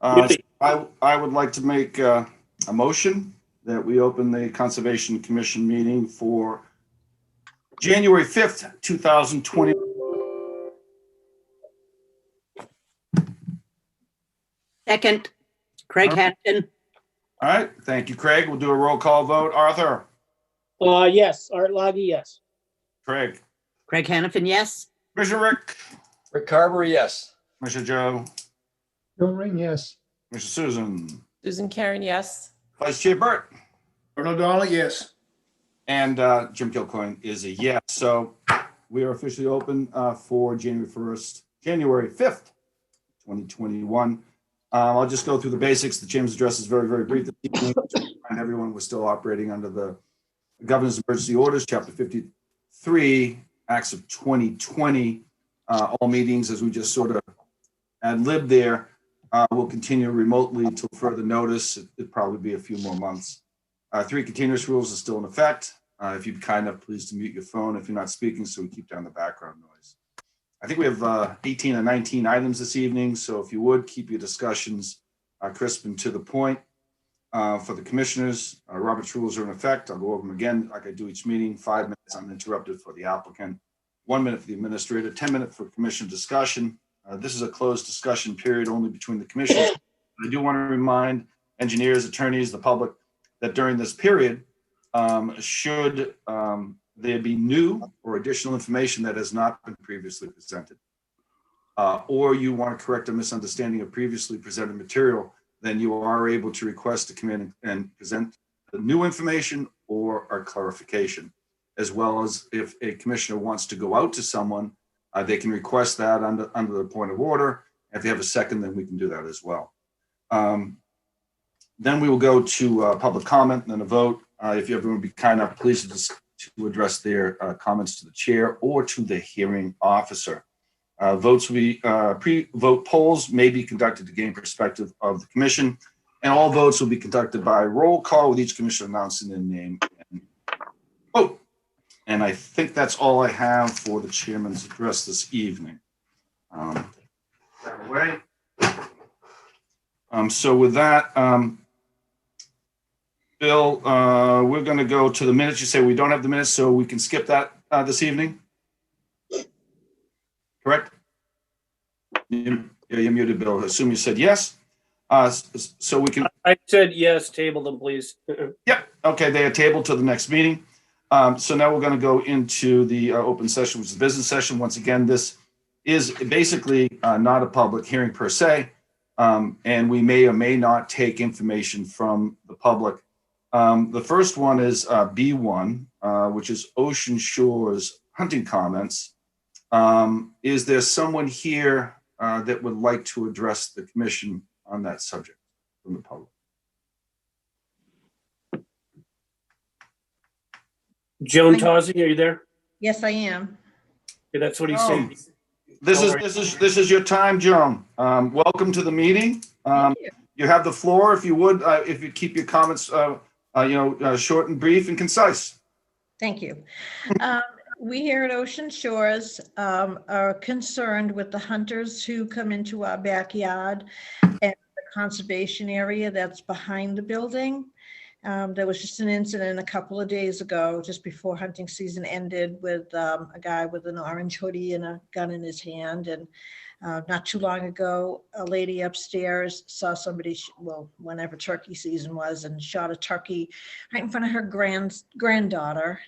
I would like to make a motion that we open the Conservation Commission meeting for January 5th, 2020. Second, Craig Hampton. All right, thank you, Craig. We'll do a roll call vote. Arthur? Yes. Art Lagi, yes. Craig? Craig Hannafin, yes. Commissioner Rick? Rick Carver, yes. Commissioner Joe? Joe Ring, yes. Commissioner Susan? Susan Karen, yes. Vice Chair Burt? Bert O'Donnell, yes. And Jim Kilcoyne is a yes. So we are officially open for January 5th, 2021. I'll just go through the basics. The Chairman's address is very, very brief this evening. And everyone was still operating under the Governor's Emergency Orders, Chapter 53, Acts of 2020. All meetings, as we just sort of ad-lib there, will continue remotely until further notice. It'll probably be a few more months. 3 continuous rules are still in effect. If you'd be kind enough, please to mute your phone if you're not speaking, so we keep down the background noise. I think we have 18 or 19 items this evening, so if you would, keep your discussions crisp and to the point. For the commissioners, Robert's rules are in effect. I'll go over them again like I do each meeting. 5 minutes uninterrupted for the applicant, 1 minute for the administrator, 10 minutes for commission discussion. This is a closed discussion period only between the commissioners. I do want to remind engineers, attorneys, the public that during this period, should there be new or additional information that has not been previously presented, or you want to correct a misunderstanding of previously presented material, then you are able to request to come in and present the new information or a clarification, as well as if a commissioner wants to go out to someone, they can request that under the point of order. If they have a second, then we can do that as well. Then we will go to public comment and then a vote. If you everyone would be kind enough, please to address their comments to the chair or to the hearing officer. Votes will be pre-vote polls may be conducted to gain perspective of the commission, and all votes will be conducted by roll call with each commissioner announcing their name and vote. And I think that's all I have for the chairman's address this evening. So with that, Bill, we're going to go to the minutes. You say we don't have the minutes, so we can skip that this evening? Correct? You're muted, Bill. I assume you said yes. So we can. I said yes, table them, please. Yep. Okay, they are tabled to the next meeting. So now we're going to go into the open session, which is the business session. Once again, this is basically not a public hearing per se, and we may or may not take information from the public. The first one is B1, which is Ocean Shores hunting comments. Is there someone here that would like to address the commission on that subject from the public? Joan Tozzi, are you there? Yes, I am. Yeah, that's what he's saying. This is your time, Joan. Welcome to the meeting. You have the floor. If you would, if you keep your comments, short and brief and concise. Thank you. We here at Ocean Shores are concerned with the hunters who come into our backyard and the conservation area that's behind the building. There was just an incident a couple of days ago, just before hunting season ended, with a guy with an orange hoodie and a gun in his hand. And not too long ago, a lady upstairs saw somebody, whenever turkey season was, and shot a turkey right in front of her granddaughter.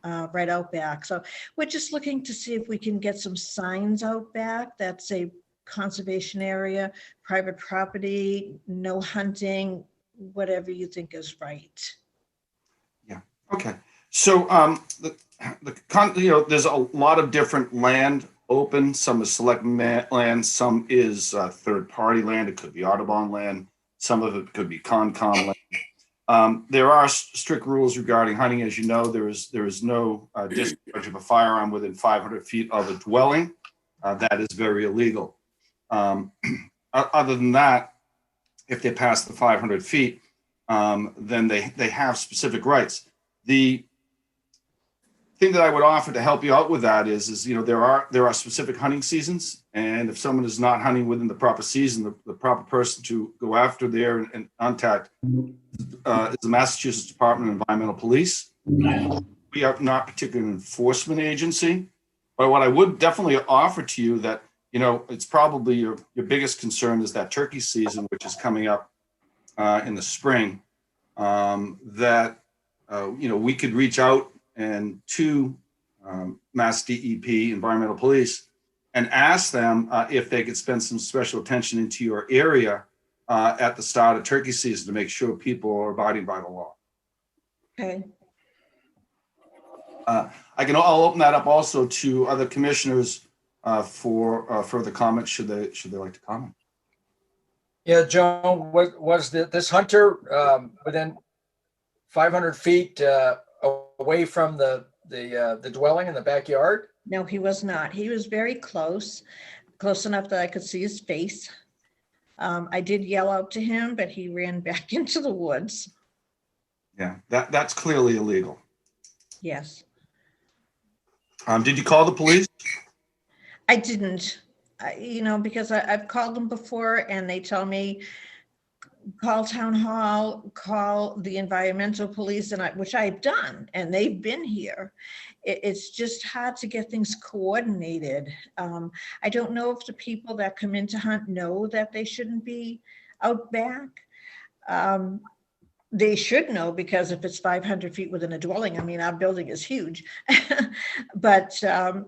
Right out back. So we're just looking to see if we can get some signs out back that say conservation area, private property, no hunting, whatever you think is right. Yeah. Okay. So there's a lot of different land open. Some is select land. Some is third-party land. It could be Audubon land. Some of it could be Concom land. There are strict rules regarding hunting. As you know, there is no discharge of a firearm within 500 feet of a dwelling. That is very illegal. Other than that, if they pass the 500 feet, then they have specific rights. The thing that I would offer to help you out with that is there are specific hunting seasons, and if someone is not hunting within the proper season, the proper person to go after there and contact is the Massachusetts Department of Environmental Police. We are not particularly an enforcement agency, but what I would definitely offer to you that it's probably your biggest concern is that turkey season, which is coming up in the spring. That we could reach out and to Mass DEP, Environmental Police, and ask them if they could spend some special attention into your area at the start of turkey season to make sure people are abiding by the law. Okay. I'll open that up also to other commissioners for further comments should they like to comment. Yeah, Joan, was this hunter within 500 feet away from the dwelling in the backyard? No, he was not. He was very close enough that I could see his face. I did yell out to him, but he ran back into the woods. Yeah, that's clearly illegal. Yes. Did you call the police? I didn't, because I've called them before and they tell me, call town hall, call the environmental police, which I've done, and they've been here. It's just hard to get things coordinated. I don't know if the people that come in to hunt know that they shouldn't be out back. They should know, because if it's 500 feet within a dwelling, our building is huge. But, to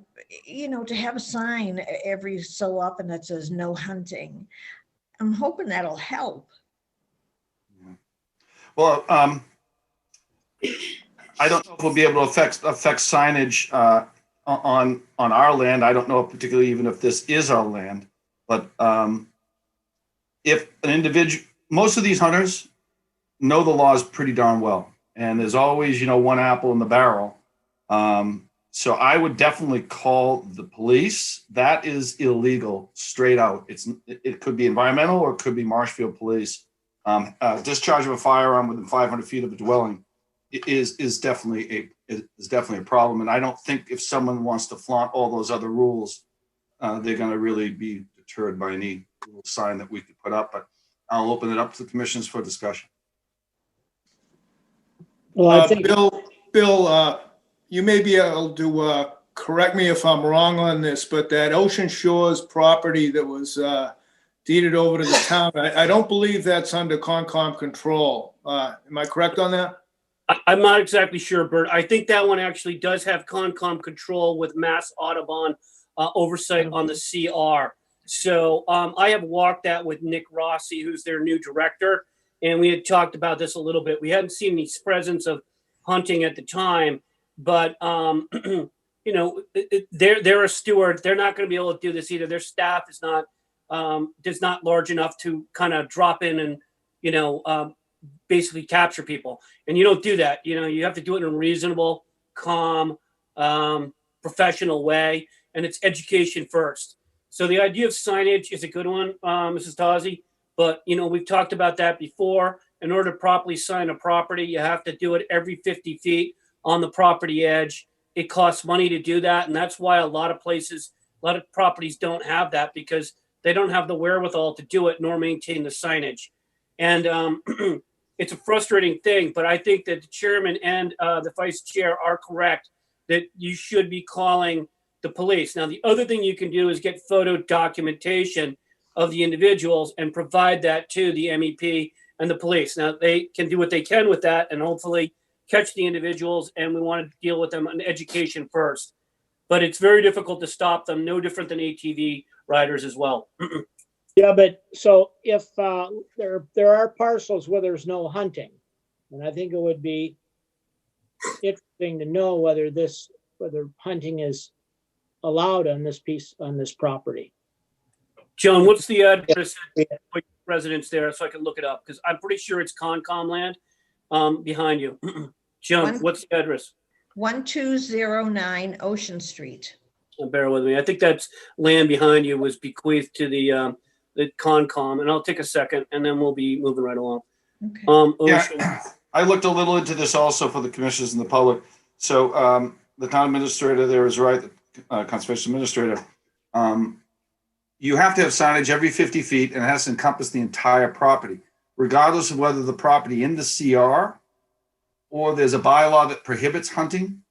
have a sign every so often that says no hunting, I'm hoping that'll help. Well, I don't know if we'll be able to affect signage on our land. I don't know particularly even if this is our land, but if an individual, most of these hunters know the laws pretty darn well, and there's always one apple in the barrel. So I would definitely call the police. That is illegal, straight out. It could be environmental or it could be Marshfield Police. Discharge of a firearm within 500 feet of a dwelling is definitely a problem. And I don't think if someone wants to flaunt all those other rules, they're going to really be deterred by any little sign that we could put up. But I'll open it up to the commissioners for discussion. Well, I think Bill, you may be able to correct me if I'm wrong on this, but that Ocean Shores property that was deeded over to the town, I don't believe that's under Concom control. Am I correct on that? I'm not exactly sure, Bert. I think that one actually does have Concom control with Mass Audubon oversight on the CR. So I have walked that with Nick Rossi, who's their new director, and we had talked about this a little bit. We hadn't seen any presence of hunting at the time, but they're a steward. They're not going to be able to do this either. Their staff is not large enough to kind of drop in and basically capture people. And you don't do that. You have to do it in a reasonable, calm, professional way, and it's education first. So the idea of signage is a good one, Mrs. Tozzi, but we've talked about that before. In order to properly sign a property, you have to do it every 50 feet on the property edge. It costs money to do that, and that's why a lot of properties don't have that, because they don't have the wherewithal to do it nor maintain the signage. And it's a frustrating thing, but I think that the chairman and the vice chair are correct that you should be calling the police. Now, the other thing you can do is get photo documentation of the individuals and provide that to the MEP and the police. Now, they can do what they can with that and hopefully catch the individuals, and we want to deal with them on education first. But it's very difficult to stop them, no different than ATV riders as well. Yeah, but so if there are parcels where there's no hunting, and I think it would be interesting to know whether hunting is allowed on this property. Joan, what's the address of residents there so I can look it up? Because I'm pretty sure it's Concom land behind you. Joan, what's the address? 1209 Ocean Street. Bear with me. I think that's land behind you was bequeathed to the Concom, and I'll take a second, and then we'll be moving right along. Okay. Ocean. Yeah, I looked a little into this also for the commissioners and the public. So the town administrator there is right, the conservation administrator. You have to have signage every 50 feet and it has to encompass the entire property, regardless of whether the property in the CR or there's a bylaw that prohibits hunting.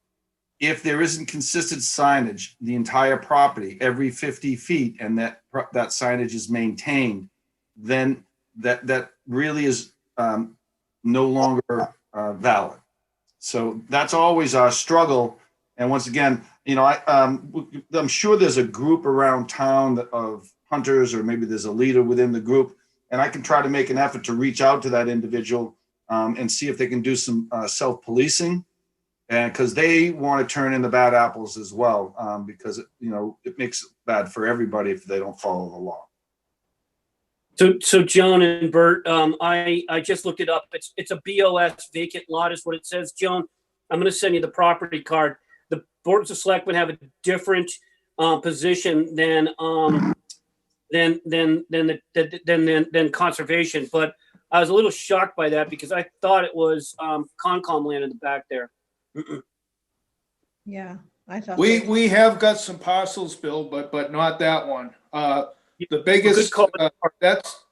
If there isn't consistent signage, the entire property every 50 feet, and that signage is maintained, then that really is no longer valid. So that's always our struggle. And once again, you know, I'm sure there's a group around town of hunters, or maybe there's a leader within the group, and I can try to make an effort to reach out to that individual and see if they can do some self-policing, and because they want to turn in the bad apples as well, because it makes it bad for everybody if they don't follow the law. So Joan and Bert, I just looked it up. It's a BOS vacant lot is what it says. Joan, I'm going to send you the property card. The boards of selectmen have a different position than conservation, but I was a little shocked by that because I thought it was Concom land in the back there. Yeah, I thought. We have got some parcels, Bill, but not that one. The biggest,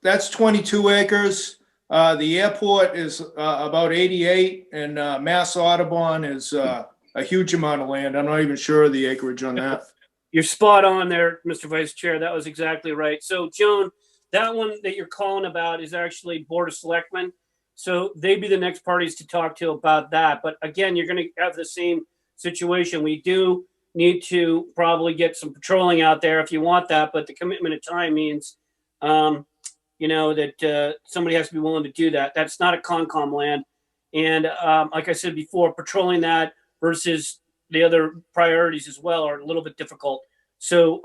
that's 22 acres. The airport is about 88, and Mass Audubon is a huge amount of land. I'm not even sure of the acreage on that. You're spot on there, Mr. Vice Chair. That was exactly right. So, Joan, that one that you're calling about is actually Board of Selectmen. So they'd be the next parties to talk to about that. But again, you're going to have the same situation. We do need to probably get some patrolling out there if you want that. But the commitment of time means, that somebody has to be willing to do that. That's not a Concom land. And like I said before, patrolling that versus the other priorities as well are a little bit difficult. So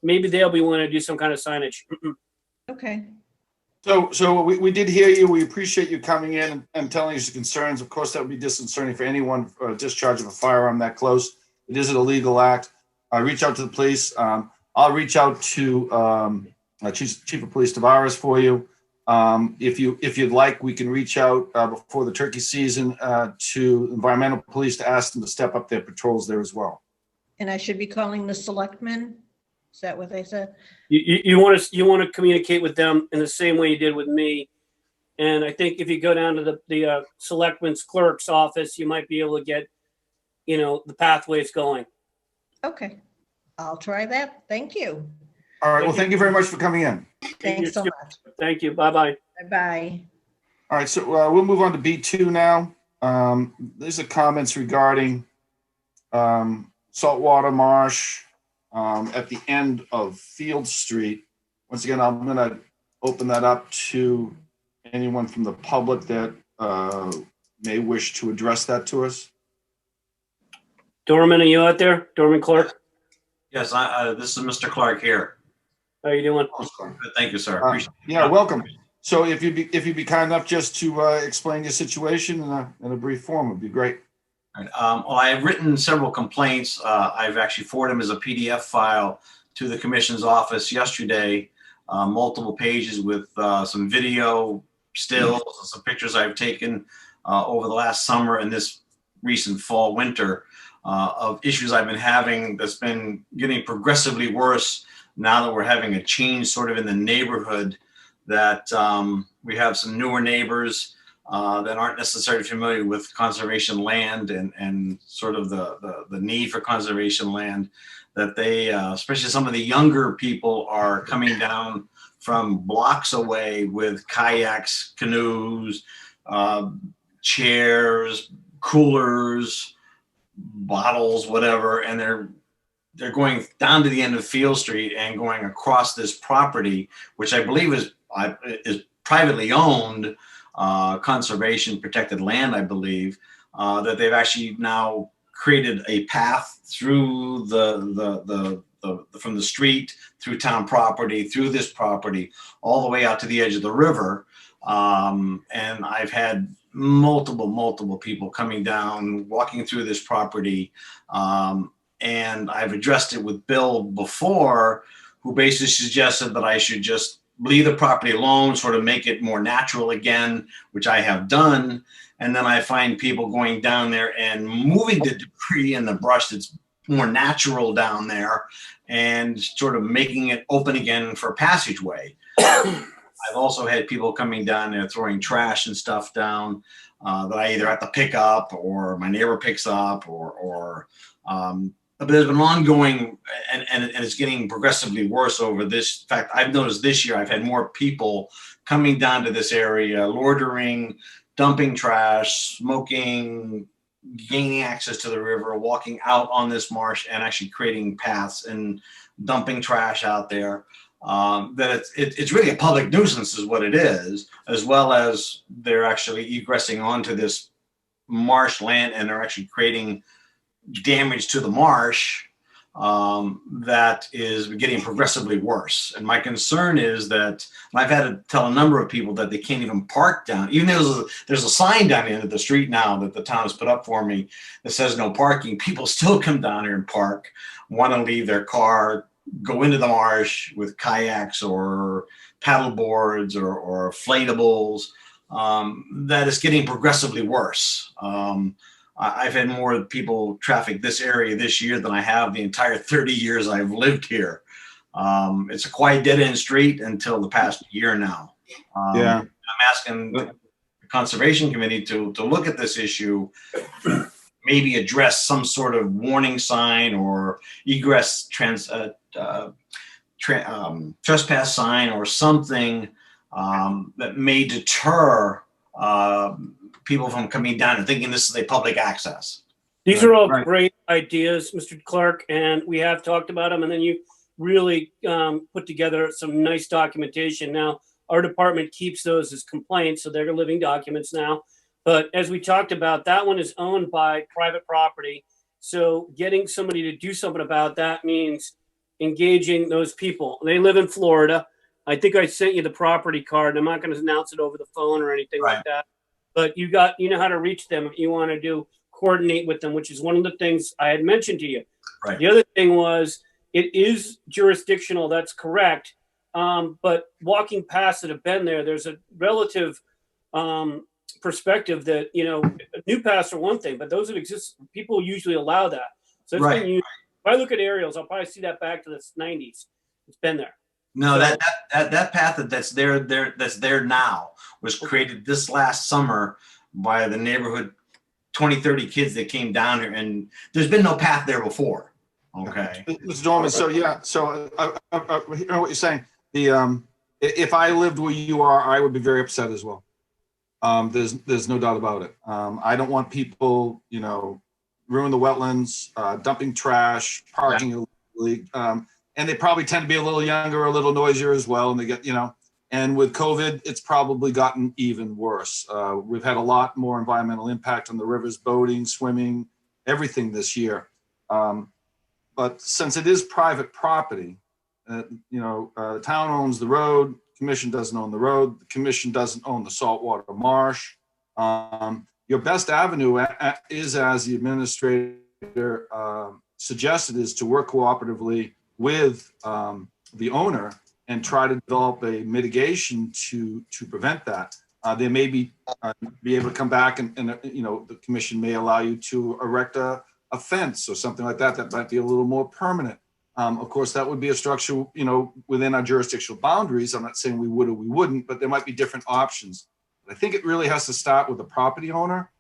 maybe they'll be willing to do some kind of signage. Okay. So we did hear you. We appreciate you coming in and telling us your concerns. Of course, that would be disconcerting for anyone for a discharge of a firearm that close. It is an illegal act. Reach out to the police. I'll reach out to Chief of Police Tavares for you. If you'd like, we can reach out before the turkey season to environmental police to ask them to step up their patrols there as well. And I should be calling the selectmen? Is that what they said? You want to communicate with them in the same way you did with me. And I think if you go down to the selectman's clerk's office, you might be able to get, the pathways going. Okay. I'll try that. Thank you. All right. Well, thank you very much for coming in. Thanks so much. Thank you. Bye-bye. Bye-bye. All right. So we'll move on to B2 now. These are comments regarding saltwater marsh at the end of Field Street. Once again, I'm going to open that up to anyone from the public that may wish to address that to us. Dorman, are you out there? Dorman Clark? Yes, this is Mr. Clark here. How are you doing? Good, thank you, sir. Appreciate it. Yeah, welcome. So if you'd be kind enough just to explain your situation in a brief form, would be great. All right. Well, I have written several complaints. I've actually forwarded them as a PDF file to the commission's office yesterday, multiple pages with some video stills, and some pictures I've taken over the last summer and this recent fall, winter, of issues I've been having that's been getting progressively worse now that we're having a change sort of in the neighborhood, that we have some newer neighbors that aren't necessarily familiar with conservation land and sort of the need for conservation land, that they, especially some of the younger people, are coming down from blocks away with kayaks, canoes, chairs, coolers, bottles, whatever, and they're going down to the end of Field Street and going across this property, which I believe is privately owned, conservation protected land, I believe, that they've actually now created a path through from the street, through town property, through this property, all the way out to the edge of the river. And I've had multiple people coming down, walking through this property. And I've addressed it with Bill before, who basically suggested that I should just leave the property alone, sort of make it more natural again, which I have done. And then I find people going down there and moving the debris and the brush that's more natural down there and sort of making it open again for passageway. I've also had people coming down there throwing trash and stuff down that I either have to pick up or my neighbor picks up but there's been ongoing and it's getting progressively worse over this. In fact, I've noticed this year I've had more people coming down to this area, loitering, dumping trash, smoking, gaining access to the river, walking out on this marsh and actually creating paths and dumping trash out there. That it's really a public nuisance is what it is, as well as they're actually egressing onto this marsh land and they're actually creating damage to the marsh that is getting progressively worse. And my concern is that, and I've had to tell a number of people that they can't even park down, even though there's a sign down the end of the street now that the town has put up for me that says no parking. People still come down here and park, want to leave their car, go into the marsh with kayaks or paddle boards or inflatables. That is getting progressively worse. I've had more people traffic this area this year than I have the entire 30 years I've lived here. It's a quiet dead end street until the past year now. Yeah. I'm asking the Conservation Committee to look at this issue, maybe address some sort of warning sign or egress trespass sign or something that may deter people from coming down and thinking this is a public access. These are all Right. great ideas, Mr. Clark, and we have talked about them. And then you really put together some nice documentation. Now, our department keeps those as complaints, so they're living documents now. But as we talked about, that one is owned by private property. So getting somebody to do something about that means engaging those people. They live in Florida. I think I sent you the property card. I'm not going to announce it over the phone or anything Right. like that. But you know how to reach them if you want to coordinate with them, which is one of the things I had mentioned to you. Right. The other thing was it is jurisdictional. That's correct. But walking past that have been there, there's a relative perspective that, new paths are one thing, but those that exist, people usually allow that. So it's been used. If I look at aerials, I'll probably see that back to the 90s. It's been there. No, So- that path that's there now was created this last summer by the neighborhood 20, 30 kids that came down here, and there's been no path there before. Okay. Mr. Dorman, so I hear what you're saying. If I lived where you are, I would be very upset as well. There's no doubt about it. I don't want people, ruin the wetlands, dumping trash, parking illegally. And they probably tend to be a little younger, a little noisier as well. And they get, and with COVID, it's probably gotten even worse. We've had a lot more environmental impact on the rivers, boating, swimming, everything this year. But since it is private property, the town owns the road, commission doesn't own the road, the commission doesn't own the saltwater marsh. Your best avenue is, as the administrator suggested, is to work cooperatively with the owner and try to develop a mitigation to prevent that. They may be able to come back and the commission may allow you to erect a fence or something like that might be a little more permanent. Of course, that would be a structure, within our jurisdictional boundaries. I'm not saying we would or we wouldn't, but there might be different options. But I think it really has to start with the property owner.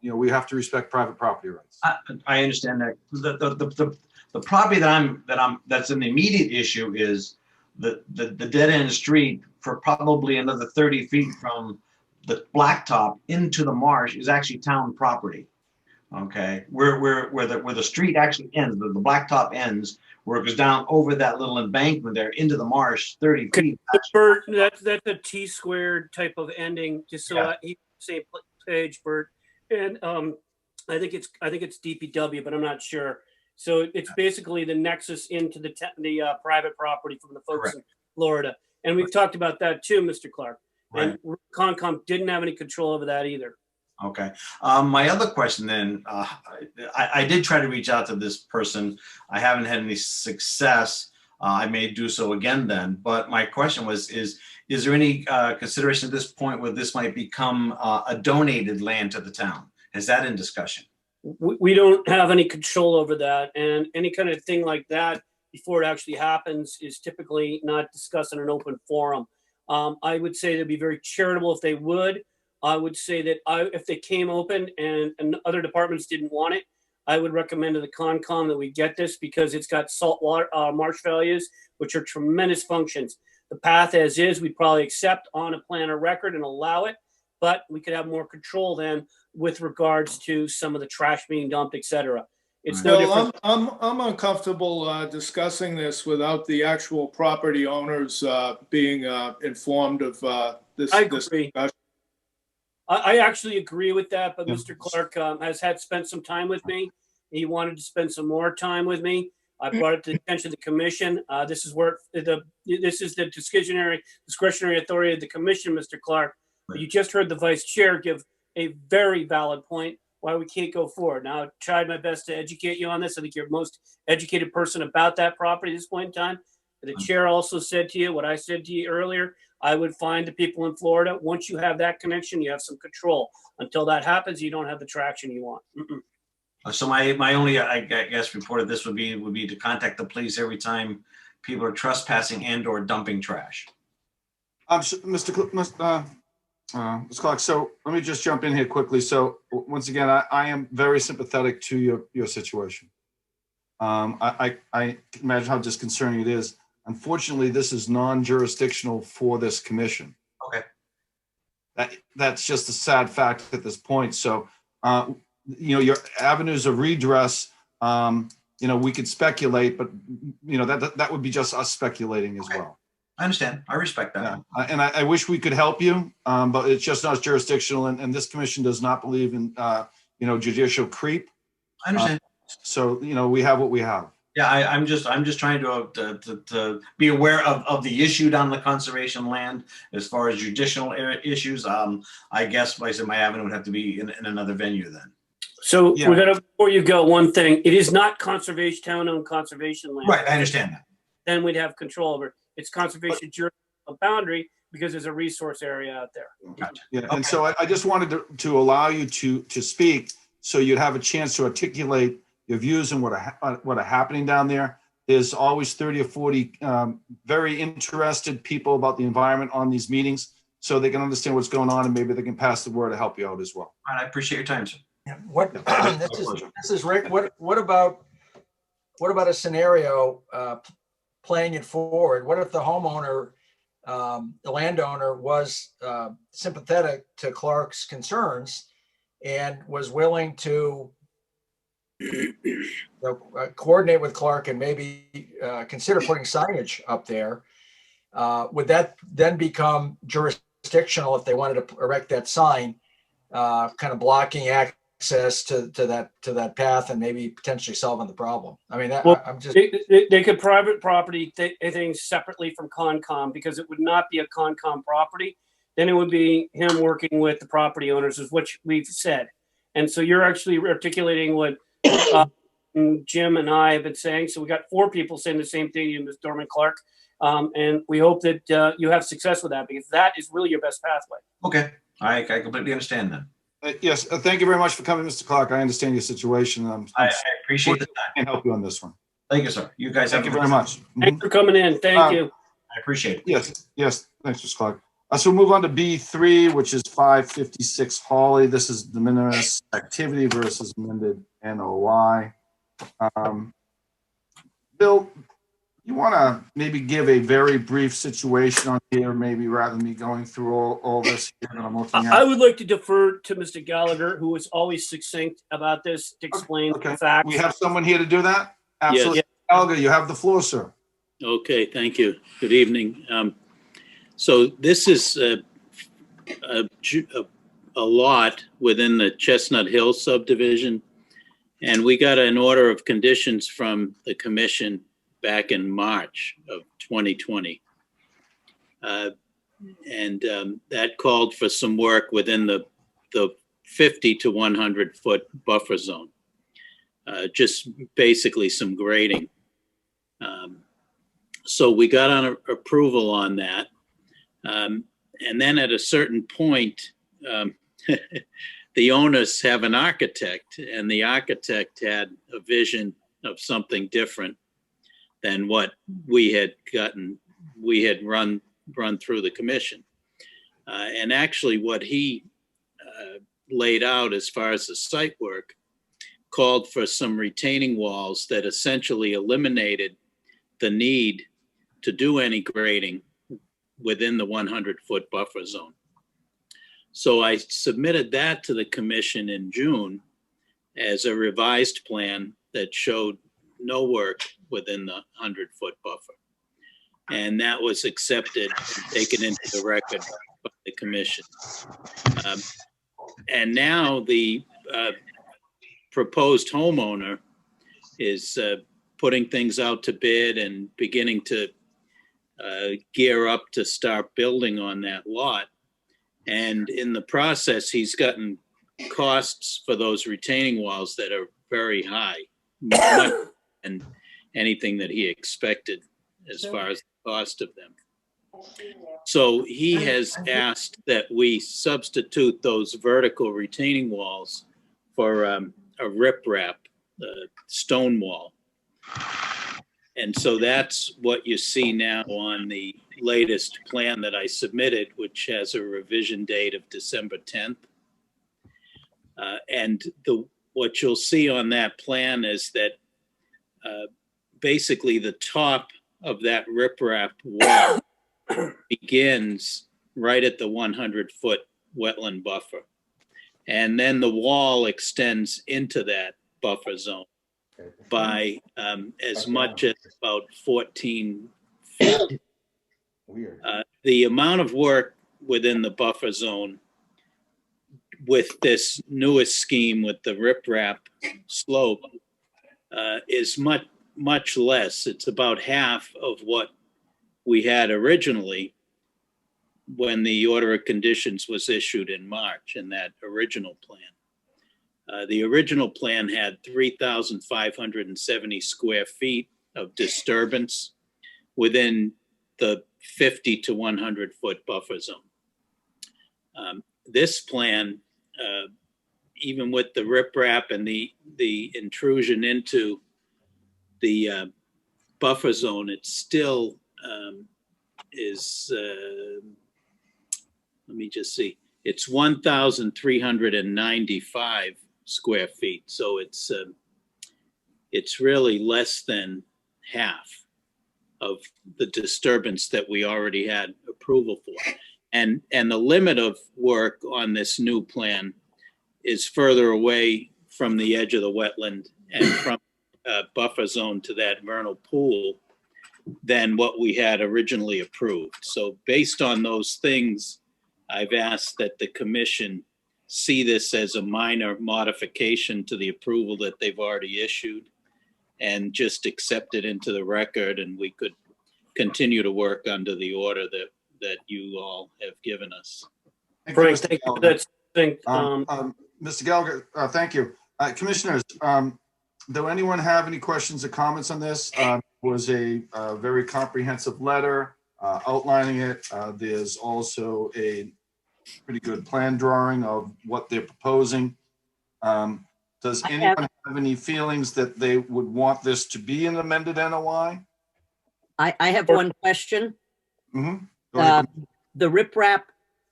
We have to respect private property rights. I understand that. The property that's an immediate issue is the dead end street for probably another 30 feet from the blacktop into the marsh is actually town property. Okay, where the street actually ends, the blacktop ends, where it goes down over that little embankment there into the marsh, 30 feet. Bert, that's a T squared type of ending, just so you same page, Bert. And I think it's DPW, but I'm not sure. So it's basically the nexus into the private property from the folks in Florida. And we've talked about that too, Mr. Clark. Right. And Concom didn't have any control over that either. Okay. My other question then, I did try to reach out to this person. I haven't had any success. I may do so again then. But my question was, is there any consideration at this point where this might become a donated land to the town? Is that in discussion? We don't have any control over that, and any kind of thing like that before it actually happens is typically not discussed in an open forum. I would say they'd be very charitable if they would. I would say that if they came open and other departments didn't want it, I would recommend to the Concom that we get this because it's got salt water, marsh values, which are tremendous functions. The path as is, we'd probably accept on a plan of record and allow it, but we could have more control then with regards to some of the trash being dumped, et cetera. It's no Bill, different. I'm uncomfortable discussing this without the actual property owners being informed of this. I this agree. discussion. I actually agree with that, but Yeah. Mr. Clark has spent some time with me. He wanted to spend some more time with me. I brought it to the attention of the commission. This is where this is the discretionary authority of the commission, Mr. Clark. Right. You just heard the vice chair give a very valid point why we can't go forward. Now, I tried my best to educate you on this. I think you're the most educated person about that property at this point in time. The chair also said to you what I said to you earlier. I would find the people in Florida. Once you have that connection, you have some control. Until that happens, you don't have the traction you want. So my only, I guess, report of this would be to contact the police every time people are trespassing and/or dumping trash. Mr. Clark, so let me just jump in here quickly. So once again, I am very sympathetic to your situation. I can imagine how disconcerting it is. Unfortunately, this is non-jurisdictional for this commission. Okay. That's just a sad fact at this point. So, your avenues of redress, we could speculate, but that would be just us speculating as well. I understand. I respect that. Yeah. And I wish we could help you, but it's just not jurisdictional, and this commission does not believe in judicial creep. I understand. So we have what we have. Yeah, I'm just trying to be aware of the issue down the conservation land as far as judicial issues. I guess, like I said, my avenue would have to be in another venue then. So Yeah. we're gonna, before you go, one thing, it is not conservation, town-owned conservation land. Right, I understand that. Then we'd have control over it. It's conservation jurisdictional boundary because there's a resource area out there. Gotcha. Yeah, Okay. and so I just wanted to allow you to speak, so you'd have a chance to articulate your views and what are happening down there. There's always 30 or 40 very interested people about the environment on these meetings, so they can understand what's going on and maybe they can pass the word to help you out as well. All right, I appreciate your time, sir. What, Yeah. this is Rick, what about a scenario, playing it forward? What if the homeowner, the landowner was sympathetic to Clark's concerns and was willing to coordinate with Clark and maybe consider putting signage up there? Would that then become jurisdictional if they wanted to erect that sign, kind of blocking access to that path and maybe potentially solving the problem? I mean, Well, I'm just, They could private property things separately from Concom because it would not be a Concom property. Then it would be him working with the property owners, is what we've said. And so you're actually articulating what Jim and I have been saying. So we got 4 people saying the same thing, you, Ms. Dorman Clark. And we hope that you have success with that because that is really your best pathway. Okay, I completely understand that. Yes, thank you very much for coming, Mr. Clark. I understand your situation. I appreciate the time. I can help you on this one. Thank you, sir. You guys have Thank a you good very much. Thanks for coming in. Thank you. I appreciate it. Yes, thanks, Mr. Clark. So we'll move on to B3, which is 556 Hawley. This is de minimis activity versus amended NOI. Bill, you want to maybe give a very brief situation on here, maybe rather than me going through all this here that I'm looking I at? would like to defer to Mr. Gallagher, who is always succinct about this, to explain Okay. the facts. We have someone here to do that? Absolutely. Gallagher, you have the floor, sir. Okay, thank you. Good evening. So this is a lot within the Chestnut Hill subdivision. And we got an order of conditions from the commission back in March of 2020. That called for some work within the 50 to 100 foot buffer zone. Just basically some grading. So we got on approval on that. And then at a certain point, the owners have an architect, and the architect had a vision of something different than what we had run through the commission. And actually what he laid out as far as the site work called for some retaining walls that essentially eliminated the need to do any grading within the 100-foot buffer zone. So I submitted that to the commission in June as a revised plan that showed no work within the 100-foot buffer. And that was accepted and taken into the record by the commission. And now the proposed homeowner is putting things out to bid and beginning to gear up to start building on that lot. And in the process, he's gotten costs for those retaining walls that are very high, much than anything that he expected as far as the cost of them. So he has asked that we substitute those vertical retaining walls for a riprap stone wall. And so that's what you see now on the latest plan that I submitted, which has a revision date of December 10th. And what you'll see on that plan is that basically the top of that riprap wall begins right at the 100-foot wetland buffer. And then the wall extends into that buffer zone by as much as about 14 feet. Weird. The amount of work within the buffer zone with this newest scheme with the riprap slope is much less. It's about half of what we had originally when the order of conditions was issued in March in that original plan. The original plan had 3,570 square feet of disturbance within the 50 to 100-foot buffer zone. This plan, even with the riprap and the intrusion into the buffer zone, it still is, let me just see, it's 1,395 square feet. So it's really less than half of the disturbance that we already had approval for. And the limit of work on this new plan is further away from the edge of the wetland and from buffer zone to that vernal pool than what we had originally approved. So based on those things, I've asked that the commission see this as a minor modification to the approval that they've already issued and just accept it into the record, and we could continue to work under the order that you all have given us. Frank, thank you for that. Mr. Gallagher, thank you. Commissioners, do anyone have any questions or comments on this? Was a very comprehensive letter outlining it. There's also a pretty good plan drawing of what they're proposing. Does anyone have any feelings that they would want this to be an amended NOI? I have one question. Mm-hmm. The riprap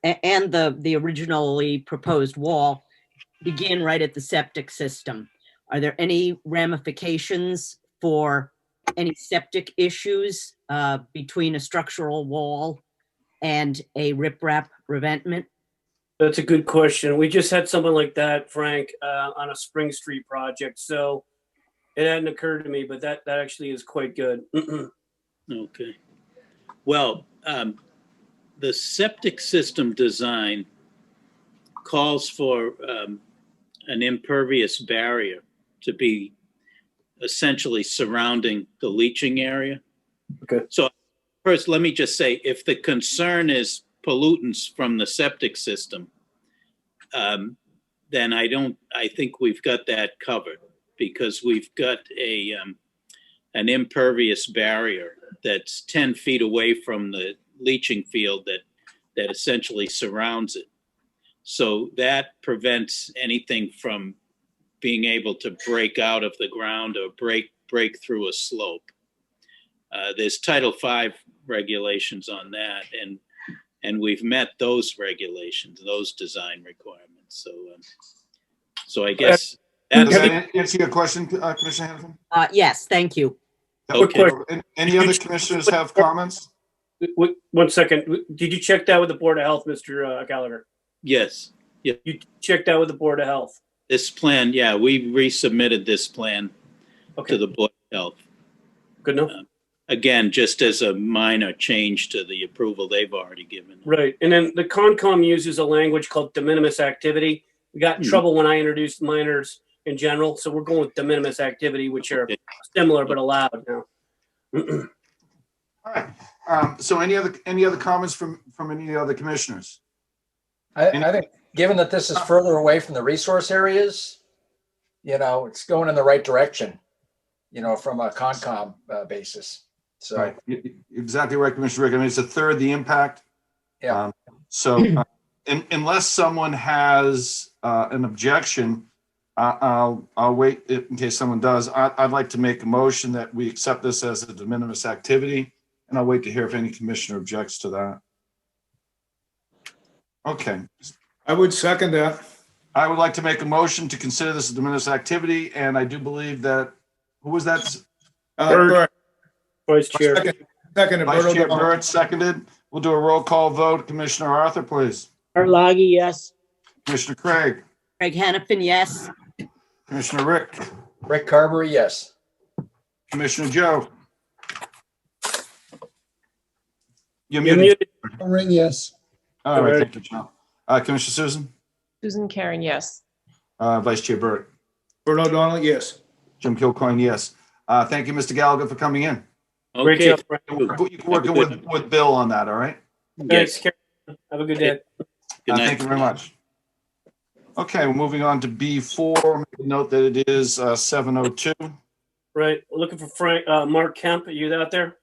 and the originally proposed wall begin right at the septic system. Are there any ramifications for any septic issues between a structural wall and a riprap revetment? That's a good question. We just had something like that, Frank, on a Spring Street project. So it hadn't occurred to me, but that actually is quite good. Okay. Well, the septic system design calls for an impervious barrier to be essentially surrounding the leaching area. Okay. So first, let me just say, if the concern is pollutants from the septic system, then I think we've got that covered because we've got an impervious barrier that's 10 feet away from the leaching field that essentially surrounds it. So that prevents anything from being able to break out of the ground or break through a slope. There's Title V regulations on that, and we've met those regulations, those design requirements. So I guess Does that's that answer your question, Commissioner Henderson? Yes, thank you. Okay. Any other commissioners have comments? One second. Did you check that with the Board of Health, Mr. Gallagher? yes. You checked that with the Board of Health? This plan, yeah, we resubmitted this plan Okay, to the Board of Health. good enough. Again, just as a minor change to the approval they've already given. Right. And then the Concom uses a language called de minimis activity. We got in trouble when I introduced minors in general. So we're going with de minimis activity, which are similar but allowed now. All right. So any other comments from any other commissioners? I think, given that this is further away from the resource areas, it's going in the right direction, from a Concom basis. So, Right. Exactly right, Commissioner Rick. I mean, it's a third the impact. yeah. Unless someone has an objection, I'll wait in case someone does. I'd like to make a motion that we accept this as a de minimis activity, and I'll wait to hear if any commissioner objects to that. Okay. I would second that. I would like to make a motion to consider this a de minimis activity, and I do believe that, who was that? Bert, Vice Chair. second, Vice Chair Bert. Burt, seconded. We'll do a roll call vote. Commissioner Arthur, please. Art Lagi, yes. Commissioner Craig. Craig Hannafin, yes. Commissioner Rick. Rick Carberry, yes. Commissioner Joe. You're You're muted. muted. Ring, yes. All right, thank you, Joe. Commissioner Susan. Susan Karen, yes. Vice Chair Burt. Bert O'Donnell, yes. Jim Kilcoyne, yes. Thank you, Mr. Gallagher, for coming in. Great Okay, job, Frank. You're working with Bill on that, all right? Thanks, Karen. Have a good day. good night. Thank you very much. Okay, we're moving on to B4. Make a note that it is 7:02. Right. We're looking for Frank, Mark Kemp. Are you out there?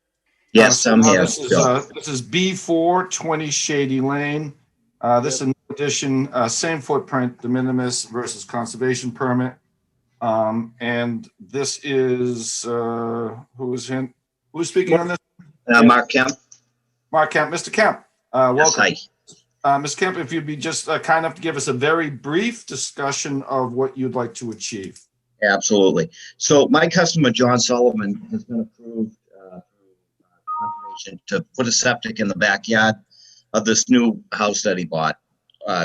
Yes, I'm here. This is B4, 20 Shady Lane. This is an addition, same footprint, de minimis versus conservation permit. And this is, who's speaking on this? Mark Kemp. Mark Kemp. Mr. Kemp, Yes, welcome. hi. Ms. Kemp, if you'd be just kind enough to give us a very brief discussion of what you'd like to achieve. Absolutely. So my customer, John Sullivan, has been approved confirmation to put a septic in the backyard of this new house that he bought,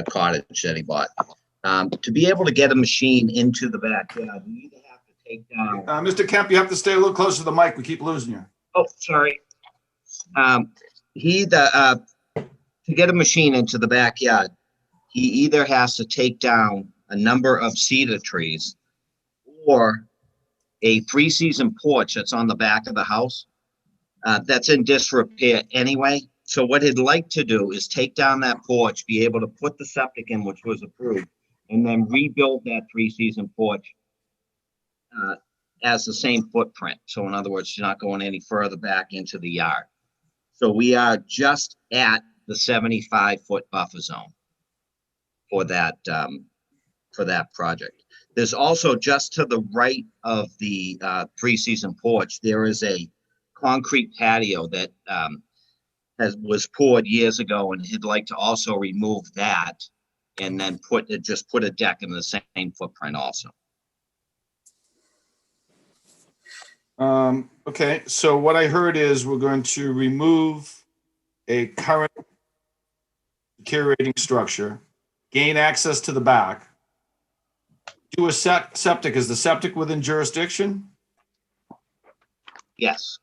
cottage that he bought. To be able to get a machine into the backyard, we either have to take down. Mr. Kemp, you have to stay a little closer to the mic. We keep losing you. Oh, sorry. To get a machine into the backyard, he either has to take down a number of cedar trees or a three-season porch that's on the back of the house that's in disrepair anyway. So what he'd like to do is take down that porch, be able to put the septic in, which was approved, and then rebuild that three-season porch as the same footprint. So in other words, you're not going any further back into the yard. So we are just at the 75-foot buffer zone for that project. There's also just to the right of the three-season porch, there is a concrete patio that was poured years ago, and he'd like to also remove that and then put a deck in the same footprint also. Okay, so what I heard is we're going to remove a current deteriorating structure, gain access to the back, do a septic. Is the septic within jurisdiction? Yes.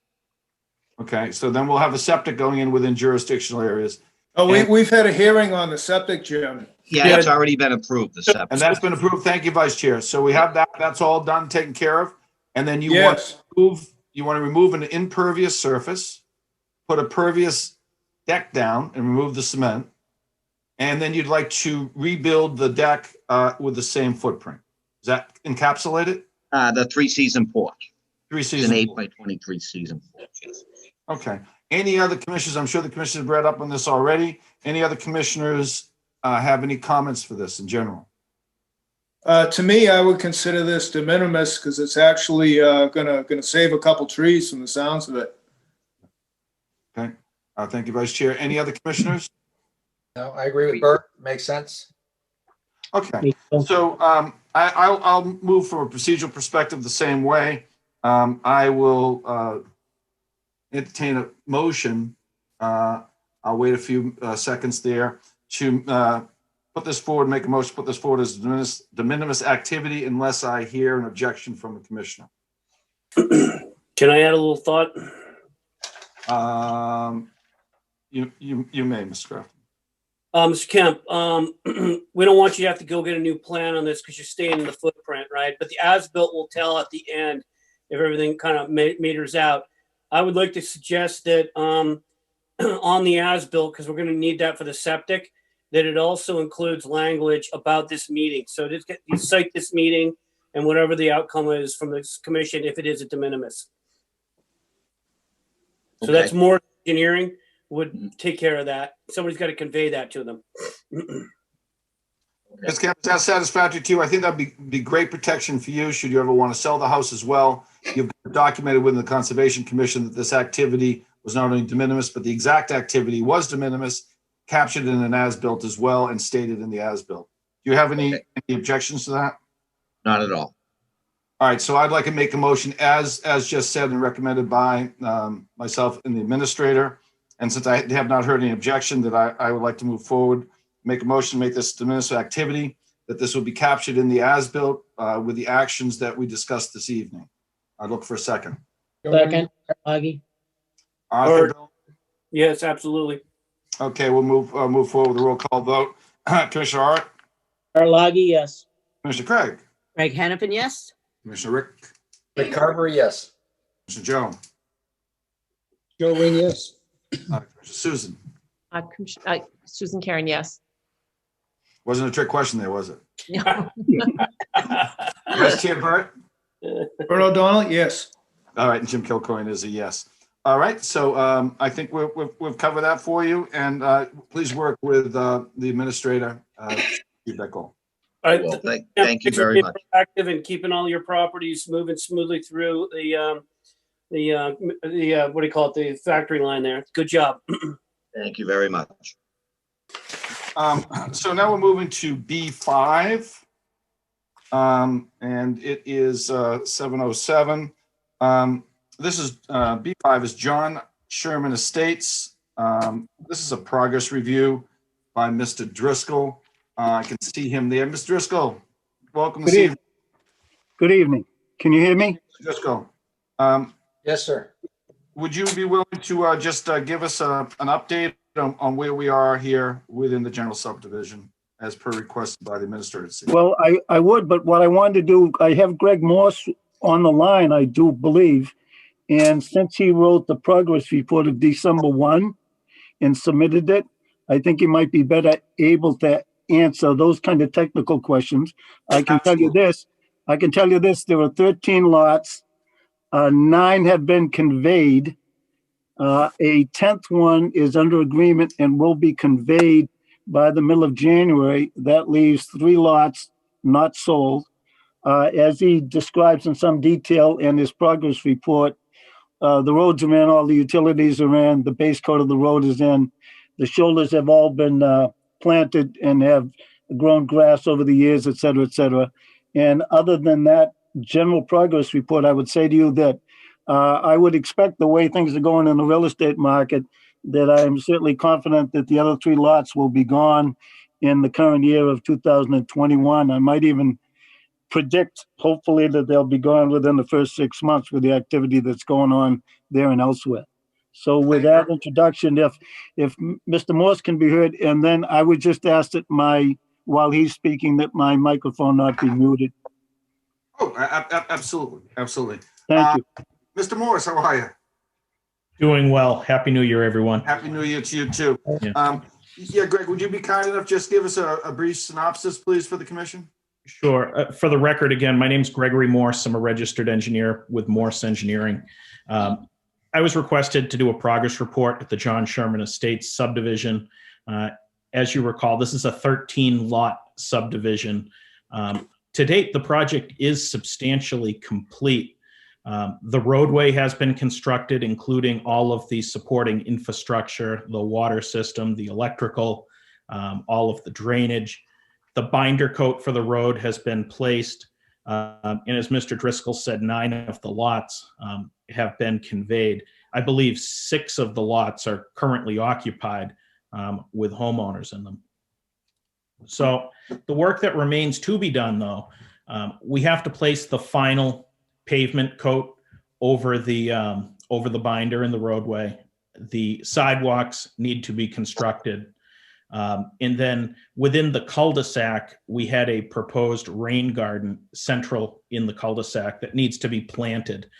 Okay, so then we'll have a septic going in within jurisdictional areas. Oh, we've had a hearing on the septic, Jim. Yeah, it's already been approved, the septic. And that's been approved. Thank you, Vice Chair. So we have that. That's all done, taken care of. And then you want to remove an impervious surface, put a pervious deck down and remove the cement. And then you'd like to rebuild the deck with the same footprint. Does that encapsulate it? The three-season porch. Three-season. It's an 8 by 23 season porch, yes. Okay. Any other commissioners? I'm sure the commissioners read up on this already. Any other commissioners have any comments for this in general? To me, I would consider this de minimis because it's actually gonna save a couple trees from the sounds of it. Okay. Thank you, Vice Chair. Any other commissioners? No, I agree with Bert. Makes sense. Okay. So I'll move from a procedural perspective the same way. I will entertain a motion. I'll wait a few seconds there to put this forward, make a motion, to put this forward as de minimis activity unless I hear an objection from the commissioner. Can I add a little thought? You may, Mr. Kraft. Mr. Kemp, we don't want you to have to go get a new plan on this because you're staying in the footprint, right? But the as-built will tell at the end if everything kind of meters out. I would like to suggest that on the as-built, because we're going to need that for the septic, that it also includes language about this meeting. So just you cite this meeting and whatever the outcome is from this commission, if it is a de minimis. So Okay. that's more engineering would take care of that. Somebody's got to convey that to them. Ms. Kemp, is that satisfactory to you? I think that'd be great protection for you should you ever want to sell the house as well. You've documented within the Conservation Commission that this activity was not only de minimis, but the exact activity was de minimis, captured in an as-built as well and stated in the as-built. Do you have any objections to that? Not at all. All right, so I'd like to make a motion as just said and recommended by myself and the administrator. And since I have not heard any objection, that I would like to move forward, make a motion to make this de minimis activity, that this will be captured in the as-built with the actions that we discussed this evening. I'd look for a second. Second, Augie. Arthur, Or- Bill? Yes, absolutely. Okay, we'll move forward with a roll call vote. Commissioner Art, Arlogi, yes. Commissioner Craig, Craig Hannafin, yes? Commissioner Rick, Rick Carver, yes. Commissioner Joe, Joe Wing, yes. Commissioner Susan. Susan Karen, yes. Wasn't a trick question there, was it? No. Vice Chair Burt? Bert O'Donnell, yes. All right, and Jim Kilcoyne is a yes. All right, so I think we've covered that for you, and please work with the administrator to achieve that goal. All right. Well, thank you Thanks for very being much. proactive and keeping all your properties moving smoothly through the what do you call it? The factory line there. Good job. Thank you very much. So now we're moving to B5, and it is 7:07. This is B5 is John Sherman Estates. This is a progress review by Mr. Driscoll. I can see him there. Mr. Driscoll, welcome this evening. Good evening. Can you hear me? Mr. Driscoll, Yes, sir. would you be willing to just give us an update on where we are here within the general subdivision as per requested by the administrator? Well, I would, but what I wanted to do, I have Greg Morse on the line, I do believe. And since he wrote the progress report of December 1 and submitted it, I think he might be better able to answer those kind of technical questions. I can tell you this, there are 13 lots. 9 have been conveyed. A 10th one is under agreement and will be conveyed by the middle of January. That leaves 3 lots not sold. As he describes in some detail in his progress report, the roads are in, all the utilities are in, the base coat of the road is in. The shoulders have all been planted and have grown grass over the years, et cetera, et cetera. And other than that general progress report, I would say to you that I would expect the way things are going in the real estate market, that I am certainly confident that the other 3 lots will be gone in the current year of 2021. I might even predict, hopefully, that they'll be gone within the first 6 months with the activity that's going on there and elsewhere. So with that introduction, if Mr. Morse can be heard, and then I would just ask that while he's speaking, that my microphone not be muted. Oh, absolutely, absolutely. Thank you. Mr. Morris, how are you? Doing well. Happy New Year, everyone. Happy New Year to you too. Yeah. Yeah, Greg, would you be kind enough just give us a brief synopsis, please, for the commission? Sure. For the record, again, my name's Gregory Morse. I'm a registered engineer with Morse Engineering. I was requested to do a progress report at the John Sherman Estates subdivision. As you recall, this is a 13-lot subdivision. To date, the project is substantially complete. The roadway has been constructed, including all of the supporting infrastructure, the water system, the electrical, all of the drainage. The binder coat for the road has been placed. And as Mr. Driscoll said, 9 of the lots have been conveyed. I believe 6 of the lots are currently occupied with homeowners in them. So the work that remains to be done, though, we have to place the final pavement coat over the binder in the roadway. The sidewalks need to be constructed. And then within the cul-de-sac, we had a proposed rain garden central in the cul-de-sac that needs to be planted.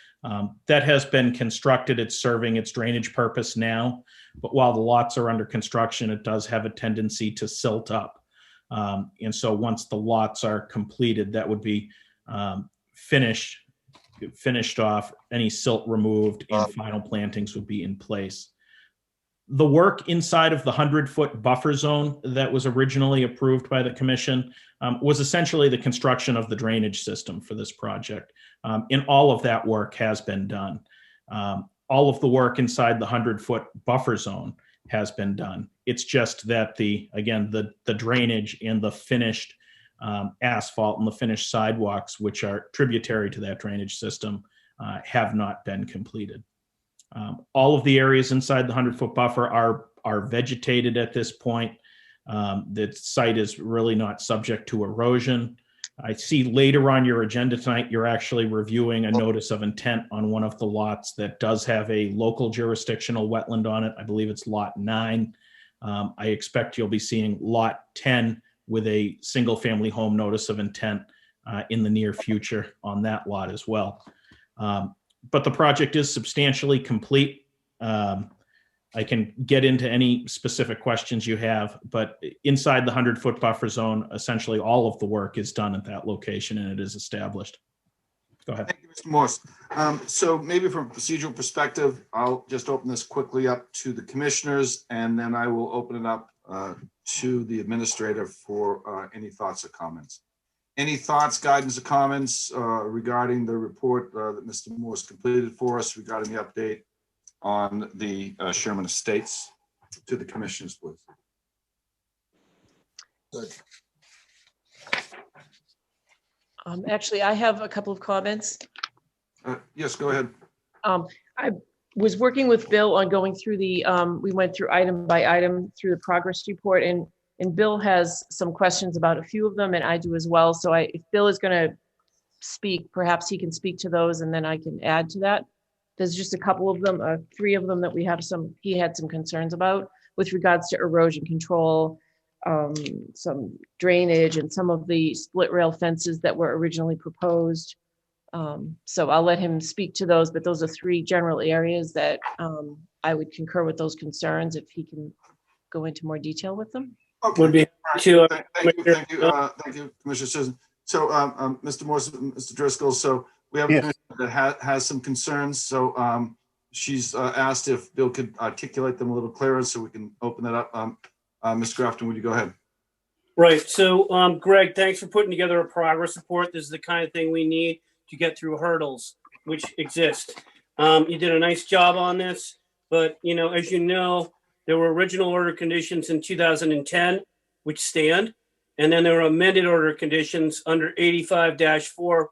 That has been constructed. It's serving its drainage purpose now. But while the lots are under construction, it does have a tendency to silt up. And so once the lots are completed, that would be finished off, any silt removed, and final plantings would be in place. The work inside of the 100-foot buffer zone that was originally approved by the commission was essentially the construction of the drainage system for this project. And all of that work has been done. All of the work inside the 100-foot buffer zone has been done. It's just that the drainage and the finished asphalt and the finished sidewalks, which are tributary to that drainage system, have not been completed. All of the areas inside the 100-foot buffer are vegetated at this point. The site is really not subject to erosion. I see later on your agenda tonight, you're actually reviewing a notice of intent on one of the lots that does have a local jurisdictional wetland on it. I believe it's lot 9. I expect you'll be seeing lot 10 with a single family home notice of intent in the near future on that lot as well. But the project is substantially complete. I can get into any specific questions you have, but inside the 100-foot buffer zone, essentially all of the work is done at that location and it is established. Go ahead. Thank you, Mr. Morse. So maybe from a procedural perspective, I'll just open this quickly up to the commissioners, and then I will open it up to the administrator for any thoughts or comments. Any thoughts, guidance, or comments regarding the report that Mr. Morse completed for us regarding the update on the Sherman Estates to the commissioners, please? Good. Actually, I have a couple of comments. Yes, go ahead. I was working with Bill on going through the, we went through item by item through the progress report, and Bill has some questions about a few of them, and I do as well. So if Bill is going to speak, perhaps he can speak to those and then I can add to that. There's just a couple of them, 3 of them that he had some concerns about with regards to erosion control, some drainage, and some of the split rail fences that were originally proposed. So I'll let him speak to those, but those are 3 general areas that I would concur with those concerns if he can go into more detail with them. Okay. Would be to, Thank you, Commissioner Susan. So, Mr. Morse, Mr. Driscoll, so we have a Yes. commissioner that has some concerns. So she's asked if Bill could articulate them a little clearer so we can open that up. Ms. Grafton, would you go ahead? Right. So, Greg, thanks for putting together a progress report. This is the kind of thing we need to get through hurdles which exist. You did a nice job on this, but as you know, there were original order conditions in 2010, which stand, and then there were amended order conditions under 85-4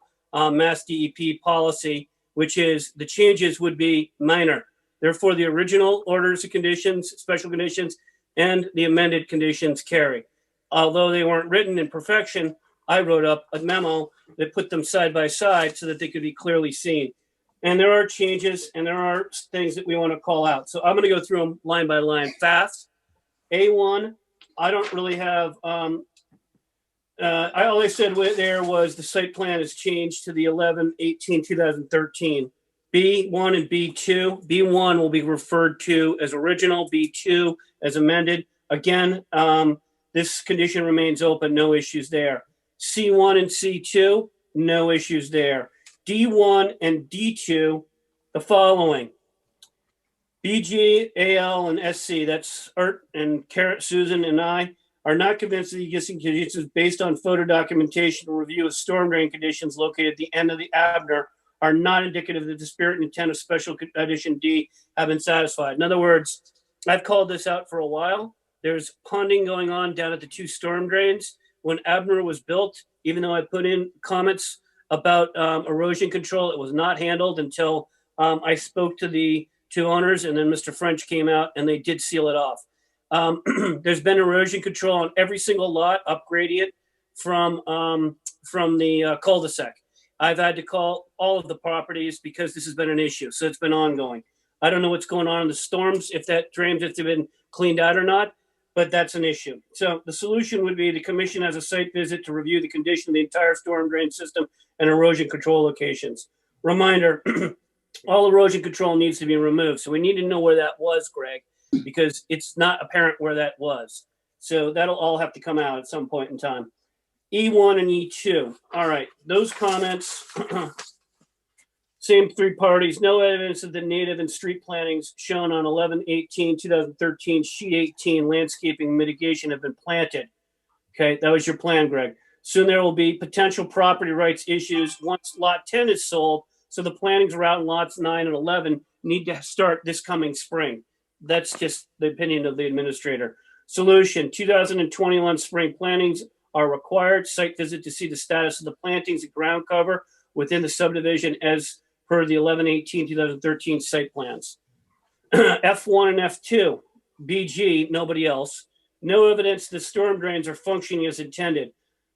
Mass DEP policy, which is the changes would be minor. Therefore, the original orders of conditions, special conditions, and the amended conditions carry. Although they weren't written in perfection, I wrote up a memo that put them side by side so that they could be clearly seen. And there are changes and there are things that we want to call out. So I'm going to go through them line by line fast. A1, I don't really have, all I said there was the site plan is changed to the 11/18/2013. B1 and B2. B1 will be referred to as original, B2 as amended. Again, this condition remains open, no issues there. C1 and C2, no issues there. D1 and D2, the following. BG, AL, and SC, that's Art and Carrot, Susan, and I, are not convinced that the existing conditions based on photo documentation and review of storm drain conditions located at the end of the Abner are not indicative that the spirit and intent of special condition D have been satisfied. In other words, I've called this out for a while. There's ponding going on down at the 2 storm drains. When Abner was built, even though I put in comments about erosion control, it was not handled until I spoke to the 2 owners, and then Mr. French came out and they did seal it off. There's been erosion control on every single lot up gradient from the cul-de-sac. I've had to call all of the properties because this has been an issue. So it's been ongoing. I don't know what's going on in the storms, if that drains, if they've been cleaned out or not, but that's an issue. So the solution would be the commission has a site visit to review the condition of the entire storm drain system and erosion control locations. Reminder, all erosion control needs to be removed. So we need to know where that was, Greg, because it's not apparent where that was. So that'll all have to come out at some point in time. E1 and E2. All right, those comments, same 3 parties. No evidence of the native and street plantings shown on 11/18/2013, sheet 18, landscaping mitigation have been planted. Okay, that was your plan, Greg. Soon there will be potential property rights issues once lot 10 is sold. So the plantings around lots 9 and 11 need to start this coming spring. That's just the opinion of the administrator. Solution, 2021 spring plantings are required. Site visit to see the status of the plantings and ground cover within the subdivision as per the 11/18/2013 site plans. F1 and F2, BG, nobody else. No evidence the storm drains are functioning as intended.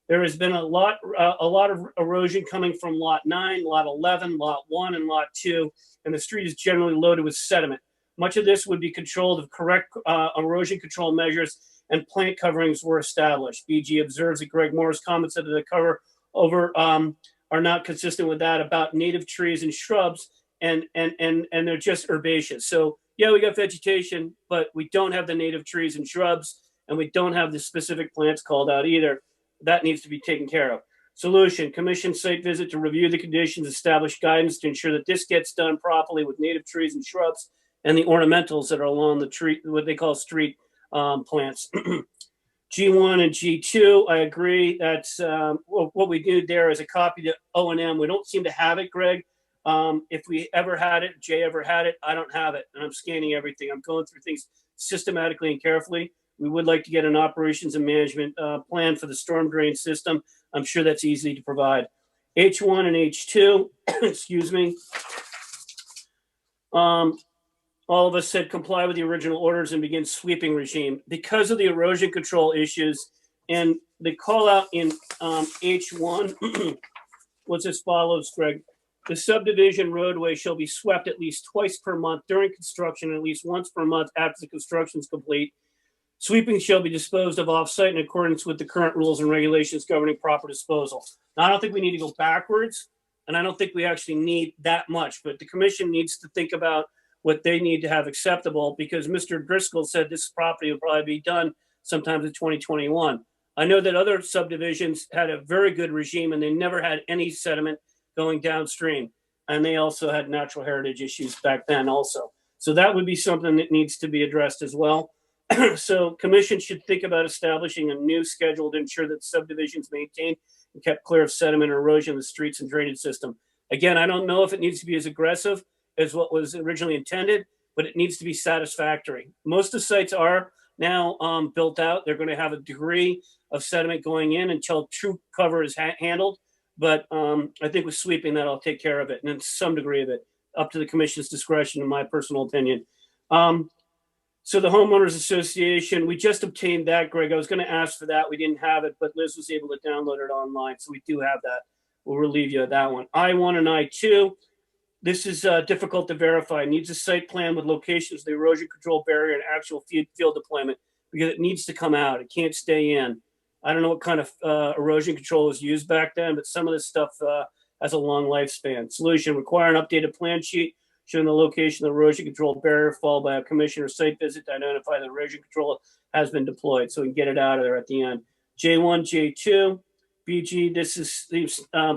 There has been a lot of erosion coming from lot 9, lot 11, lot 1, and lot 2, and the street is generally loaded with sediment. Much of this would be controlled if correct erosion control measures and plant coverings were established. BG observes that Greg Moore's comments that the cover over are not consistent with that about native trees and shrubs, and they're just herbaceous. So yeah, we got vegetation, but we don't have the native trees and shrubs, and we don't have the specific plants called out either. That needs to be taken care of. Solution, commission site visit to review the conditions, establish guidance to ensure that this gets done properly with native trees and shrubs and the ornamentals that are along the tree, what they call street plants. G1 and G2, I agree. That's what we do there is a copy to O&M. We don't seem to have it, Greg. If we ever had it, Jay ever had it, I don't have it. And I'm scanning everything. I'm going through things systematically and carefully. We would like to get an operations and management plan for the storm drain system. I'm sure that's easy to provide. H1 and H2, excuse me. All of us said comply with the original orders and begin sweeping regime. Because of the erosion control issues and the call out in H1 was as follows, Greg. The subdivision roadway shall be swept at least twice per month during construction and at least once per month after the construction is complete. Sweeping shall be disposed of off-site in accordance with the current rules and regulations governing proper disposal. Now, I don't think we need to go backwards, and I don't think we actually need that much, but the commission needs to think about what they need to have acceptable, because Mr. Driscoll said this property will probably be done sometime in 2021. I know that other subdivisions had a very good regime and they never had any sediment going downstream. And they also had natural heritage issues back then also. So that would be something that needs to be addressed as well. So commission should think about establishing a new schedule to ensure that subdivisions maintained and kept clear of sediment or erosion in the streets and drainage system. Again, I don't know if it needs to be as aggressive as what was originally intended, but it needs to be satisfactory. Most of the sites are now built out. They're going to have a degree of sediment going in until true cover is handled. But I think with sweeping, that'll take care of it, and then some degree of it, up to the commission's discretion, in my personal opinion. So the homeowners association, we just obtained that, Greg. I was going to ask for that. We didn't have it, but Liz was able to download it online. So we do have that. We'll relieve you of that one. I1 and I2. This is difficult to verify. It needs a site plan with locations of the erosion control barrier and actual field deployment, because it needs to come out. It can't stay in. I don't know what kind of erosion control was used back then, but some of this stuff has a long lifespan. Solution, require an updated plan sheet showing the location of the erosion control barrier, followed by a commissioner site visit to identify the erosion control has been deployed, so we can get it out of there at the end. J1, J2. BG, this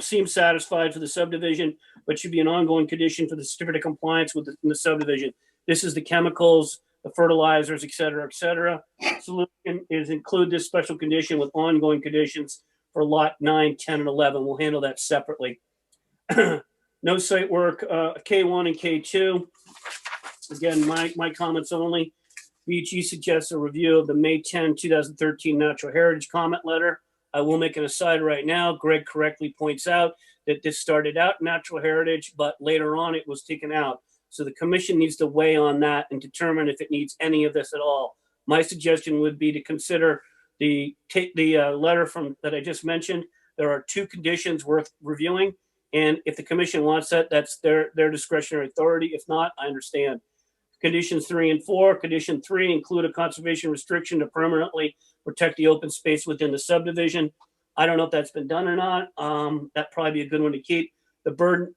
seems satisfied for the subdivision, but should be an ongoing condition for the certificate of compliance with the subdivision. This is the chemicals, the fertilizers, et cetera, et cetera. Solution is include this special condition with ongoing conditions for lot 9, 10, and 11. We'll handle that separately. No site work, K1 and K2. Again, my comments only. BG suggests a review of the May 10, 2013 Natural Heritage comment letter. I will make an aside right now. Greg correctly points out that this started out natural heritage, but later on it was taken out. So the commission needs to weigh on that and determine if it needs any of this at all. My suggestion would be to consider the letter from that I just mentioned. There are 2 conditions worth reviewing, and if the commission wants that, that's their discretionary authority. If not, I understand. Conditions 3 and 4. Condition 3 include a conservation restriction to permanently protect the open space within the subdivision. I don't know if that's been done or not. That'd probably be a good one to keep. The burden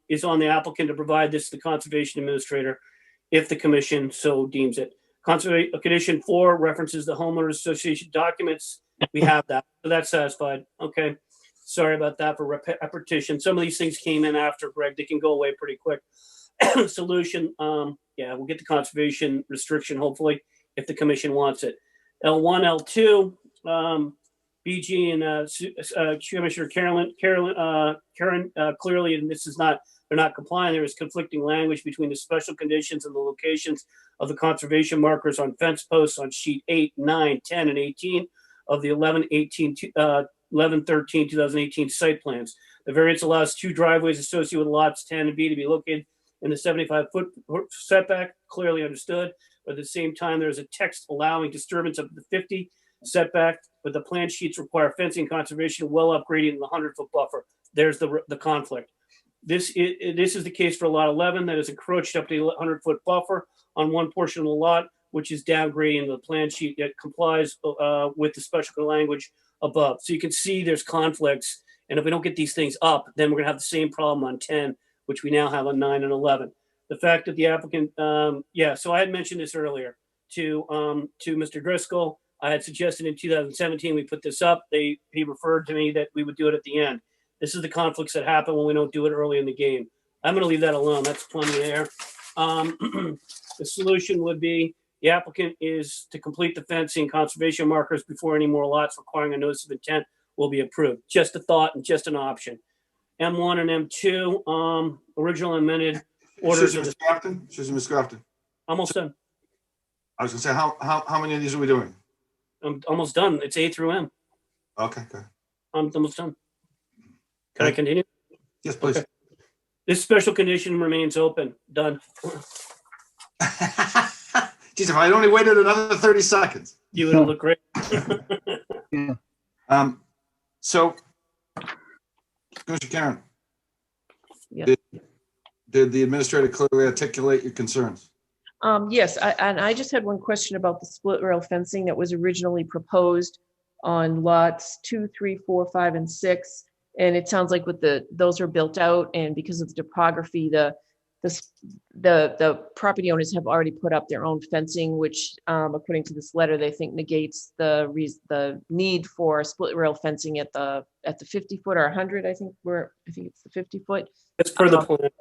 is on the applicant to provide this to the conservation administrator if the commission so deems it. Condition 4 references the homeowners association documents. We have that, so that's satisfied. Okay, sorry about that for repetition. Some of these things came in after, Greg. They can go away pretty quick. Solution, yeah, we'll get the conservation restriction hopefully if the commission wants it. L1, L2, BG and Commissioner Karen clearly, and this is not, they're not complying. There is conflicting language between the special conditions and the locations of the conservation markers on fence posts on sheet 8, 9, 10, and 18 of the 11/13/2018 site plans. The variance allows 2 driveways associated with lots 10 and B to be located in the 75-foot setback, clearly understood. But at the same time, there's a text allowing disturbance of the 50 setback, but the plan sheets require fencing conservation, well upgrading in the 100-foot buffer. There's the conflict. This is the case for lot 11 that is encroached up to the 100-foot buffer on one portion of the lot, which is downgrading the plan sheet that complies with the special language above. So you can see there's conflicts. And if we don't get these things up, then we're gonna have the same problem on 10, which we now have on 9 and 11. The fact that the applicant, so I had mentioned this earlier to Mr. Driscoll. I had suggested in 2017 we put this up. He referred to me that we would do it at the end. This is the conflicts that happen when we don't do it early in the game. I'm going to leave that alone. That's plenty there. The solution would be the applicant is to complete the fencing conservation markers before any more lots requiring a notice of intent will be approved. Just a thought and just an option. M1 and M2, original amended orders. Excuse me, Ms. Grafton. Almost done. I was gonna say, how many of these are we doing? I'm almost done. It's A through M. Okay, good. I'm almost done. Can I continue? Yes, please. Okay. This special condition remains open. Done. Geez, if I'd only waited another 30 seconds. You would look great. So, Commissioner Karen, Yeah. did the administrator clearly articulate your concerns? Yes, I just had one question about the split rail fencing that was originally proposed on lots 2, 3, 4, 5, and 6. And it sounds like with those are built out, and because of the topography, the property owners have already put up their own fencing, which according to this letter, they think negates the need for split rail fencing at the 50-foot or 100. I think it's the 50-foot. That's per the plan.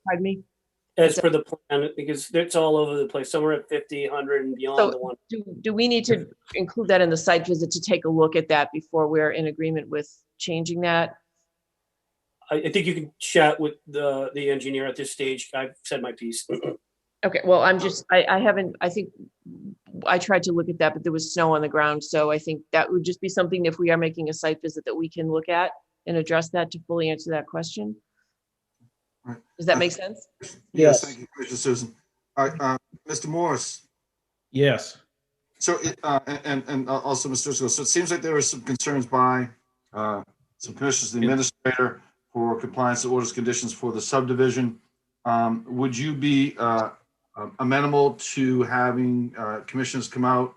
Pardon me. As per the plan, because it's all over the place. Some are at 50, 100, and beyond So the one. do we need to include that in the site visit to take a look at that before we're in agreement with changing that? I think you can chat with the engineer at this stage. I've said my piece. Okay, well, I think I tried to look at that, but there was snow on the ground. So I think that would just be something, if we are making a site visit, that we can look at and address that to fully answer that question. Right. Does that make sense? Yes, thank you, Commissioner Susan. All right, Mr. Morris. Yes. So, and also Mr. Driscoll. So it seems like there were some concerns by some commissioners, the administrator, for compliance with orders conditions for the subdivision. Would you be amenable to having commissioners come out,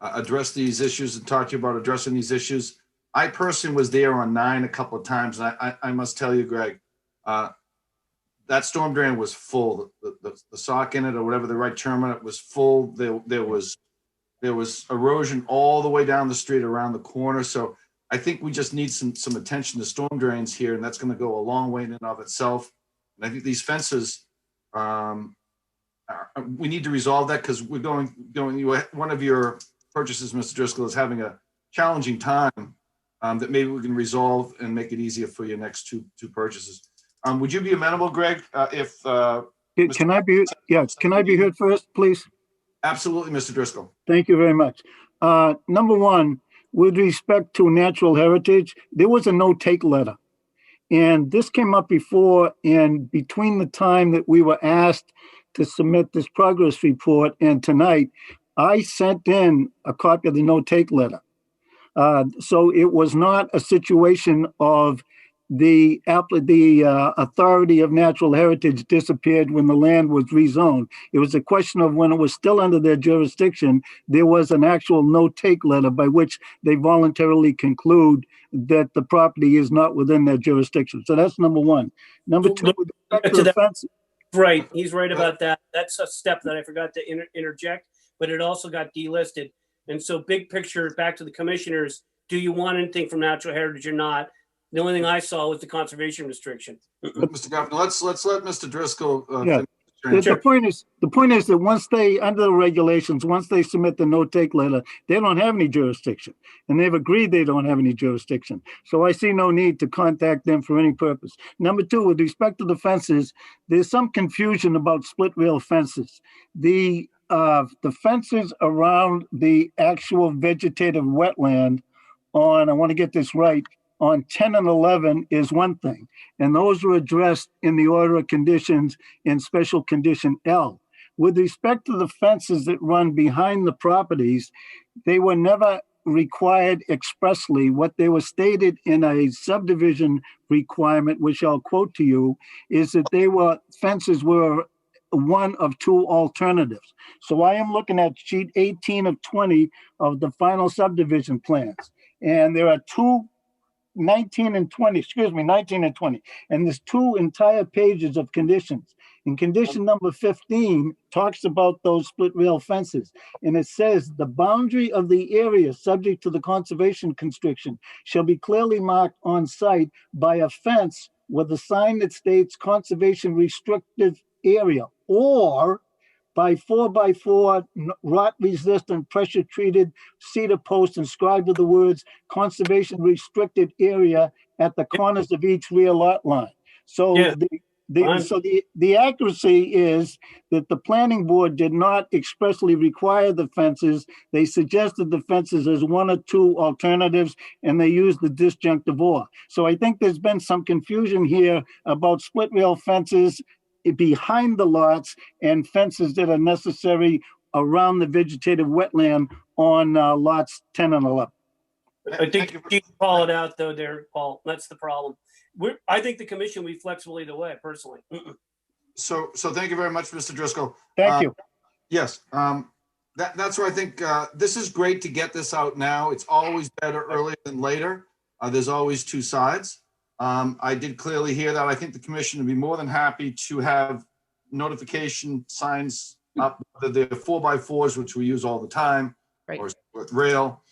address these issues and talk to you about addressing these issues? I personally was there on 9 a couple of times, and I must tell you, Greg, that storm drain was full. The sock in it, or whatever the right term on it, was full. There was erosion all the way down the street around the corner. So I think we just need some attention to storm drains here, and that's going to go a long way in and of itself. And I think these fences, I we need to resolve that because we're one of your purchases, Mr. Driscoll, is having a challenging time that maybe we can resolve and make it easier for your next two purchases. Would you be amenable, Greg, if? Can I be heard first, please? Absolutely, Mr. Driscoll. Thank you very much. Number one, with respect to natural heritage, there was a no-take letter. And this came up before, and between the time that we were asked to submit this progress report and tonight, I sent in a copy of the no-take letter. So it was not a situation of the authority of natural heritage disappeared when the land was rezoned. It was a question of when it was still under their jurisdiction, there was an actual no-take letter by which they voluntarily conclude that the property is not within their jurisdiction. So that's number one. Number two, with respect to the fence. Right, he's right about that. That's a step that I forgot to interject, but it also got delisted. And so big picture, back to the commissioners, do you want anything from natural heritage or not? The only thing I saw was the conservation restriction. Mr. Governor, let's let Mr. Driscoll. Yeah. The point is that once they, under the regulations, once they submit the no-take letter, they don't have any jurisdiction. And they've agreed they don't have any jurisdiction. So I see no need to contact them for any purpose. Number two, with respect to the fences, there's some confusion about split rail fences. The fences around the actual vegetative wetland on, I want to get this right, on 10 and 11 is one thing, and those were addressed in the order of conditions in special condition L. With respect to the fences that run behind the properties, they were never required expressly. What they were stated in a subdivision requirement, which I'll quote to you, is that fences were one of two alternatives. So I am looking at sheet 18 of 20 of the final subdivision plans, and there are 19 and 20. And there's two entire pages of conditions. And condition number 15 talks about those split rail fences. And it says the boundary of the area subject to the conservation constriction shall be clearly marked on site by a fence with a sign that states conservation restrictive area, or by 4x4 rot resistant pressure treated cedar posts inscribed with the words conservation restricted area at the corners of each rear lot line. So Yeah. the accuracy is that the planning board did not expressly require the fences. They suggested the fences as one or two alternatives, and they used the disjunctive or. So I think there's been some confusion here about split rail fences behind the lots and fences that are necessary around the vegetative wetland on lots 10 and 11. I think you call it out though there, Paul. That's the problem. I think the commission will be flexible either way, personally. So thank you very much, Mr. Driscoll. Thank you. Yes, that's where I think this is great to get this out now. It's always better earlier than later. There's always two sides. I did clearly hear that. I think the commission would be more than happy to have notification signs up, the 4x4s, which we use all the time, Right. or with rail.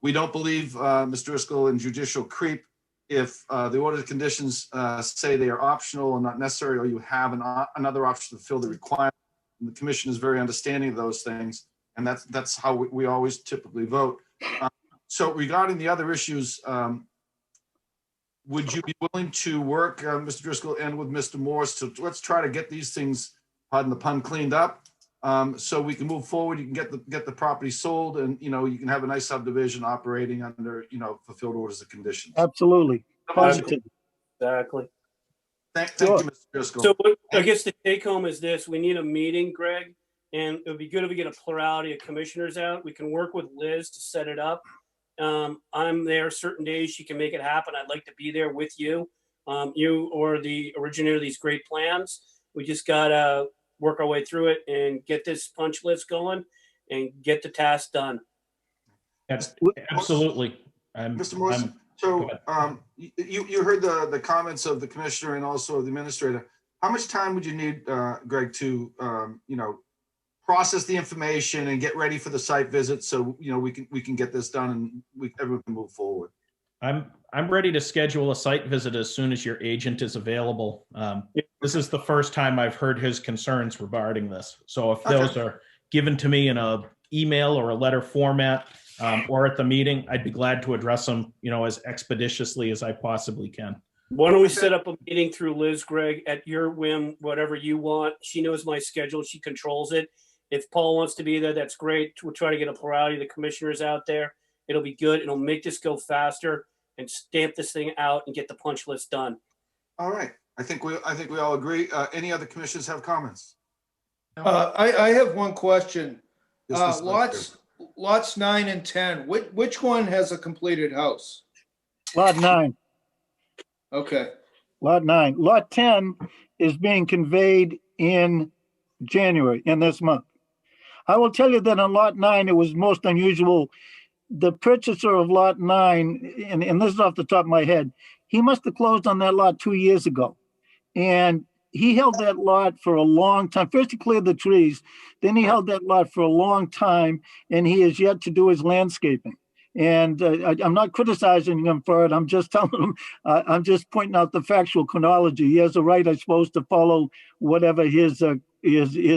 We don't believe, Mr. Driscoll, in judicial creep. If the order of conditions say they are optional and not necessary, or you have another option to fill the requirement, and the commission is very understanding of those things, and that's how we always typically vote. So regarding the other issues, would you be willing to work, Mr. Driscoll, and with Mr. Morse, let's try to get these things, pardon the pun, cleaned up, so we can move forward. You can get the property sold, and you can have a nice subdivision operating under fulfilled orders of conditions. Absolutely. Positive. Exactly. Thank you, Mr. Driscoll. So I guess the take home is this: we need a meeting, Greg, and it would be good if we get a plurality of commissioners out. We can work with Liz to set it up. I'm there certain days. She can make it happen. I'd like to be there with you. You or the originator of these great plans. We just gotta work our way through it and get this punch list going and get the task done. Absolutely. Mr. Morrison, so you heard the comments of the commissioner and also the administrator. How much time would you need, Greg, to process the information and get ready for the site visit, so we can get this done and everyone can move forward? I'm ready to schedule a site visit as soon as your agent is available. This is the first time I've heard his concerns regarding this. So if those are given to me in a email or a letter format, or at the meeting, I'd be glad to address them, as expeditiously as I possibly can. Why don't we set up a meeting through Liz, Greg, at your whim, whatever you want. She knows my schedule. She controls it. If Paul wants to be there, that's great. We'll try to get a plurality of the commissioners out there. It'll be good. It'll make this go faster and stamp this thing out and get the punch list done. All right. I think we all agree. Any other commissioners have comments? I have one question. Yes, Mr. Lots 9 and 10, which one has a completed house? Lot 9. Okay. Lot 9. Lot 10 is being conveyed in January, in this month. I will tell you that on Lot 9, it was most unusual. The purchaser of Lot 9, and this is off the top of my head, he must have closed on that lot 2 years ago. And he held that lot for a long time. First, he cleared the trees, then he held that lot for a long time, and he has yet to do his landscaping. And I'm not criticizing him for it. I'm just telling him, I'm just pointing out the factual chronology. He has a right, I suppose, to follow whatever his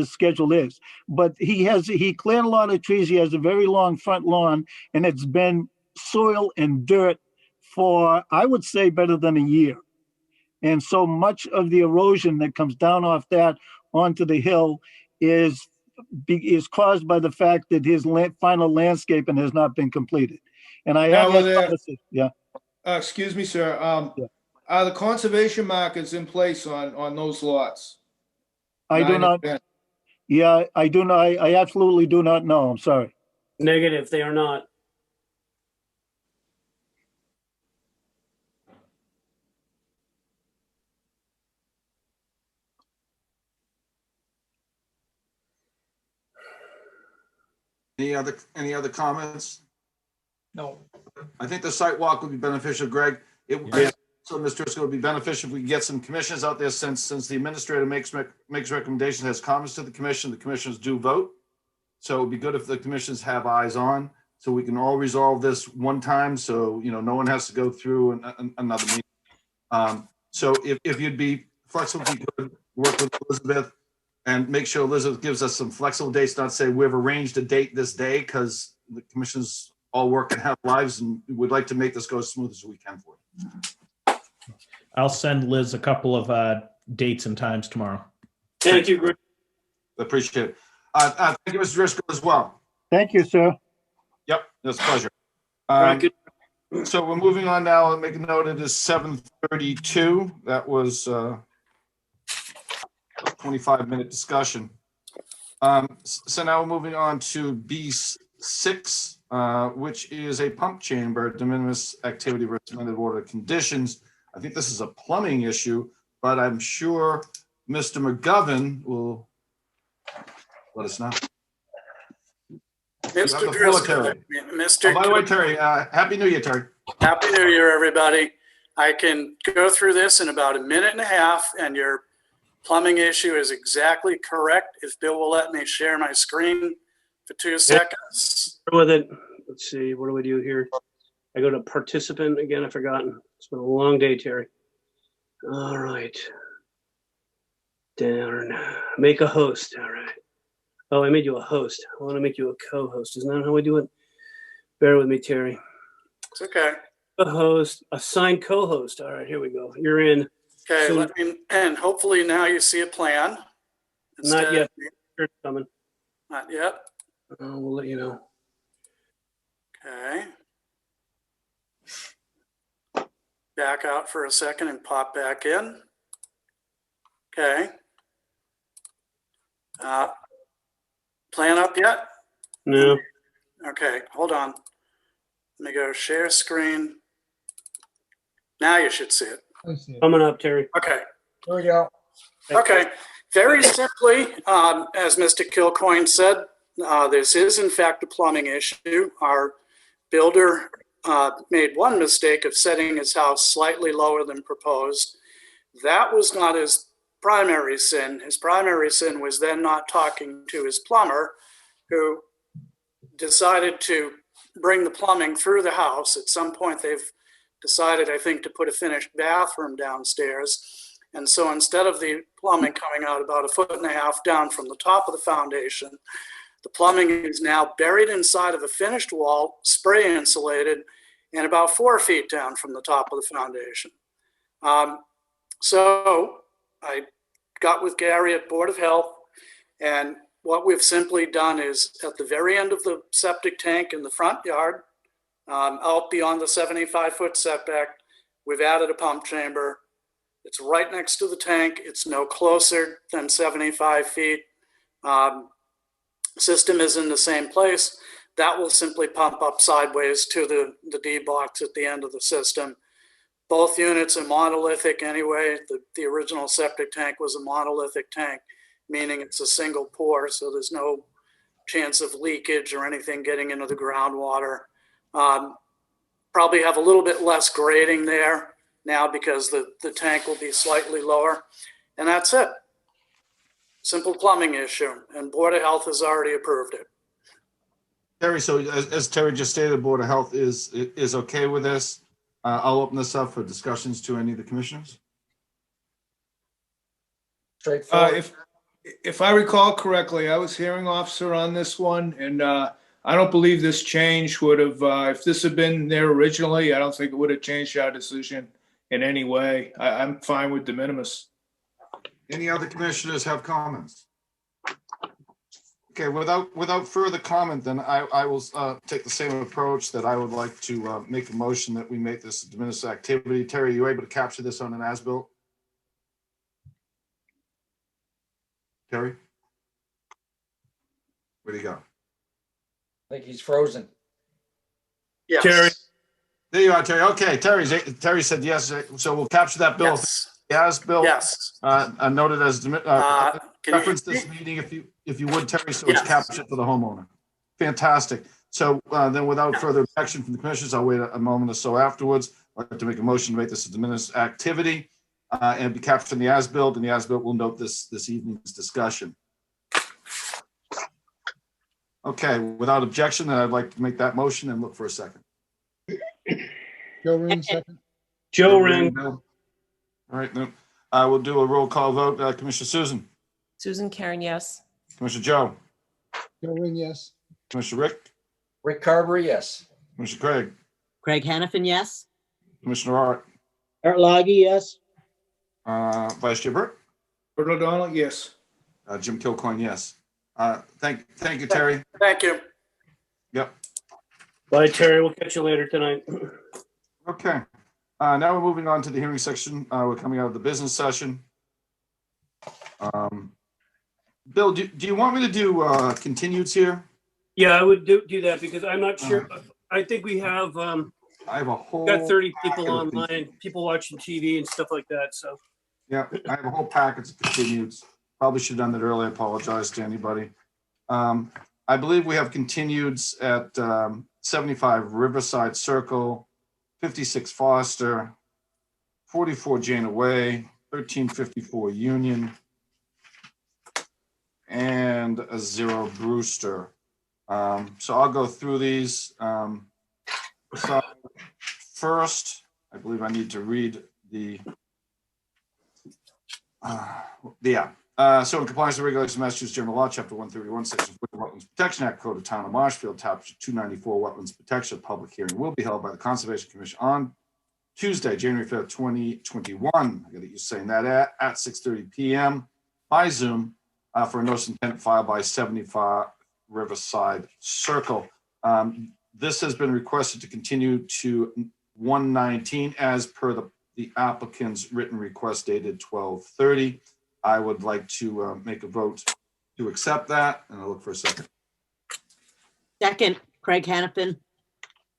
schedule is. But he cleared a lot of trees. He has a very long front lawn, and it's been soil and dirt for, I would say, better than a year. And so much of the erosion that comes down off that onto the hill is caused by the fact that his final landscaping has not been completed. And I have yeah. Excuse me, sir. Are the conservation markers in place on those lots? I do not. Yeah, I do not. I absolutely do not know. I'm sorry. Negative, they are not. Any other comments? No. I think the site walk would be beneficial, Greg. So Mr. Driscoll, would be beneficial if we get some commissioners out there since the administrator makes recommendations, has comments to the commissioners do vote. So it'd be good if the commissioners have eyes on, so we can all resolve this one time. So, no one has to go through another meeting. So if you'd be flexible, if you could work with Elizabeth and make sure Elizabeth gives us some flexible dates, not say we've arranged a date this day, because the commissioners all work and have lives, and we'd like to make this go as smooth as we can for you. I'll send Liz a couple of dates and times tomorrow. Thank you, Greg. Appreciate it. Thank you, Mr. Driscoll, as well. Thank you, sir. Yep, that's a pleasure. So we're moving on now. I'll make a note. It is 7:32. That was 25-minute discussion. So now we're moving on to B6, which is a pump chamber, de minimis activity recommended order conditions. I think this is a plumbing issue, but I'm sure Mr. McGovern will let us know. Mr. Driscoll. By the way, Terry, Happy New Year, Terry. Happy New Year, everybody. I can go through this in about a minute and a half, and your plumbing issue is exactly correct. If Bill will let me share my screen for 2 seconds. With it. Let's see, what do we do here? I go to participant again. I've forgotten. It's been a long day, Terry. All right. Darn. Make a host. All right. Oh, I made you a host. I want to make you a co-host. Isn't that how we do it? Bear with me, Terry. It's okay. A host, assign co-host. All right, here we go. You're in. Okay, So- let me, and hopefully now you see a plan. Not yet. It's coming. Not yet. We'll let you know. Okay. Back out for a second and pop back in. Okay. Plan up yet? No. Okay, hold on. Let me go share screen. Now you should see it. Coming up, Terry. Okay. Here we go. Okay, very simply, as Mr. Kilcoyne said, this is in fact a plumbing issue. Our builder made one mistake of setting his house slightly lower than proposed. That was not his primary sin. His primary sin was then not talking to his plumber, who decided to bring the plumbing through the house. At some point, they've decided, I think, to put a finished bathroom downstairs. And so instead of the plumbing coming out about 1.5 feet down from the top of the foundation, the plumbing is now buried inside of a finished wall, spray insulated, and about 4 feet down from the top of the foundation. So I got with Gary at Board of Health, and what we've simply done is at the very end of the septic tank in the front yard, out beyond the 75-foot setback, we've added a pump chamber. It's right next to the tank. It's no closer than 75 feet. System is in the same place. That will simply pump up sideways to the D box at the end of the system. Both units are monolithic anyway. The original septic tank was a monolithic tank, meaning it's a single pour, so there's no chance of leakage or anything getting into the groundwater. Probably have a little bit less grading there now because the tank will be slightly lower. And that's it. Simple plumbing issue, and Board of Health has already approved it. Terry, so as Terry just stated, the Board of Health is okay with this. I'll open this up for discussions to any of the commissioners. Straightforward. If I recall correctly, I was hearing officer on this one, and I don't believe this change would have, if this had been there originally, I don't think it would have changed our decision in any way. I'm fine with de minimis. Any other commissioners have comments? Okay, without further comment, then I will take the same approach that I would like to make a motion that we make this a de minimis activity. Terry, are you able to capture this on an as-built? Terry? Where'd he go? I think he's frozen. Yes. Terry. There you are, Terry. Okay, Terry said yes, so we'll capture that bill. Yes. As-built. Yes. Noted as reference this meeting if you would, Terry, so it's Yes. captured for the homeowner. Fantastic. So then without further objection from the commissioners, I'll wait a moment or so afterwards. I'd like to make a motion to make this a de minimis activity and be captured in the as-built, and the as-built will note this evening's discussion. Okay, without objection, then I'd like to make that motion and look for a second. Joe Ring, second. Joe Ring. All right, no. We'll do a roll call vote. Commissioner Susan, Susan Karen, yes. Commissioner Joe, Joe Ring, yes. Commissioner Rick, Rick Carver, yes. Commissioner Craig, Craig Hannafin, yes. Commissioner Art, Art Loggy, yes. Vice Chair Burt, Bert O'Donnell, yes. Jim Kilcoyne, yes. Thank you, Terry. Thank you. Yep. Bye, Terry. We'll catch you later tonight. Okay. Now we're moving on to the hearing section. We're coming out of the business session. Bill, do you want me to do continueds here? Yeah, I would do that because I'm not sure. I think we have I have a whole got 30 people packet of online, people watching TV and stuff like that. So Yeah, I have a whole packet of continueds. Probably should have done that earlier. I apologize to anybody. I believe we have continueds at 75 Riverside Circle, 56 Foster, 44 Jana Way, 1354 Union, and a 0 Brewster. So I'll go through these. So first, I believe I need to read so in compliance with regulations of Massachusetts General Law, Chapter 131, Section 4, Wetlands Protection Act, Code of Town of Marshfield, Chapter 294, Wetlands Protection, public hearing will be held by the Conservation Commission on Tuesday, January 5th, 2021. I got to use saying that at 6:30 p.m. by Zoom for a notice of intent filed by 75 Riverside Circle. This has been requested to continue to 1/19 as per the applicant's written request dated 12/30. I would like to make a vote to accept that, and I'll look for a second. Second, Craig Hannafin.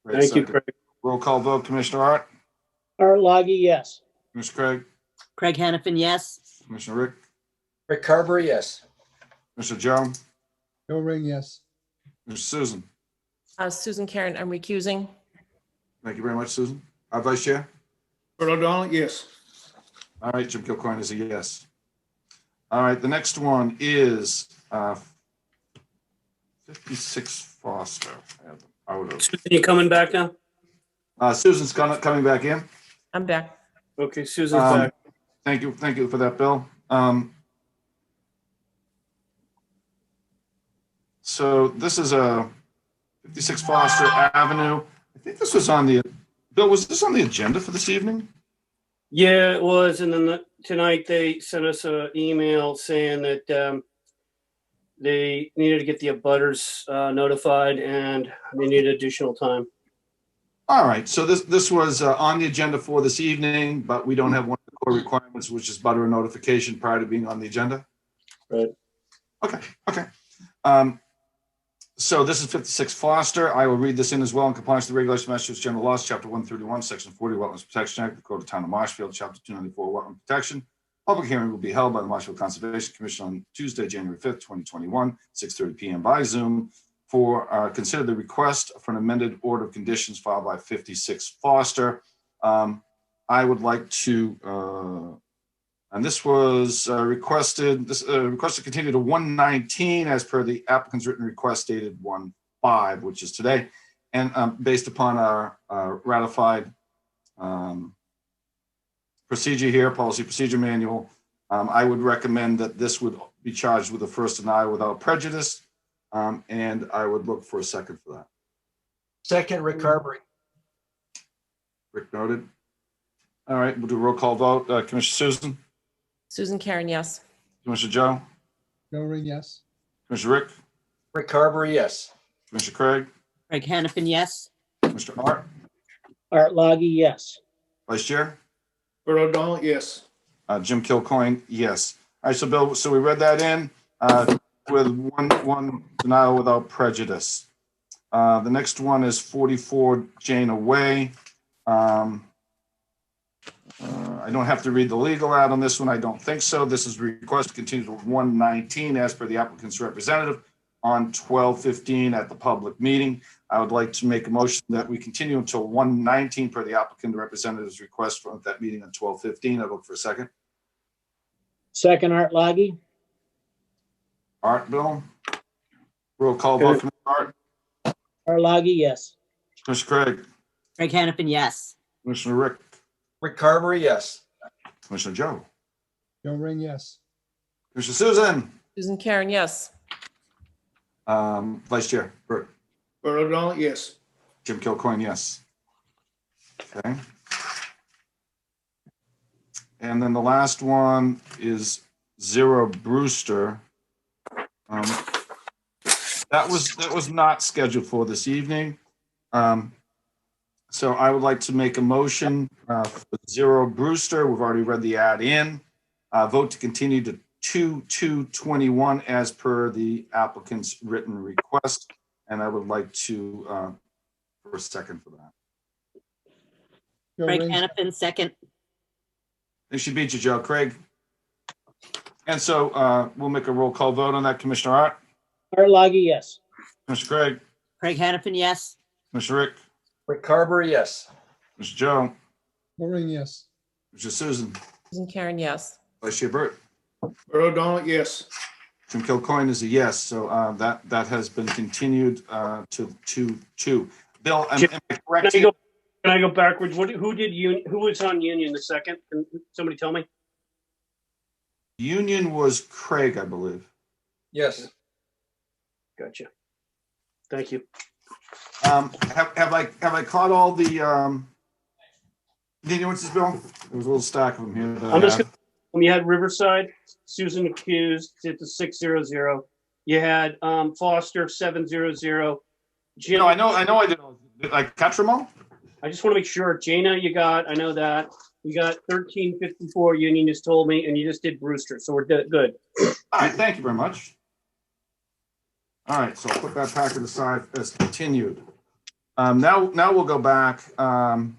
Great, thank you, second. Craig. Roll call vote, Commissioner Art, Art Loggy, yes. Commissioner Craig, Craig Hannafin, yes. Commissioner Rick, Rick Carver, yes. Commissioner Joe, Joe Ring, yes. Commissioner Susan. Susan Karen, I'm recusing. Thank you very much, Susan. Vice Chair? Bert O'Donnell, yes. All right, Jim Kilcoyne is a yes. All right, the next one is 56 Foster. I have them out of. Susan, you coming back now? Susan's coming back in. I'm back. Okay, Susan's Um, back. Thank you for that, Bill. So this is a 56 Foster Avenue. I think this was on the, Bill, was this on the agenda for this evening? Yeah, it was. And then tonight they sent us an email saying that they needed to get the abutters notified and they need additional time. All right, so this was on the agenda for this evening, but we don't have one of the core requirements, which is butter notification prior to being on the agenda. Right. Okay. So this is 56 Foster. I will read this in as well in compliance with the regulations of Massachusetts General Laws, Chapter 131, Section 40, Wetlands Protection Act, the Code of Town of Marshfield, Chapter 294, Wetland Protection. Public hearing will be held by the Marshfield Conservation Commission on Tuesday, January 5th, 2021, 6:30 p.m. by Zoom for consider the request for an amended order of conditions filed by 56 Foster. I would like to, and this was requested to continue to 119 as per the applicant's written request dated 1/5, which is today, and based upon our ratified procedure here, policy procedure manual, I would recommend that this would be charged with a first denial without prejudice, and I would look for a second for that. Second, Rick Carberry. Rick noted. All right, we'll do a roll call vote. Commissioner Susan? Susan Karen, yes. Commissioner Joe? Joe Ring, yes. Commissioner Rick? Rick Carberry, yes. Commissioner Craig? Craig Hannafin, yes. Mr. Art? Art Loggy, yes. Vice Chair? Bert O'Donnell, yes. Jim Kilcoyne, yes. All right, so Bill, so we read that in with one denial without prejudice. The next one is 44 Jana Way. I don't have to read the legal ad on this one. I don't think so. This is request to continue to 119 as per the applicant's representative on 12/15 at the public meeting. I would like to make a motion that we continue until 119 per the applicant representative's request for that meeting on 12/15. I'd look for a second. Second, Art Loggy. Art, Bill? Roll call vote from Art. Art Loggy, yes. Commissioner Craig? Craig Hannafin, yes. Commissioner Rick? Rick Carberry, yes. Commissioner Joe? Joe Ring, yes. Commissioner Susan? Susan Karen, yes. Vice Chair Bert? Bert O'Donnell, yes. Jim Kilcoyne, yes. Okay. And then the last one is 0 Brewster. That was not scheduled for this evening. So I would like to make a motion for 0 Brewster. We've already read the ad in. Vote to continue to 2/2/21 as per the applicant's written request. And I would like to, for a second for that. Joe Craig Ring, Hannafin, second. They should beat you, Joe. Craig. And so we'll make a roll call vote on that. Commissioner Art? Art Loggy, yes. Commissioner Craig? Craig Hannafin, yes. Commissioner Rick? Rick Carberry, yes. Mr. Joe? Joe Ring, yes. Mr. Susan? Susan Karen, yes. Vice Chair Bert? Bert O'Donnell, yes. Jim Kilcoyne is a yes, so that has been continued to 2/2. Bill, am I correct? Can I go backwards? Who was on Union the second? Can somebody tell me? Union was Craig, I believe. Yes. Gotcha. Thank you. Have I caught all the continuances, Bill? There was a little stack of them here. that I I'm just had. gonna, you had Riverside, Susan accused, it's a 600. You had Foster 700. Jim, No, I know I did. Did I catch them all? I just want to make sure. Jana, you got, I know that. You got 1354, Union just told me, and you just did Brewster, so we're good. All right, thank you very much. All right, so I'll put that packet aside as continued. Now we'll go back, and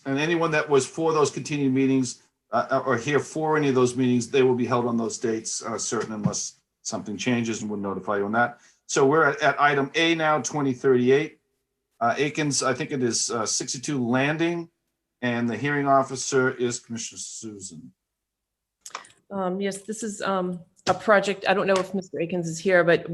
anyone that was for those continued meetings or here for any of those meetings, they will be held on those dates, certain unless something changes, and we'll notify you on that. So we're at item A now, 2038. Akins, I think it is 62 Landing, and the hearing officer is Commissioner Susan. Yes, this is a project, I don't know if Mr. Akins is here, but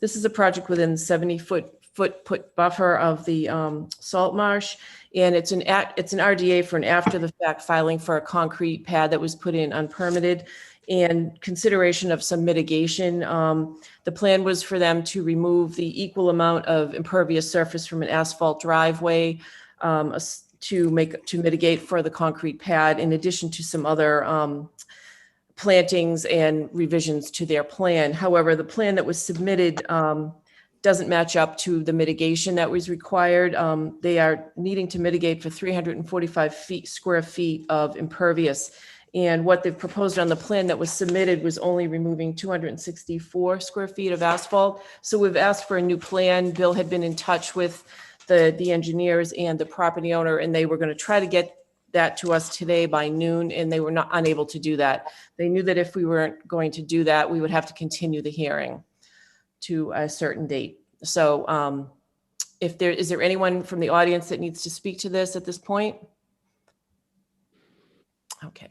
this is a project within 70-foot foot buffer of the salt marsh. And it's an RDA for an after the fact filing for a concrete pad that was put in unpermitted, and consideration of some mitigation. The plan was for them to remove the equal amount of impervious surface from an asphalt driveway to mitigate for the concrete pad, in addition to some other plantings and revisions to their plan. However, the plan that was submitted doesn't match up to the mitigation that was required. They are needing to mitigate for 345 square feet of impervious. And what they've proposed on the plan that was submitted was only removing 264 square feet of asphalt. So we've asked for a new plan. Bill had been in touch with the engineers and the property owner, and they were going to try to get that to us today by noon, and they were not unable to do that. They knew that if we weren't going to do that, we would have to continue the hearing to a certain date. So is there anyone from the audience that needs to speak to this at this point? Okay.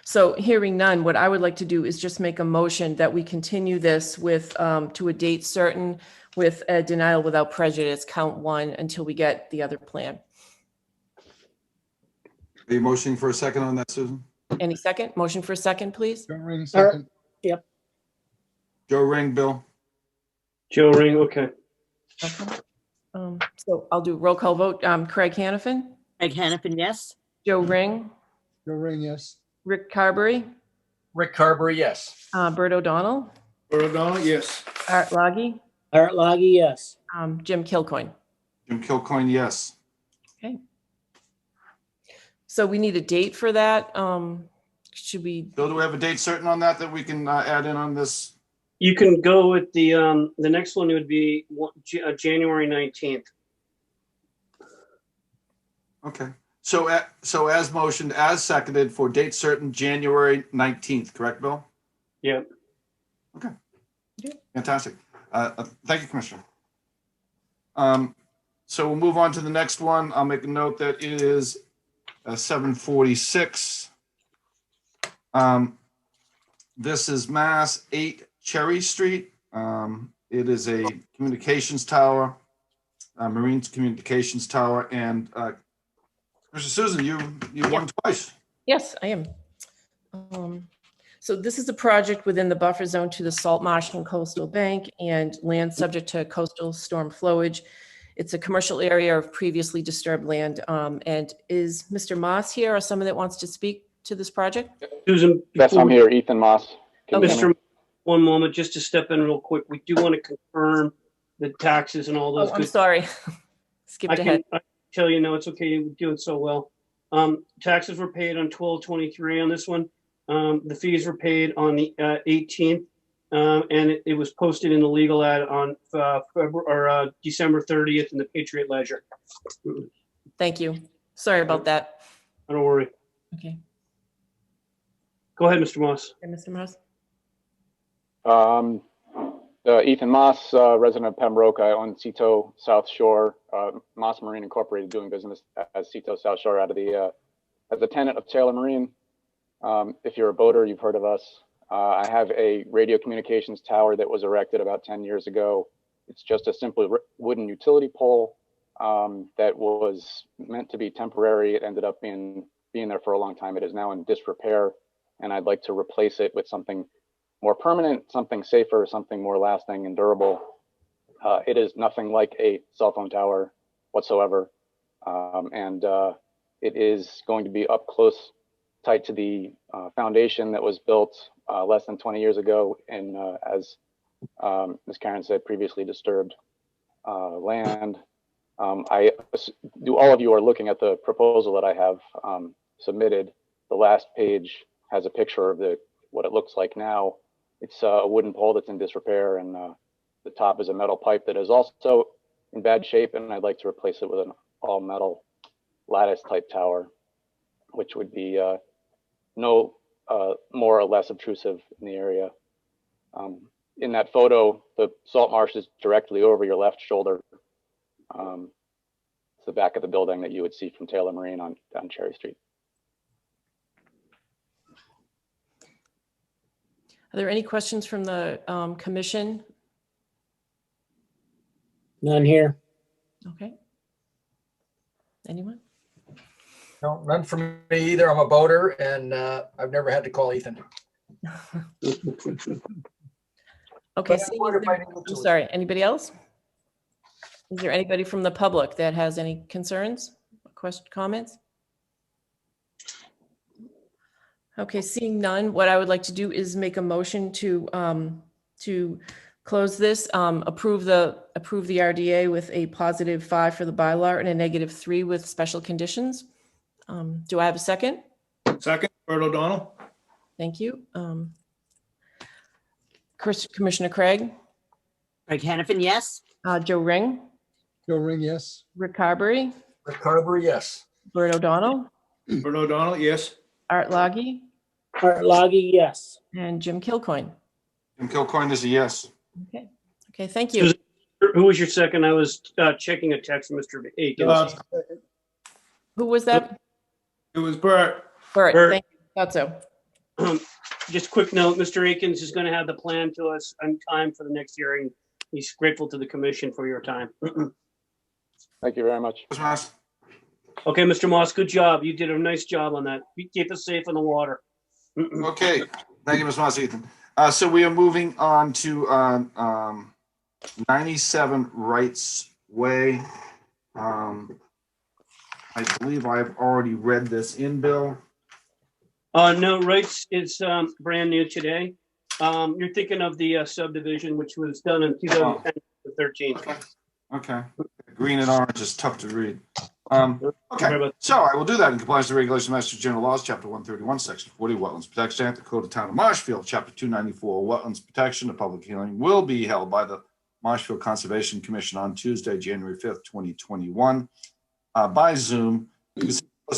So hearing none, what I would like to do is just make a motion that we continue this with to a date certain with a denial without prejudice, count one, until we get the other plan. Are you motioning for a second on that, Susan? Any second? Motion for a second, please. Joe Ring, second. Yep. Joe Ring, Bill? Joe Ring, okay. Okay. So I'll do roll call vote. Craig Hanafin, Craig Hanafin, yes. Joe Ring, Joe Ring, yes. Rick Carberry, Rick Carberry, yes. Bert O'Donnell, Bert O'Donnell, yes. Art Loggy, Art Loggy, yes. Jim Kilcoyne. Jim Kilcoyne, yes. Okay. So we need a date for that. Should we? Bill, do we have a date certain on that we can add in on this? You can go with the next one. It would be January 19th. Okay. So as motioned, as seconded for date certain, January 19th, correct, Bill? Yeah. Okay. Yeah. Fantastic. Thank you, Commissioner. So we'll move on to the next one. I'll make a note that it is 746. This is Mass 8 Cherry Street. It is a communications tower, marine communications tower, and Mr. Susan, you won twice. Yes, I am. So this is a project within the buffer zone to the Salt Marsh and Coastal Bank and land subject to coastal storm flowage. It's a commercial area of previously disturbed land. And is Mr. Moss here or someone that wants to speak to this project? Susan. Yes, I'm here, Ethan Moss. Mr. One moment, just to step in real quick. We do want to confirm the taxes and all those. I'm sorry. Skipped ahead. I tell you, no, it's okay. You're doing so well. Taxes were paid on 12/23 on this one. The fees were paid on the 18th, and it was posted in the legal ad on December 30th in the Patriot Ledger. Thank you. Sorry about that. Don't worry. Okay. Go ahead, Mr. Moss. Okay, Mr. Moss. Ethan Moss, resident of Pembroke. I own Cito South Shore, Moss Marine Incorporated, doing business as Cito South Shore out of the, as a tenant of Taylor Marine. If you're a boater, you've heard of us. I have a radio communications tower that was erected about 10 years ago. It's just a simple wooden utility pole that was meant to be temporary. It ended up being there for a long time. It is now in disrepair, and I'd like to replace it with something more permanent, something safer, something more lasting and durable. It is nothing like a cell phone tower whatsoever. And it is going to be up close, tight to the foundation that was built less than 20 years ago in, as Ms. Karen said, previously disturbed land. All of you are looking at the proposal that I have submitted. The last page has a picture of what it looks like now. It's a wooden pole that's in disrepair, and the top is a metal pipe that is also in bad shape, and I'd like to replace it with an all metal lattice type tower, which would be no more or less obtrusive in the area. In that photo, the salt marsh is directly over your left shoulder. It's the back of the building that you would see from Taylor Marine on Cherry Street. Are there any questions from the commission? None here. Okay. Anyone? No, none from me either. I'm a boater and I've never had to call Ethan. Okay, But I seeing would as if I there- needed I'm to. sorry, anybody else? Is there anybody from the public that has any concerns, questions, comments? Okay, seeing none, what I would like to do is make a motion to close this, approve the RDA with a +5 for the bylaw and a -3 with special conditions. Do I have a second? Second, Bert O'Donnell. Thank you. Commissioner Craig, Craig Hannafin, yes. Joe Ring, Joe Ring, yes. Rick Carberry, Rick Carberry, yes. Bert O'Donnell, Bert O'Donnell, yes. Art Loggy, Art Loggy, yes. and Jim Kilcoyne. Jim Kilcoyne is a yes. Okay. Okay, thank you. Who was your second? I was checking a text from Mr. Akins. Who was that? It was Bert. Bert, Bert. thank you. Thought so. Just quick note, Mr. Akins is going to have the plan to us on time for the next hearing. He's grateful to the commission for your time. Thank you very much. Okay, Mr. Moss, good job. You did a nice job on that. You keep us safe in the water. Okay, thank you, Ms. Moss, Ethan. So we are moving on to 97 Wrights Way. I believe I've already read this in, Bill. No, Wrights is brand new today. You're thinking of the subdivision, which was done in 2013. Okay. Green and orange is tough to read. Okay, so I will do that in compliance with the Regulation of Master General Laws, Chapter 131, Section 40, Wetlands Protection Act, the Code of Town of Marshfield, Chapter 294, Wetlands Protection. A public hearing will be held by the Marshfield Conservation Commission on Tuesday, January 5th, 2021, by Zoom.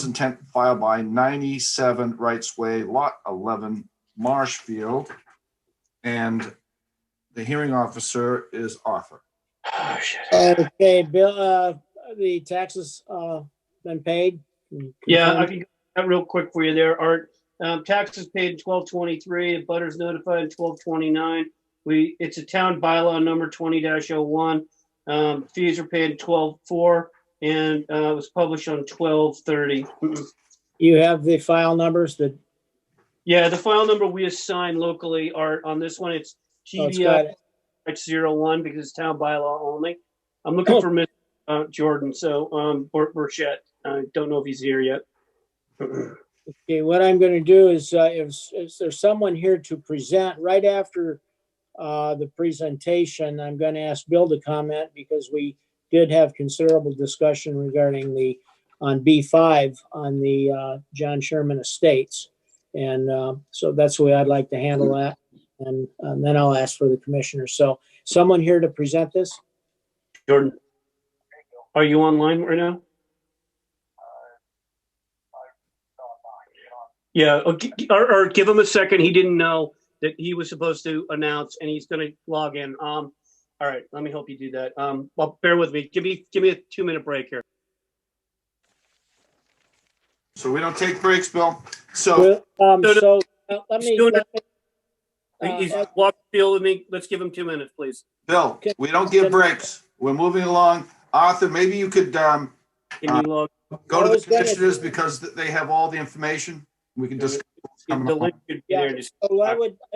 Intent filed by 97 Wrights Way, Lot 11, Marshfield, and the hearing officer is Arthur. Oh, shit. Okay, Bill, the taxes been paid? Yeah, I can go that real quick for you there, Art. Taxes paid in 1223, butters notified in 1229. It's a town bylaw number 20-01. Fees are paid in 12/4 and it was published on 12/30. You have the file numbers that? Yeah, the file number we assign locally, Art. On this one, it's TBF X01 because it's town bylaw only. I'm looking for Miss Jordan, so Burchett. I don't know if he's here yet. Okay, what I'm going to do is if there's someone here to present right after the presentation, I'm going to ask Bill to comment because we did have considerable discussion regarding on B5 on the John Sherman Estates. And so that's the way I'd like to handle that. And then I'll ask for the commissioner. So someone here to present this? Jordan, are you online right now? Yeah, or give him a second. He didn't know that he was supposed to announce and he's going to log in. All right, let me help you do that. Well, bear with me. Give me a 2-minute break here. So we don't take breaks, Bill. So let me. He's walking the field with me. Let's give him 2 minutes, please. Bill, we don't give breaks. We're moving along. Arthur, maybe you could go to the commissioners because they have all the information. We can discuss. So I'd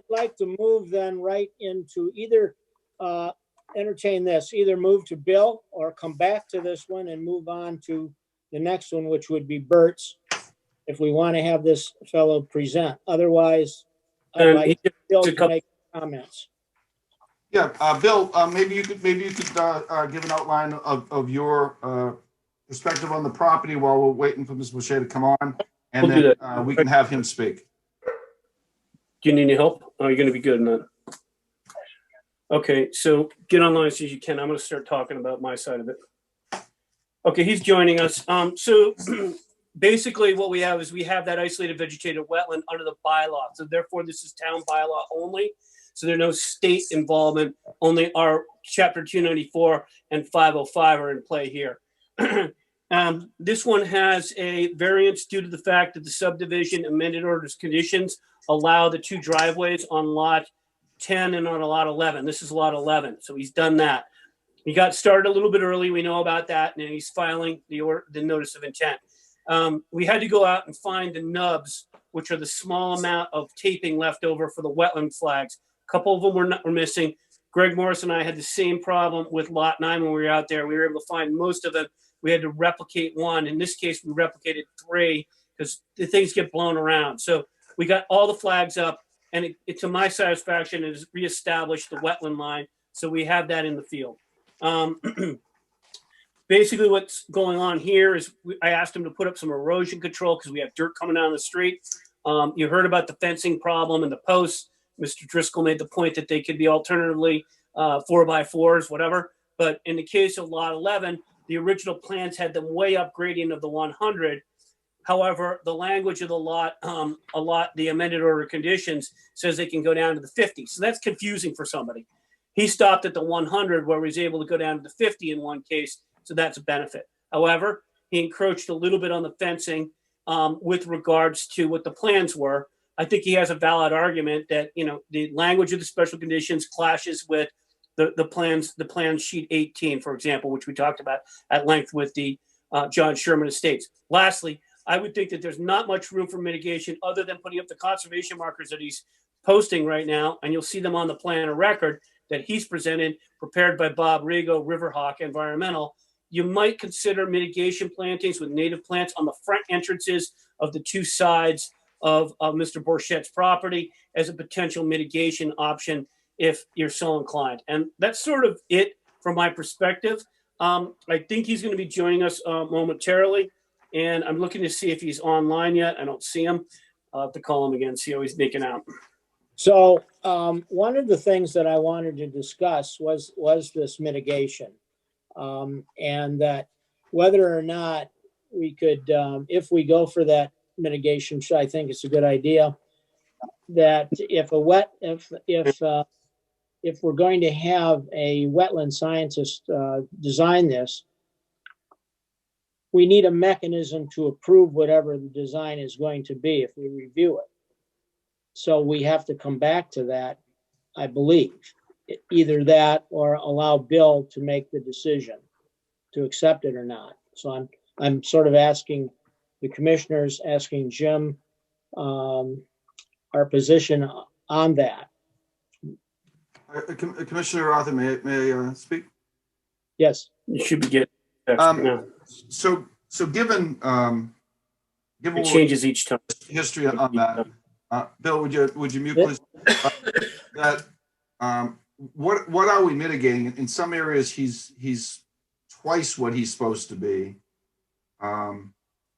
like to move then right into either entertain this, either move to Bill or come back to this one and move on to the next one, which would be Bert's, if we want to have this fellow present. Otherwise, I'd like Bill to make comments. Yeah, Bill, maybe you could give an outline of your perspective on the property while we're waiting for Ms. Boucher to come on, and then we can have him speak. Do you need any help? Oh, you're going to be good in that. Okay, so get online as soon as you can. I'm going to start talking about my side of it. Okay, he's joining us. So basically what we have is we have that isolated vegetated wetland under the bylaw. So therefore this is town bylaw only. So there's no state involvement, only our chapter 294 and 505 are in play here. This one has a variance due to the fact that the subdivision amended orders conditions allow the 2 driveways on lot 10 and on lot 11. This is lot 11, so he's done that. He got started a little bit early. We know about that, and he's filing the notice of intent. We had to go out and find the nubs, which are the small amount of taping left over for the wetland flags. A couple of them were missing. Greg Morris and I had the same problem with Lot 9 when we were out there. We were able to find most of them. We had to replicate one. In this case, we replicated 3 because the things get blown around. So we got all the flags up, and it to my satisfaction, it has reestablished the wetland line. So we have that in the field. Basically, what's going on here is I asked him to put up some erosion control because we have dirt coming down the street. You heard about the fencing problem and the posts. Mr. Driscoll made the point that they could be alternatively 4x4s, whatever. But in the case of Lot 11, the original plans had them way up gradient of the 100. However, the language of the lot, the amended order of conditions says they can go down to the 50. So that's confusing for somebody. He stopped at the 100 where he was able to go down to the 50 in one case. So that's a benefit. However, he encroached a little bit on the fencing with regards to what the plans were. I think he has a valid argument that, you know, the language of the special conditions clashes with the plan sheet 18, for example, which we talked about at length with the John Sherman Estates. Lastly, I would think that there's not much room for mitigation other than putting up the conservation markers that he's posting right now, and you'll see them on the plan of record that he's presented, prepared by Bob Rigo, Riverhawk Environmental. You might consider mitigation plantings with native plants on the front entrances of the 2 sides of Mr. Borchette's property as a potential mitigation option if you're so inclined. And that's sort of it from my perspective. I think he's going to be joining us momentarily, and I'm looking to see if he's online yet. I don't see him. I'll have to call him again, see how he's making out. So one of the things that I wanted to discuss was this mitigation. And that whether or not we could, if we go for that mitigation, which I think is a good idea, that if we're going to have a wetland scientist design this, we need a mechanism to approve whatever the design is going to be if we review it. So we have to come back to that, I believe. Either that or allow Bill to make the decision to accept it or not. So I'm sort of asking the commissioners, asking Jim our position on that. Commissioner Arthur, may I speak? Yes. You should be getting. So given it changes each time. History on that, Bill, would you mute please? That what are we mitigating? In some areas, he's twice what he's supposed to be.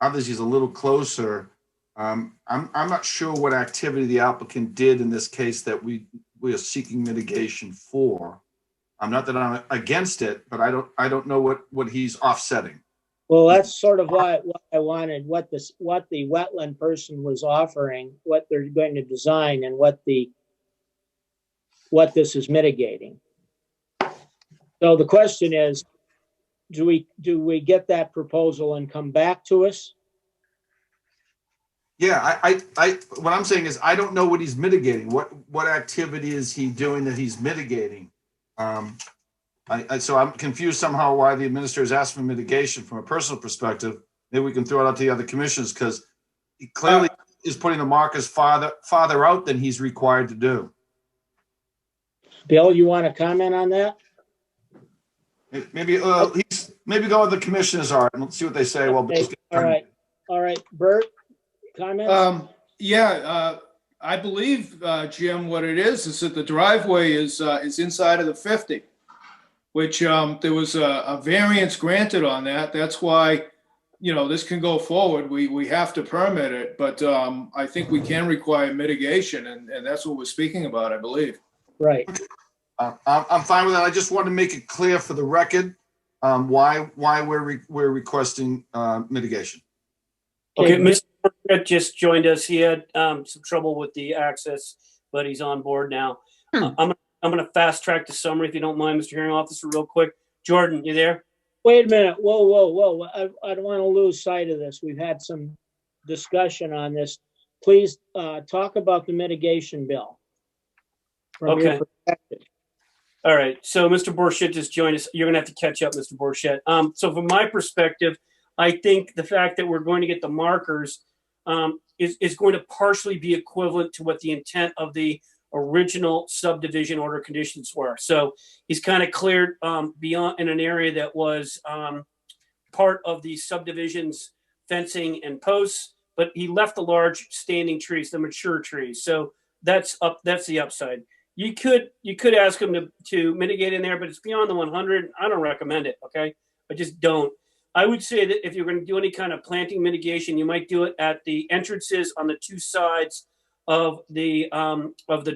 Others, he's a little closer. I'm not sure what activity the applicant did in this case that we are seeking mitigation for. Not that I'm against it, but I don't know what he's offsetting. Well, that's sort of what I wanted, what the wetland person was offering, what they're going to design, and what this is mitigating. So the question is, do we get that proposal and come back to us? Yeah, what I'm saying is I don't know what he's mitigating. What activity is he doing that he's mitigating? So I'm confused somehow why the administrator is asking for mitigation from a personal perspective. Maybe we can throw it out to the other commissioners because he clearly is putting the markers farther out than he's required to do. Bill, you want to comment on that? Maybe go with the commissioners are and let's see what they say. Well, okay. All right, Bert, comment? I believe, Jim, what it is that the driveway is inside of the 50, which there was a variance granted on that. That's why, this can go forward. We have to permit it, but I think we can require mitigation, and that's what we're speaking about, I believe. Right. I'm fine with that. I just want to make it clear for the record why we're requesting mitigation. Okay, Mr. Burkett just joined us. He had some trouble with the access, but he's on board now. I'm going to fast track the summary if you don't mind, Mr. Hearing Officer, real quick. Jordan, you there? Wait a minute. Whoa. I don't want to lose sight of this. We've had some discussion on this. Please talk about the mitigation bill from your perspective. All right. So Mr. Borchett just joined us. You're going to have to catch up, Mr. Borchett. So from my perspective, I think the fact that we're going to get the markers is going to partially be equivalent to what the intent of the original subdivision order conditions were. So he's kind of cleared beyond in an area that was part of the subdivision's fencing and posts, but he left the large standing trees, the mature trees. So that's the upside. You could ask him to mitigate in there, but it's beyond the 100. I don't recommend it. Okay, I just don't. I would say that if you're going to do any kind of planting mitigation, you might do it at the entrances on the two sides of the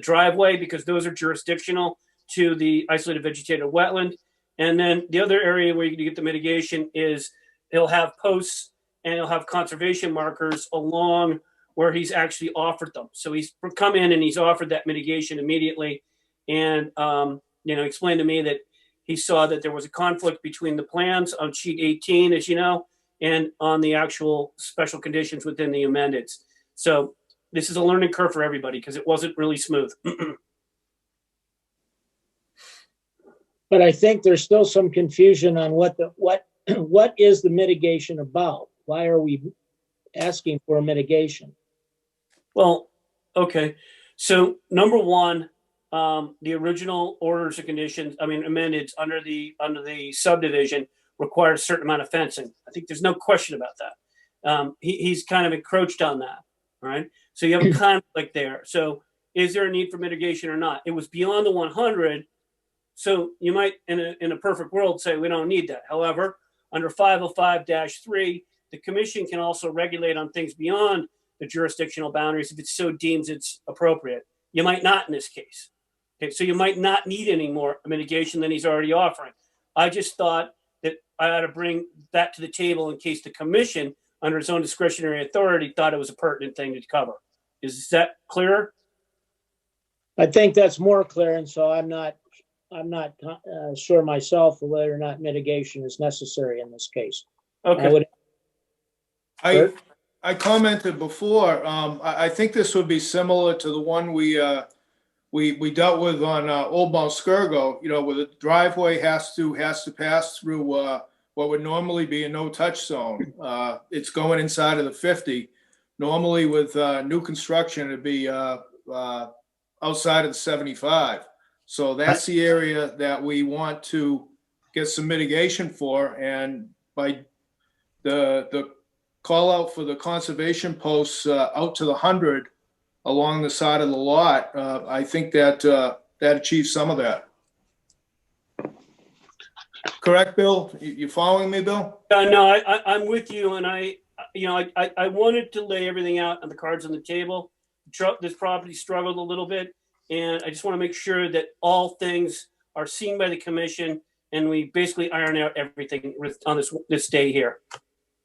driveway, because those are jurisdictional to the isolated vegetated wetland. And then the other area where you can get the mitigation is he'll have posts and he'll have conservation markers along where he's actually offered them. So he's come in and he's offered that mitigation immediately, and explained to me that he saw that there was a conflict between the plans on sheet 18, as you know, and on the actual special conditions within the amended. So this is a learning curve for everybody because it wasn't really smooth. But I think there's still some confusion on what is the mitigation about? Why are we asking for a mitigation? Well, okay. So number one, the original orders of conditions, amended under the subdivision, required a certain amount of fencing. I think there's no question about that. He's kind of encroached on that. All right. So you have a conflict there. So is there a need for mitigation or not? It was beyond the 100. So you might, in a perfect world, say we don't need that. However, under 505-3, the commission can also regulate on things beyond the jurisdictional boundaries if it so deems it's appropriate. You might not in this case. Okay, so you might not need any more mitigation than he's already offering. I just thought that I ought to bring that to the table in case the commission, under its own discretionary authority, thought it was a pertinent thing to cover. Is that clearer? I think that's more clear, and so I'm not sure myself whether or not mitigation is necessary in this case. Okay. I commented before, I think this would be similar to the one we dealt with on Old Mount Skirgo, where the driveway has to pass through what would normally be a no-touch zone. It's going inside of the 50. Normally with new construction, it'd be outside of the 75. So that's the area that we want to get some mitigation for. And by the call out for the conservation posts out to the 100 along the side of the lot, I think that that achieves some of that. Correct, Bill? You following me, Bill? No, I'm with you, and I wanted to lay everything out on the cards on the table. This property struggled a little bit, and I just want to make sure that all things are seen by the commission, and we basically iron out everything on this day here.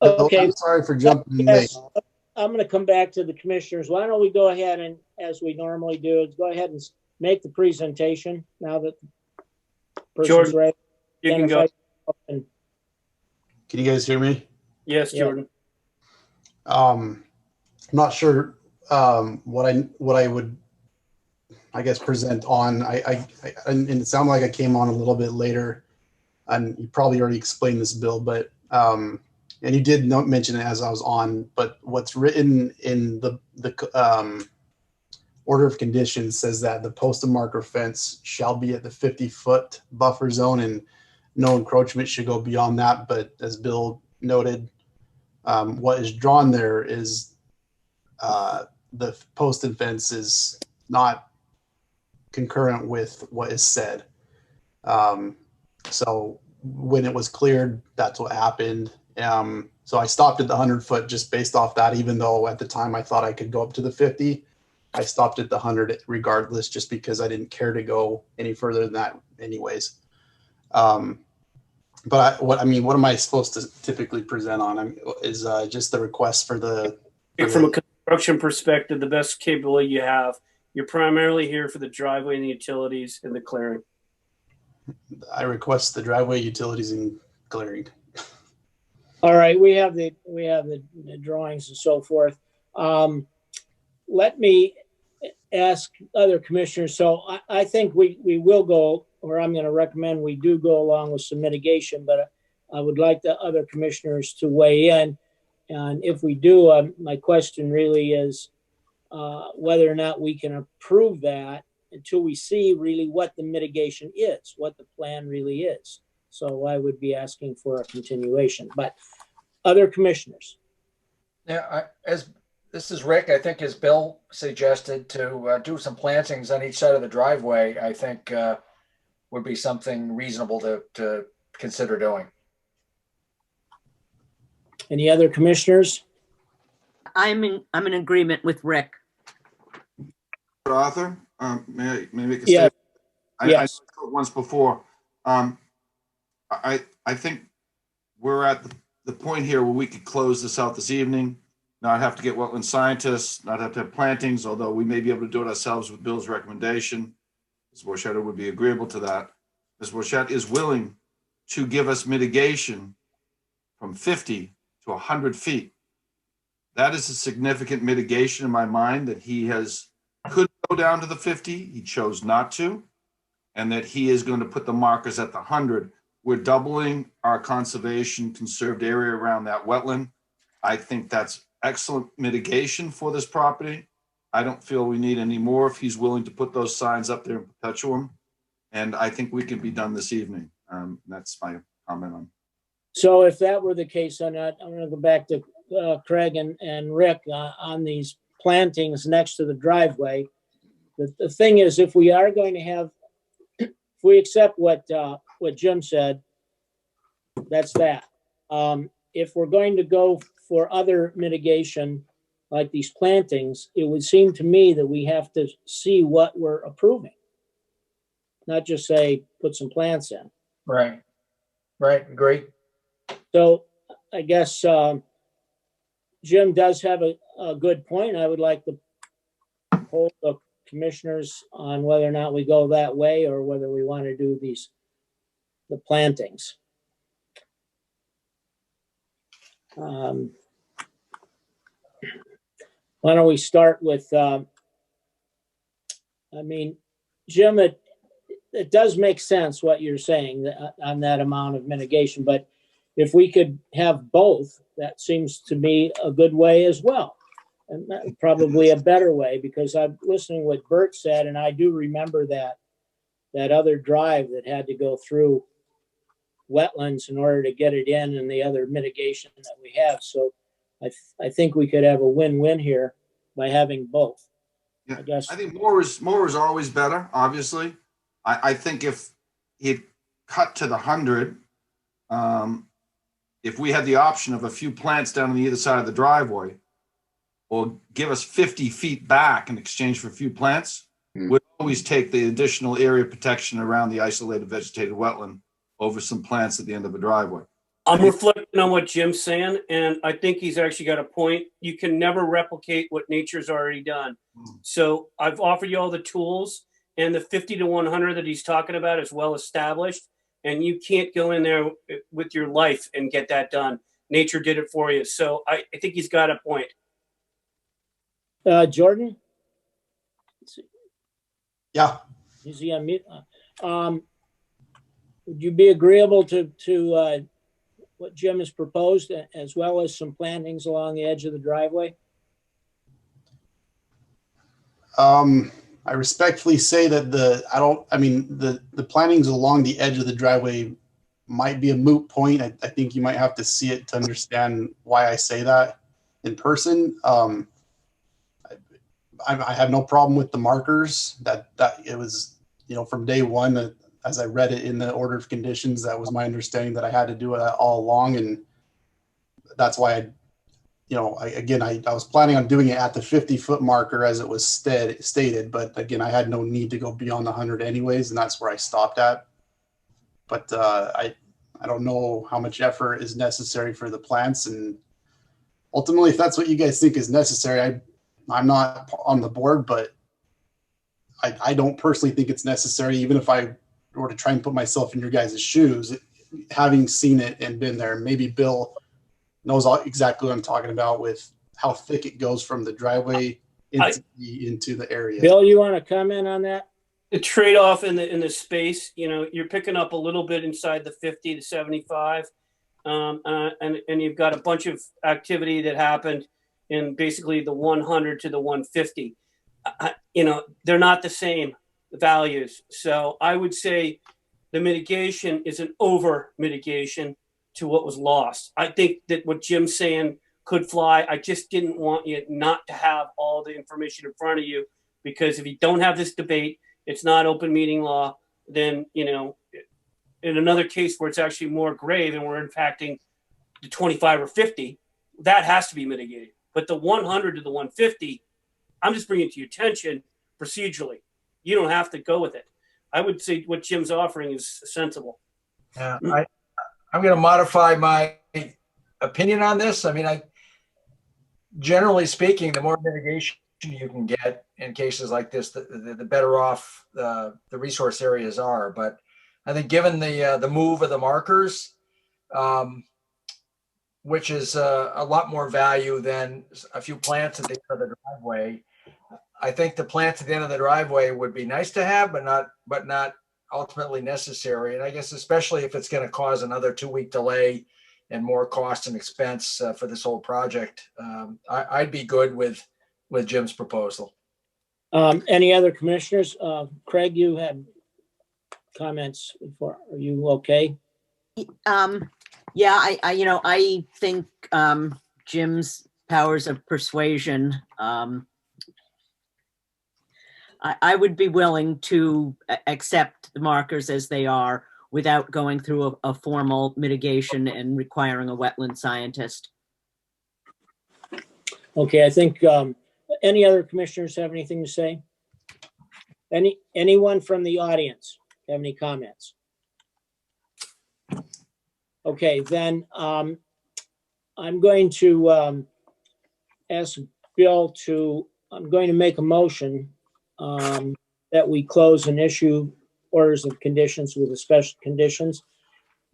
Okay. I'm sorry for jumping in late. I'm going to come back to the commissioners. Why don't we go ahead and, as we normally do, go ahead and make the presentation now that the person's Jordan, ready. you can go. Can you guys hear me? Yes, Jordan. I'm not sure what I would, I guess, present on. And it sounded like I came on a little bit later, and you probably already explained this, Bill, but and you did not mention it as I was on, but what's written in the order of conditions says that the post and marker fence shall be at the 50-foot buffer zone and no encroachment should go beyond that. But as Bill noted, what is drawn there is the post and fence is not concurrent with what is said. So when it was cleared, that's what happened. So I stopped at the 100-foot just based off that, even though at the time I thought I could go up to the 50. I stopped at the 100 regardless, just because I didn't care to go any further than that anyways. But what am I supposed to typically present on? Is just the request for the... From a construction perspective, the best capability you have. You're primarily here for the driveway and the utilities and the clearing. I request the driveway, utilities, and clearing. All right, we have the drawings and so forth. Let me ask other commissioners. So I think we will go or I'm going to recommend we do go along with some mitigation, but I would like the other commissioners to weigh in. And if we do, my question really is whether or not we can approve that until we see really what the mitigation is, what the plan really is. So I would be asking for a continuation, but other commissioners. Yeah, this is Rick, I think as Bill suggested to do some plantings on each side of the driveway, I think would be something reasonable to consider doing. Any other commissioners? I'm in agreement with Rick. Arthur, may I make a Yeah. statement? I Yes. spoke once before. I think we're at the point here where we could close this out this evening, not have to get wetland scientists, not have to have plantings, although we may be able to do it ourselves with Bill's recommendation. Ms. Borchetta would be agreeable to that. Ms. Borchetta is willing to give us mitigation from 50 to 100 feet. That is a significant mitigation in my mind that he could go down to the 50. He chose not to, and that he is going to put the markers at the 100. We're doubling our conservation conserved area around that wetland. I think that's excellent mitigation for this property. I don't feel we need any more if he's willing to put those signs up there in perpetuum. And I think we can be done this evening. That's my comment on. So if that were the case, I'm going to go back to Craig and Rick on these plantings next to the driveway. The thing is, if we are going to have, if we accept what Jim said, that's that. If we're going to go for other mitigation, like these plantings, it would seem to me that we have to see what we're approving. Not just say, put some plants in. Right, great. So I guess Jim does have a good point. I would like to hold the commissioners on whether or not we go that way or whether we want to do the plantings. Why don't we start with, Jim, it does make sense what you're saying on that amount of mitigation, but if we could have both, that seems to me a good way as well. And probably a better way, because I'm listening what Bert said, and I do remember that other drive that had to go through wetlands in order to get it in, and the other mitigation that we have. So I think we could have a win-win here by having both. Yeah, I guess. I think more is always better, obviously. I think if he'd cut to the 100, if we had the option of a few plants down on the either side of the driveway, or give us 50 feet back in exchange for a few plants, we'd always take the additional area protection around the isolated vegetated wetland over some plants at the end of a driveway. I'm reflecting on what Jim's saying, and I think he's actually got a point. You can never replicate what nature's already done. So I've offered you all the tools, and the 50 to 100 that he's talking about is well established, and you can't go in there with your life and get that done. Nature did it for you. So I think he's got a point. Jordan? Yeah. Is he on mute? Would you be agreeable to what Jim has proposed, as well as some plantings along the edge of the driveway? I respectfully say that the plantings along the edge of the driveway might be a moot point. I think you might have to see it to understand why I say that in person. I have no problem with the markers that it was, from day one, as I read it in the order of conditions, that was my understanding that I had to do it all along. And that's why I was planning on doing it at the 50-foot marker as it was stated, but again, I had no need to go beyond the 100 anyways, and that's where I stopped at. But I don't know how much effort is necessary for the plants, and ultimately, if that's what you guys think is necessary, I'm not on the board, but I don't personally think it's necessary, even if I were to try and put myself in your guys' shoes, having seen it and been there. Maybe Bill knows exactly what I'm talking about with how thick it goes from the driveway into the area. Bill, you want to comment on that? the trade-off in the space, you know, you're picking up a little bit inside the 50 to 75, and you've got a bunch of activity that happened in basically the 100 to the 150. You know, they're not the same values. So I would say the mitigation is an over mitigation to what was lost. I think that what Jim's saying could fly. I just didn't want you not to have all the information in front of you, because if you don't have this debate, it's not open meeting law, then, you know, in another case where it's actually more grave and we're impacting the 25 or 50, that has to be mitigated. But the 100 to the 150, I'm just bringing it to your attention procedurally. You don't have to go with it. I would say what Jim's offering is sensible. Yeah, I'm going to modify my opinion on this. I mean, generally speaking, the more mitigation you can get in cases like this, the better off the resource areas are. But I think given the move of the markers, which is a lot more value than a few plants at the end of the driveway, I think the plants at the end of the driveway would be nice to have, but not ultimately necessary. And I guess especially if it's going to cause another 2-week delay and more cost and expense for this whole project, I'd be good with Jim's proposal. Any other commissioners? Craig, you had comments before. Are you okay? Yeah, I think Jim's powers of persuasion, I would be willing to accept the markers as they are without going through a formal mitigation and requiring a wetland scientist. Okay, I think any other commissioners have anything to say? Anyone from the audience have any comments? Okay, then I'm going to ask Bill I'm going to make a motion that we close and issue orders of conditions with the special conditions.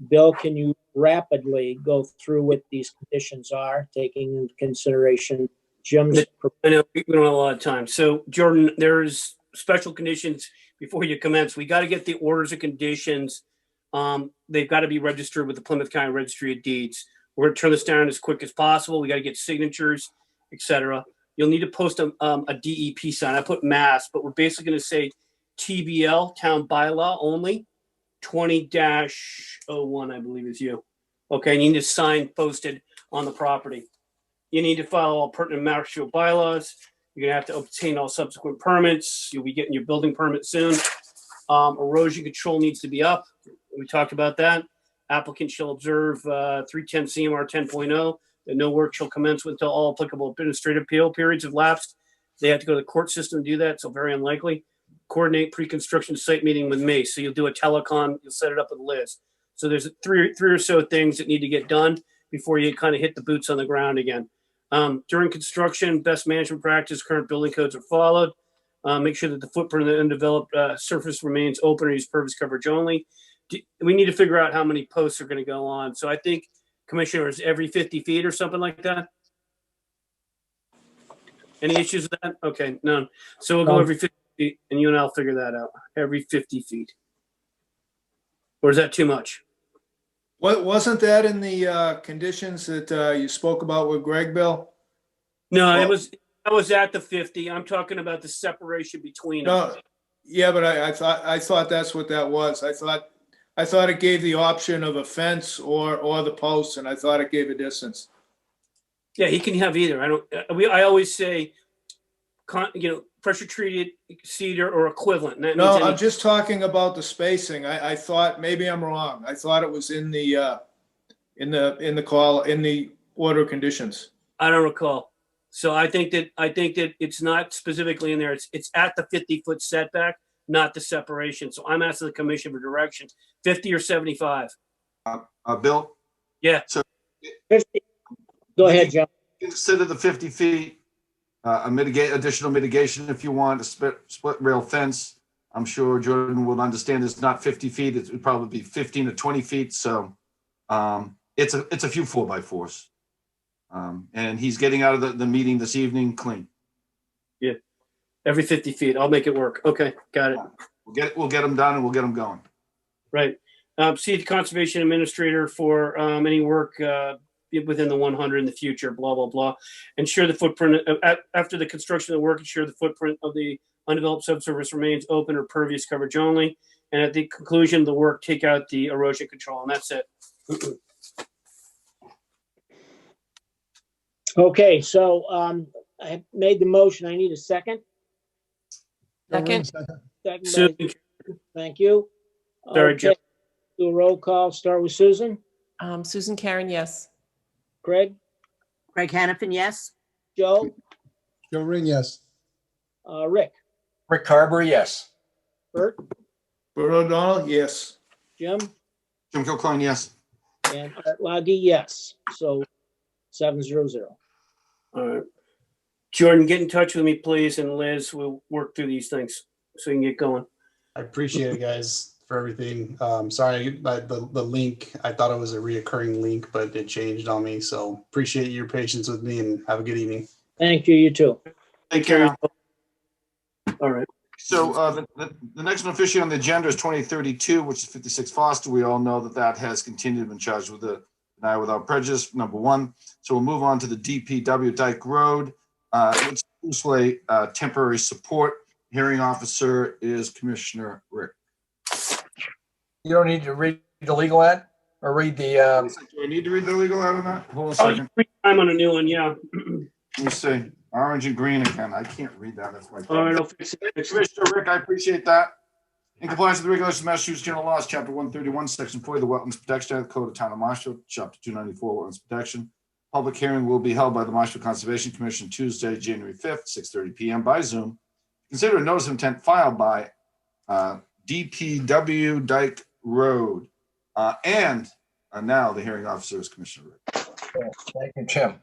Bill, can you rapidly go through what these conditions are, taking into consideration Jim's? I know we don't have a lot of time. So Jordan, there's special conditions before you commence. We got to get the orders of conditions. They've got to be registered with the Plymouth County Registry of Deeds. We're going to turn this down as quick as possible. We got to get signatures, etc. You'll need to post a DEP sign. I put mass, but we're basically going to say TBL, town bylaw only, 20-01, I believe is you. Okay, and you need a sign posted on the property. You need to file all pertinent martial bylaws. You're going to have to obtain all subsequent permits. You'll be getting your building permit soon. Erosion control needs to be up. We talked about that. Applicant shall observe 310 CMR 10.0 that no work shall commence until all applicable administrative appeal periods have lapsed. They have to go to the court system to do that, so very unlikely. Coordinate pre-construction site meeting with me. So you'll do a telecon, you'll set it up with Liz. So there's three or so things that need to get done before you kind of hit the boots on the ground again. During construction, best management practice, current building codes are followed. Make sure that the footprint of the undeveloped surface remains open or use pervious coverage only. We need to figure out how many posts are going to go on. So I think, commissioners, every 50 feet or something like that. Any issues with that? Okay, none. So we'll go every 50 feet, and you and I'll figure that out. Every 50 feet. Or is that too much? Wasn't that in the conditions that you spoke about with Greg, Bill? No, I was at the 50. I'm talking about the separation between them. Yeah, but I thought that's what that was. I thought it gave the option of a fence or the posts, and I thought it gave a distance. Yeah, he can have either. I always say, pressure treated cedar or equivalent. No, I'm just talking about the spacing. I thought, maybe I'm wrong. I thought it was in the order of conditions. I don't recall. So I think that it's not specifically in there. It's at the 50-foot setback, not the separation. So I'm asking the commission for direction. 50 or 75? Bill? Yeah. So 50. Go ahead, John. Consider the 50 feet additional mitigation if you want, a split rail fence. I'm sure Jordan will understand it's not 50 feet. It would probably be 15 to 20 feet. So it's a few 4x4s. And he's getting out of the meeting this evening clean. Yeah. Every 50 feet. I'll make it work. Okay. Got it. We'll get them done and we'll get them going. Right. See the conservation administrator for any work within the 100 in the future, blah, blah, blah. Ensure the footprint, after the construction of the work, ensure the footprint of the undeveloped subsurface remains open or pervious coverage only. And at the conclusion of the work, take out the erosion control, and that's it. Okay, so I made the motion. I need a second. Second. Second by, thank you. Sorry, Okay, Jeff. do a roll call. Start with Susan. Susan Karen, yes. Greg, Craig Hanafin, yes. Joe, Joe Ring, yes. Rick, Rick Carber, yes. Bert, Bert O'Donnell, yes. Jim, Jim Kilcoyne, yes. and Art Loggy, yes. So 7-0-0. All right. Jordan, get in touch with me, please, and Liz, we'll work through these things so we can get going. I appreciate it, guys, for everything. Sorry, the link, I thought it was a reoccurring link, but it changed on me. So appreciate your patience with me and have a good evening. Thank you, you too. Take care. All right. So the next one officially on the agenda is 2032, which is 56 Foster. We all know that has continued to be charged with the denial without prejudice, number one. So we'll move on to the DPW Dyke Road, which is temporary support. Hearing officer is Commissioner Rick. You don't need to read the legal ad or read the. Do I need to read the legal ad on that? Hold on a Oh, second. I'm on a new one, yeah. Let me see. Orange and green again. I can't read that. That's my All problem. right, I'll fix it. Commissioner Rick, I appreciate that. In compliance with the regulations of Massachusetts General Laws, Chapter 131, Section 40 of the Wetlands Protection Act, Code of Town of Marshfield, Chapter 294, Wetlands Protection. Public hearing will be held by the Marshfield Conservation Commission Tuesday, January 5th, 6:30 p.m. by Zoom. Consider a notice of intent filed by DPW Dyke Road. And now the hearing officer is Commissioner Rick. Thank you, Tim.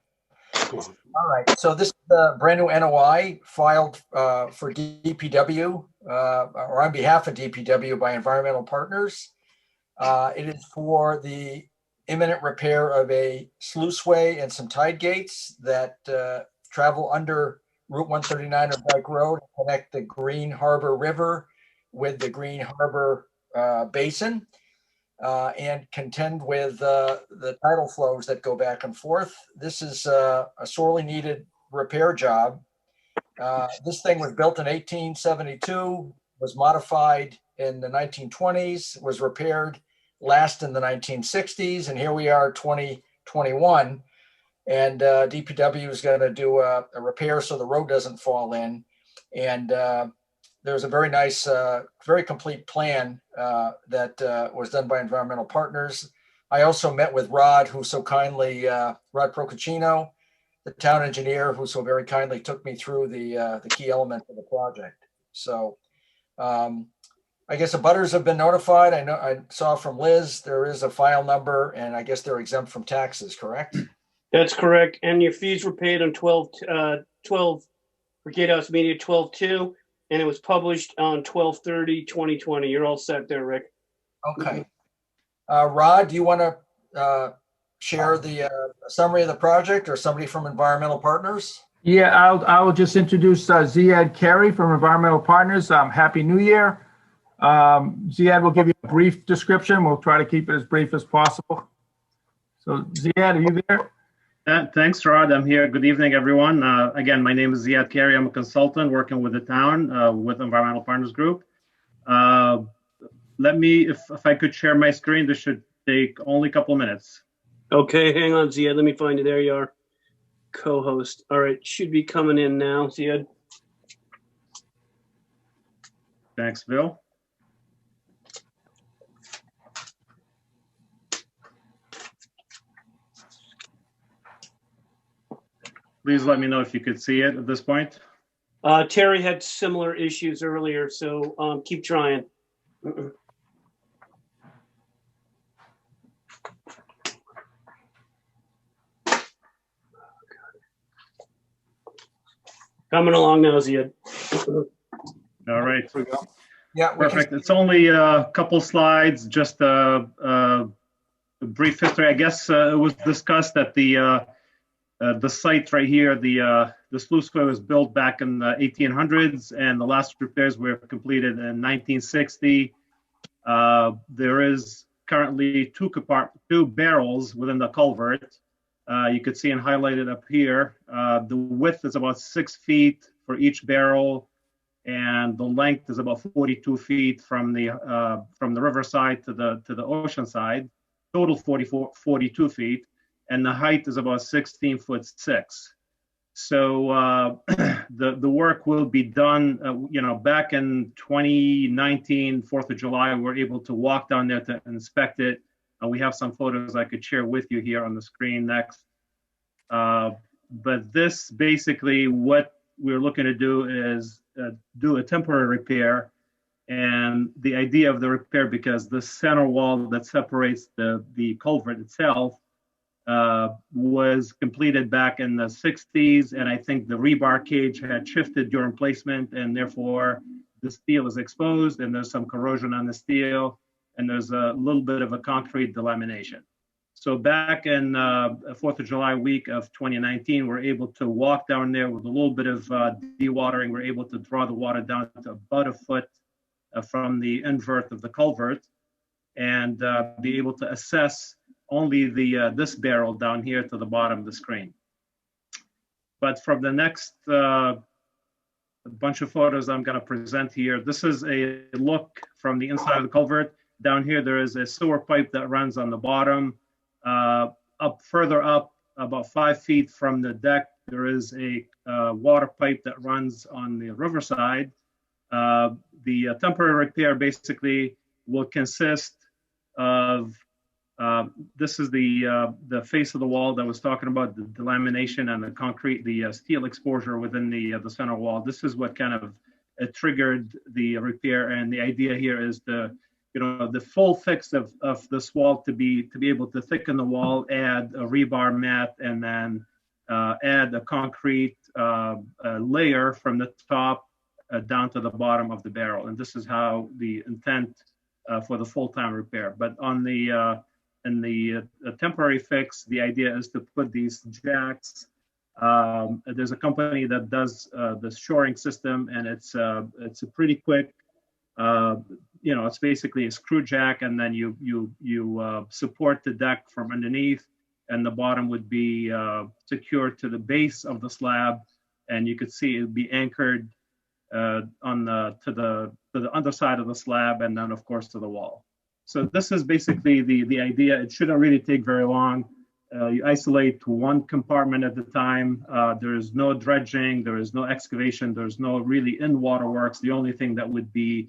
All right, so this is the brand new NOI filed for DPW or on behalf of DPW by Environmental Partners. It is for the imminent repair of a sluiceway and some tide gates that travel under Route 139 of Dyke Road and connect the Green Harbor River with the Green Harbor Basin. And contend with the tidal flows that go back and forth. This is a sorely needed repair job. This thing was built in 1872, was modified in the 1920s, was repaired last in the 1960s, and here we are 2021. And DPW is going to do a repair so the road doesn't fall in. And there's a very nice, very complete plan that was done by Environmental Partners. I also met with Rod, who so kindly, Rod Procaccino, the town engineer, who so very kindly took me through the key elements of the project. So I guess the butters have been notified. I know I saw from Liz, there is a file number, and I guess they're exempt from taxes, correct? That's correct. And your fees were paid on 12 for Gatehouse Media 12/2. And it was published on 12/30/2020. You're all set there, Rick. Okay. Rod, do you want to share the summary of the project, or somebody from Environmental Partners? Yeah, I'll just introduce Ziad Carey from Environmental Partners. Happy New Year. Ziad will give you a brief description. We'll try to keep it as brief as possible. So Ziad, are you there? Thanks, Rod. I'm here. Good evening, everyone. Again, my name is Ziad Carey. I'm a consultant working with the town with Environmental Partners Group. Let me, if I could share my screen, this should take only a couple minutes. Okay, hang on, Ziad. Let me find you. There you are. Co-host. All right, should be coming in now, Ziad. Thanks, Bill. Please let me know if you could see it at this point. Terry had similar issues earlier, so keep trying. Coming along now, Ziad. All right. Yeah, perfect. It's only a couple slides, just a brief history. I guess it was discussed at the The site right here, the sluice square was built back in the 1800s, and the last repairs were completed in 1960. There is currently two barrels within the culvert. You could see and highlighted up here. The width is about 6 feet for each barrel, and the length is about 42 feet from the riverside to the ocean side. Total 42 feet. And the height is about 16'6". So the work will be done. Back in 2019, 4th of July, we were able to walk down there to inspect it. We have some photos I could share with you here on the screen next. But this basically, what we're looking to do is do a temporary repair. And the idea of the repair, because the center wall that separates the culvert itself was completed back in the 60s, and I think the rebar cage had shifted during placement, and therefore the steel is exposed, and there's some corrosion on the steel, and there's a little bit of a concrete delamination. So back in 4th of July week of 2019, we're able to walk down there with a little bit of dewatering. We're able to draw the water down to about a foot from the invert of the culvert, and be able to assess only this barrel down here to the bottom of the screen. But from the next bunch of photos I'm going to present here, this is a look from the inside of the culvert. Down here, there is a sewer pipe that runs on the bottom. Further up, about 5 feet from the deck, there is a water pipe that runs on the riverside. The temporary repair basically will consist of this is the face of the wall that I was talking about, the delamination and the concrete, the steel exposure within the center wall. This is what kind of triggered the repair, and the idea here is the full fix of this wall to be able to thicken the wall, add a rebar mat, and then add a concrete layer from the top down to the bottom of the barrel. And this is how the intent for the full-time repair. But on the in the temporary fix, the idea is to put these jacks. There's a company that does the shoring system, and it's a pretty quick. It's basically a screw jack, and then you support the deck from underneath, and the bottom would be secured to the base of the slab, and you could see it would be anchored to the underside of the slab, and then of course to the wall. So this is basically the idea. It shouldn't really take very long. You isolate one compartment at a time. There is no dredging, there is no excavation, there's no really in-water works. The only thing that would be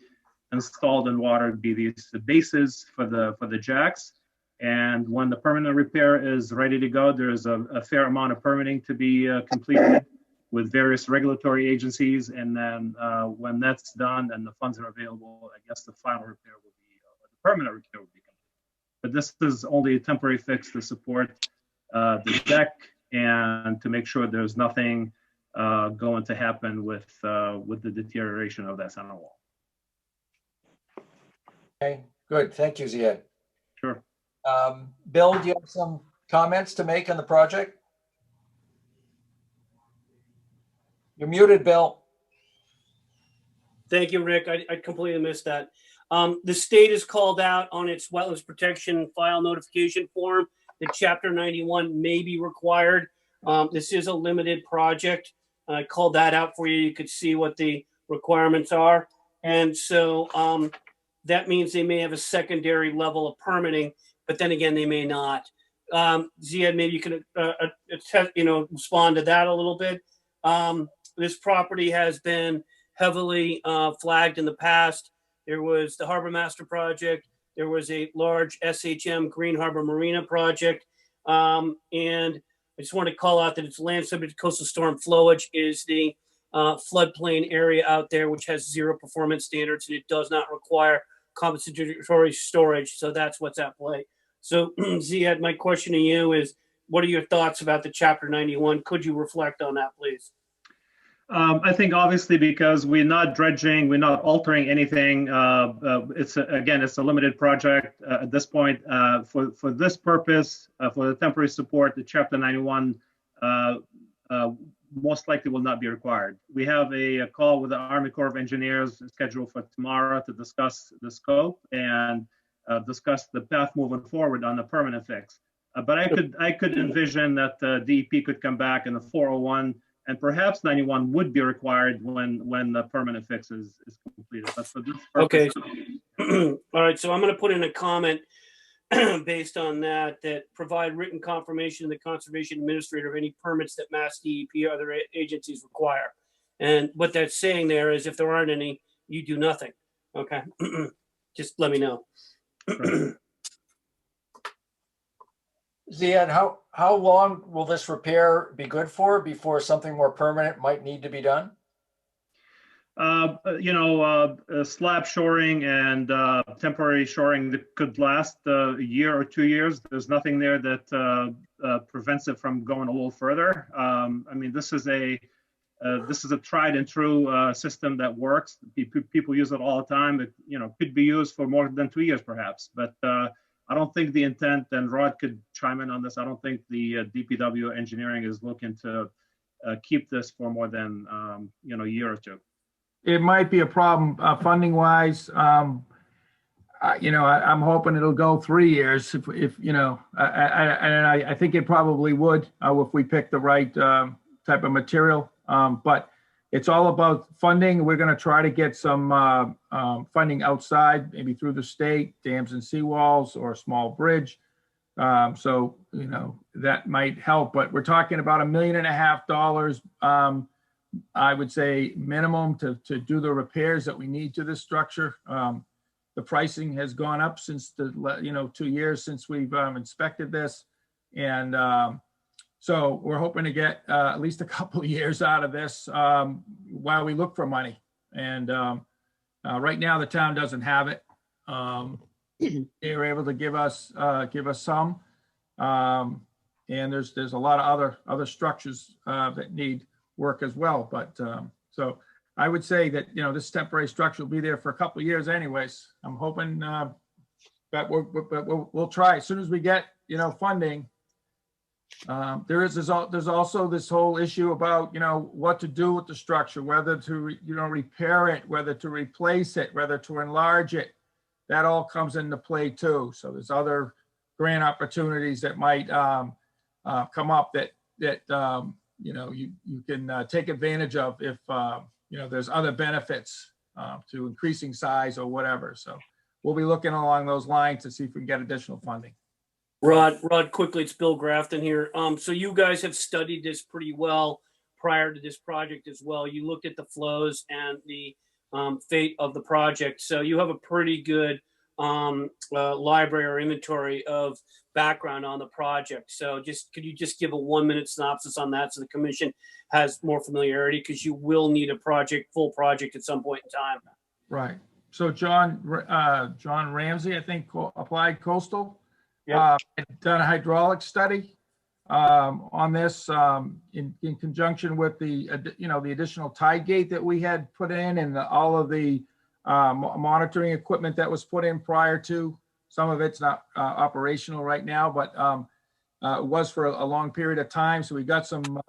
installed in water would be these bases for the jacks. And when the permanent repair is ready to go, there is a fair amount of permitting to be completed with various regulatory agencies. And then when that's done and the funds are available, I guess the final repair will be, the permanent repair will be complete. But this is only a temporary fix to support the deck and to make sure there's nothing going to happen with the deterioration of that center wall. Okay, good. Thank you, Ziad. Sure. Bill, do you have some comments to make on the project? You're muted, Bill. Thank you, Rick. I completely missed that. The state has called out on its wetlands protection file notification form that Chapter 91 may be required. This is a limited project. I called that out for you. You could see what the requirements are. And so that means they may have a secondary level of permitting, but then again, they may not. Ziad, maybe you can respond to that a little bit. This property has been heavily flagged in the past. There was the Harbor Master Project. There was a large SHM Green Harbor Marina project. And I just want to call out that it's land subject to coastal storm flowage is the floodplain area out there, which has zero performance standards, and it does not require compensatory storage. So that's what's at play. So Ziad, my question to you is, what are your thoughts about the Chapter 91? Could you reflect on that, please? I think obviously because we're not dredging, we're not altering anything. It's a limited project at this point. For this purpose, for the temporary support, the Chapter 91 most likely will not be required. We have a call with the Army Corps of Engineers scheduled for tomorrow to discuss the scope and discuss the path moving forward on the permanent fix. But I could envision that DEP could come back and the 401 and perhaps 91 would be required when the permanent fix is completed. But for this purpose, Okay. All right. So I'm going to put in a comment based on that provide written confirmation to the conservation administrator of any permits that Mass DEP or other agencies require. And what that's saying there is if there aren't any, you do nothing. Okay. Just let me know. Ziad, how long will this repair be good for before something more permanent might need to be done? Slab shoring and temporary shoring that could last a year or 2 years. There's nothing there that prevents it from going a little further. I mean, this is a tried and true system that works. People use it all the time. It could be used for more than 2 years perhaps, but I don't think the intent, and Rod could chime in on this, I don't think the DPW engineering is looking to keep this for more than a year or two. It might be a problem funding wise. I'm hoping it'll go 3 years I think it probably would if we pick the right type of material. But it's all about funding. We're going to try to get some funding outside, maybe through the state, dams and seawalls or a small bridge. So that might help, but we're talking about $1.5 million. I would say minimum to do the repairs that we need to this structure. The pricing has gone up since 2 years since we've inspected this. And so we're hoping to get at least a couple of years out of this while we look for money. And right now the town doesn't have it. They were able to give us some. And there's a lot of other structures that need work as well. But so I would say that, this temporary structure will be there for a couple of years anyways. I'm hoping that we'll try as soon as we get, funding. There's also this whole issue about, what to do with the structure, whether to, repair it, whether to replace it, whether to enlarge it. That all comes into play too. So there's other grant opportunities that might come up that you can take advantage of if, there's other benefits to increasing size or whatever. So we'll be looking along those lines to see if we can get additional funding. Rod, quickly, it's Bill Grafton here. So you guys have studied this pretty well prior to this project as well. You looked at the flows and the fate of the project. So you have a pretty good library or inventory of background on the project. So could you just give a 1-minute synopsis on that so the commission has more familiarity, because you will need a full project at some point in time. Right. So John Ramsey, I think, Applied Coastal, Yeah. done a hydraulic study on this in conjunction with the additional tide gate that we had put in and all of the monitoring equipment that was put in prior to. Some of it's not operational right now, but it was for a long period of time. So we got some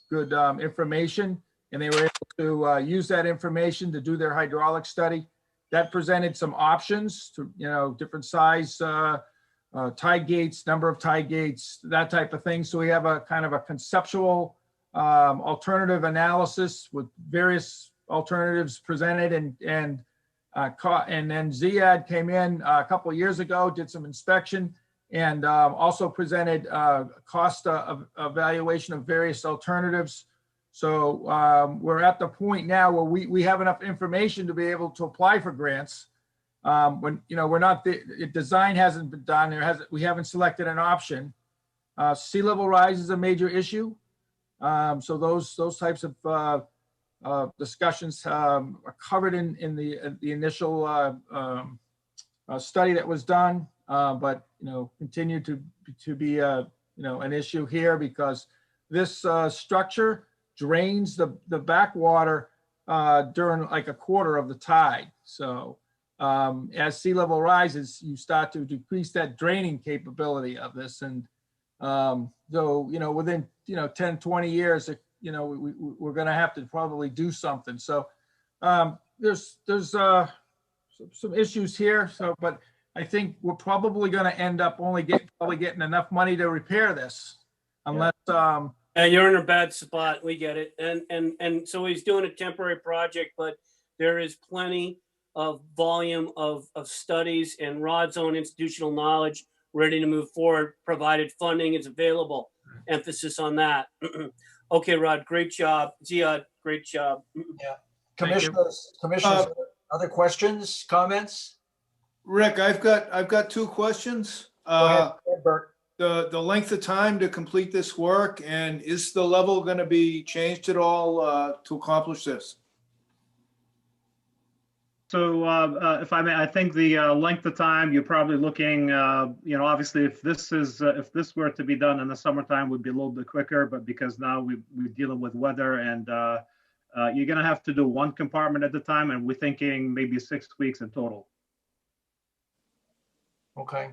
good information, and they were able to use that information to do their hydraulic study. That presented some options to, different size tide gates, number of tide gates, that type of thing. So we have a kind of a conceptual alternative analysis with various alternatives presented, and then Ziad came in a couple of years ago, did some inspection, and also presented cost evaluation of various alternatives. So we're at the point now where we have enough information to be able to apply for grants. When we're not, the design hasn't been done. We haven't selected an option. Sea level rise is a major issue. So those types of discussions are covered in the initial study that was done, but continue to be an issue here because this structure drains the backwater during like a quarter of the tide. So as sea level rises, you start to decrease that draining capability of this, and So, within, 10, 20 years, we're going to have to probably do something. So there's some issues here. So, but I think we're probably going to end up probably getting enough money to repair this, unless Yeah, you're in a bad spot. We get it. And so he's doing a temporary project, but there is plenty of volume of studies and Rod's own institutional knowledge ready to move forward, provided funding is available. Emphasis on that. Okay, Rod, great job. Ziad, great job. Yeah. Commissioners, other questions, comments? Rick, I've got two questions. Go ahead, Bert. The length of time to complete this work, and is the level going to be changed at all to accomplish this? So if I may, I think the length of time, you're probably looking, obviously if this were to be done in the summertime, would be a little bit quicker, but because now we're dealing with weather and you're going to have to do one compartment at a time, and we're thinking maybe 6 weeks in total. Okay.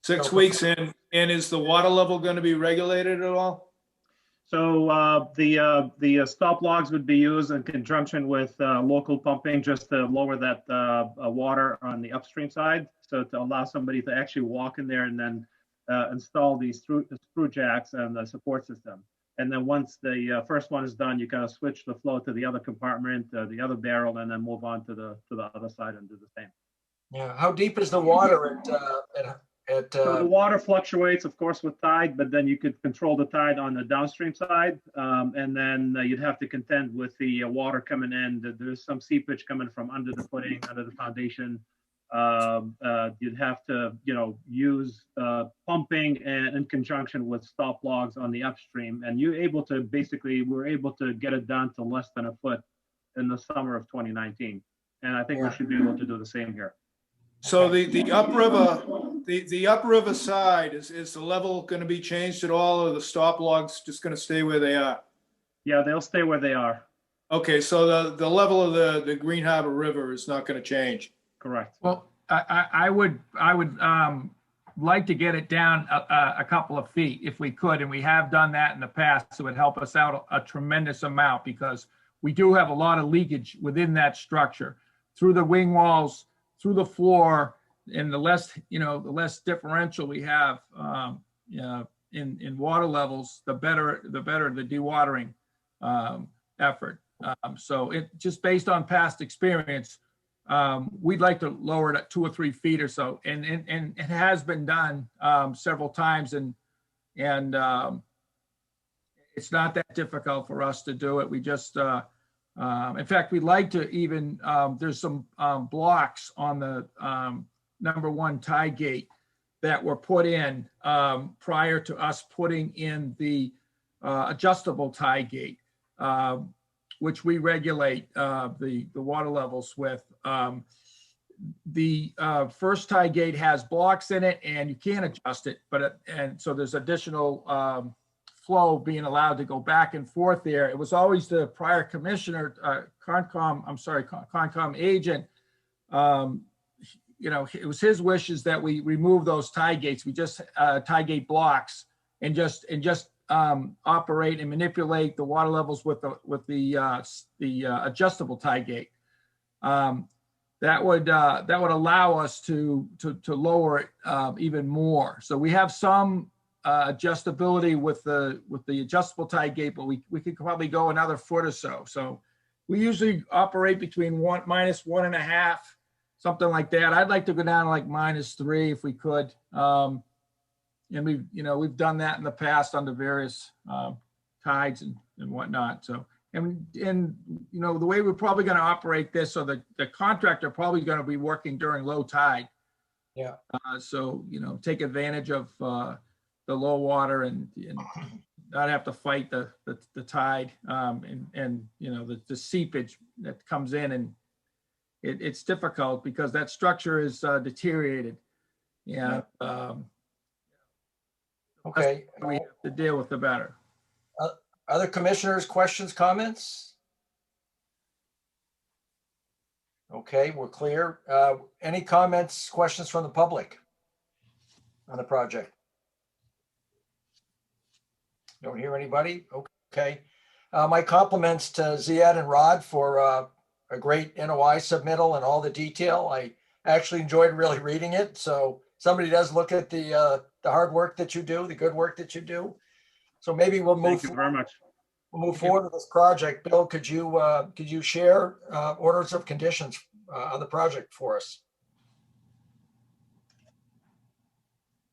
6 weeks in, and is the water level going to be regulated at all? So the stop logs would be used in conjunction with local pumping, just to lower that water on the upstream side. So to allow somebody to actually walk in there and then install these screw jacks and the support system. And then once the first one is done, you kind of switch the flow to the other compartment, the other barrel, and then move on to the other side and do the same. Yeah. How deep is the water So the water fluctuates, of course, with tide, but then you could control the tide on the downstream side. And then you'd have to contend with the water coming in. There's some seepage coming from under the footing, under the foundation. You'd have to, use pumping in conjunction with stop logs on the upstream. And we're able to get it down to less than a foot in the summer of 2019. And I think we should be able to do the same here. So the upriver side, is the level going to be changed at all, or the stop logs just going to stay where they are? Yeah, they'll stay where they are. Okay, so the level of the Green Harbor River is not going to change. Correct. Well, I would like to get it down a couple of feet if we could, and we have done that in the past. So it would help us out a tremendous amount, because we do have a lot of leakage within that structure, through the wing walls, through the floor, and the less differential we have in water levels, the better the dewatering effort. So it just based on past experience, we'd like to lower it at 2 or 3 feet or so, and it has been done several times, and it's not that difficult for us to do it. We just in fact, we'd like to even there's some blocks on the #1 tie gate that were put in prior to us putting in the adjustable tie gate, which we regulate the water levels with. The first tie gate has blocks in it, and you can't adjust it, and so there's additional flow being allowed to go back and forth there. It was always the prior commissioner, Concom agent. It was his wishes that we remove those tie gates. We just tie gate blocks and just operate and manipulate the water levels with the adjustable tie gate. That would allow us to lower it even more. So we have some adjustability with the adjustable tie gate, but we could probably go another foot or so. So we usually operate between -1.5, something like that. I'd like to go down to like -3 if we could. And we've done that in the past under various tides and whatnot. So and the way we're probably going to operate this, so the contractor probably going to be working during low tide. Yeah. So take advantage of the low water and not have to fight the tide and the seepage that comes in, and it's difficult because that structure is deteriorated. Yeah. Okay. We have to deal with the better. Other commissioners, questions, comments? Okay, we're clear. Any comments, questions from the public on the project? Don't hear anybody? Okay. My compliments to Ziad and Rod for a great NOI submittal and all the detail. I actually enjoyed really reading it. So somebody does look at the hard work that you do, the good work that you do. So maybe we'll move. Thank you very much. We'll move forward with this project. Bill, could you share orders of conditions on the project for us?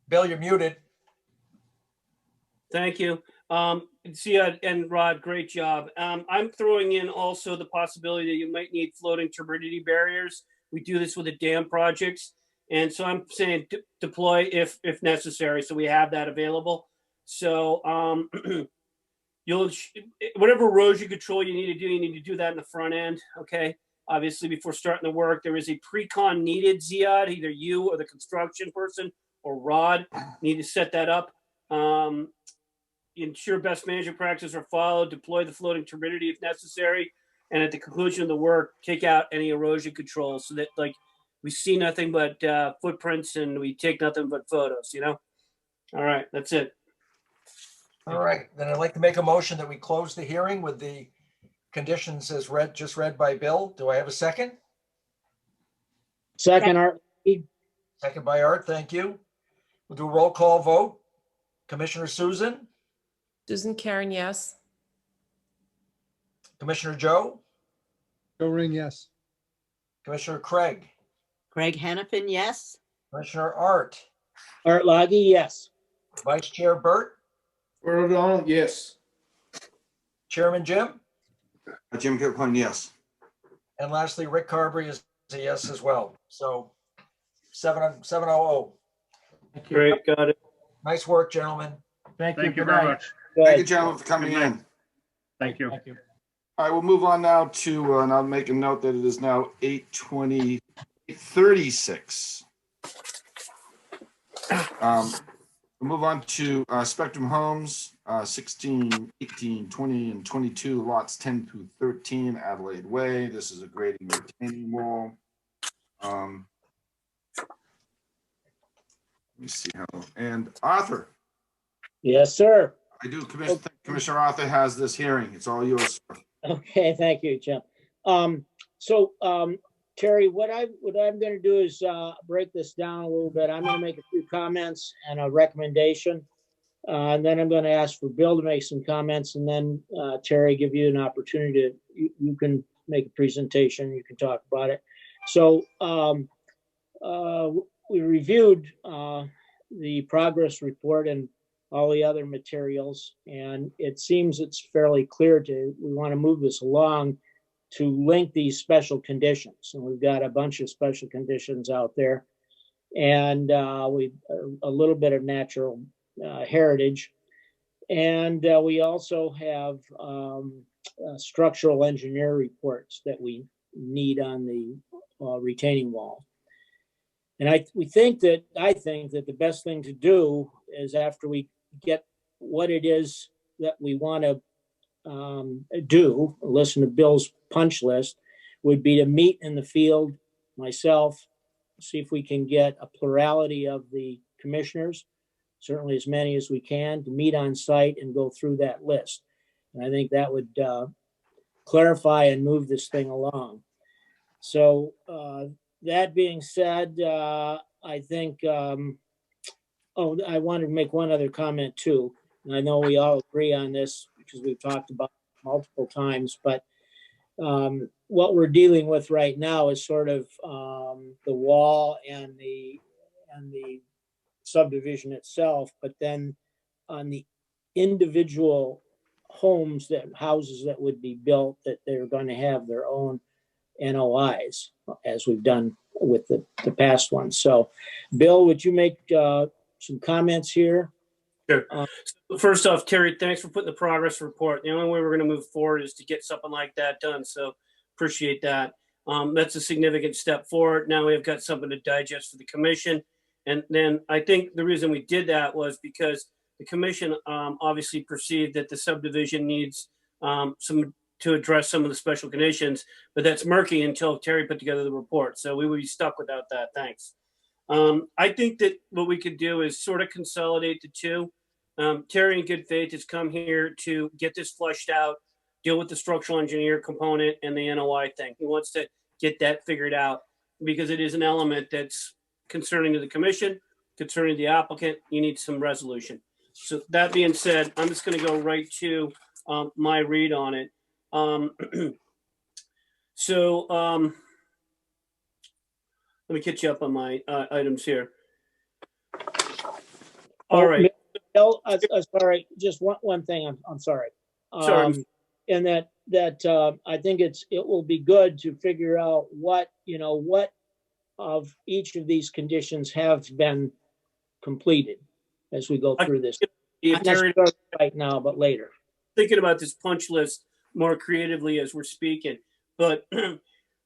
Bill, you're muted. Thank you. Ziad and Rod, great job. I'm throwing in also the possibility that you might need floating turbidity barriers. We do this with the dam projects. And so I'm saying deploy if necessary. So we have that available. So whatever erosion control you need to do that in the front end. Okay. Obviously, before starting the work, there is a pre-con needed, Ziad. Either you or the construction person or Rod need to set that up. Ensure best management practices are followed, deploy the floating turbidity if necessary, and at the conclusion of the work, take out any erosion control so that like we see nothing but footprints and we take nothing but photos, you know? All right, that's it. All right, then I'd like to make a motion that we close the hearing with the conditions as just read by Bill. Do I have a second? Second, Art. Second by Art, thank you. We'll do a roll call vote. Commissioner Susan? Susan Karen, yes. Commissioner Joe? Joe Ring, yes. Commissioner Craig? Craig Hannafin, yes. Commissioner Art? Art Loggy, yes. Vice Chair Burt? Bert O'Donnell, yes. Chairman Jim? Jim Kilcoyne, yes. And lastly, Rick Carberry is a yes as well. So 700. Great, got it. Nice work, gentlemen. Thank you. Thank you Good very night. much. Thank you, gentlemen, for coming Good night. in. Thank you. Thank you. All right, we'll move on now to, and I'll make a note that it is now 8:36. We'll move on to Spectrum Homes, 16, 18, 20, and 22, lots 10 through 13, Adelaide Way. This is a grading retaining wall. Let me see how, and Arthur. Yes, sir. I do, Commissioner Arthur has this hearing. It's all yours, sir. Okay, thank you, Jim. Terry, what I'm going to do is break this down a little bit. I'm going to make a few comments and a recommendation. And then I'm going to ask for Bill to make some comments, and then Terry, give you an opportunity you can make a presentation. You can talk about it. So we reviewed the progress report and all the other materials, and it seems it's fairly clear we want to move this along to link these special conditions. And we've got a bunch of special conditions out there, and a little bit of natural heritage. And we also have structural engineer reports that we need on the retaining wall. And I think that the best thing to do is, after we get what it is that we want to listen to Bill's punch list, would be to meet in the field, myself, see if we can get a plurality of the commissioners, certainly as many as we can, to meet on site and go through that list. And I think that would clarify and move this thing along. So that being said, I think, I wanted to make one other comment too. And I know we all agree on this because we've talked about it multiple times, but what we're dealing with right now is sort of the wall and the subdivision itself, but then on the individual houses that would be built, that they're going to have their own NOIs, as we've done with the past ones. So, Bill, would you make some comments here? Sure. First off, Terry, thanks for putting the progress report. The only way we're going to move forward is to get something like that done. So appreciate that. That's a significant step forward. Now we've got something to digest for the commission. And then I think the reason we did that was because the commission obviously perceived that the subdivision needs to address some of the special conditions, but that's murky until Terry put together the report. So we would be stuck without that. Thanks. I think that what we could do is sort of consolidate the two. Terry in good faith has come here to get this flushed out, deal with the structural engineer component and the NOI thing. He wants to get that figured out because it is an element that's concerning to the commission, concerning the applicant. You need some resolution. So that being said, I'm just going to go right to my read on it. Let me catch you up on my items here. All right. Bill, sorry, just one thing. I'm sorry. Sorry. And that I think it will be good to figure out what of each of these conditions have been completed as we go through this. Not necessarily right now, but later. Thinking about this punch list more creatively as we're speaking, but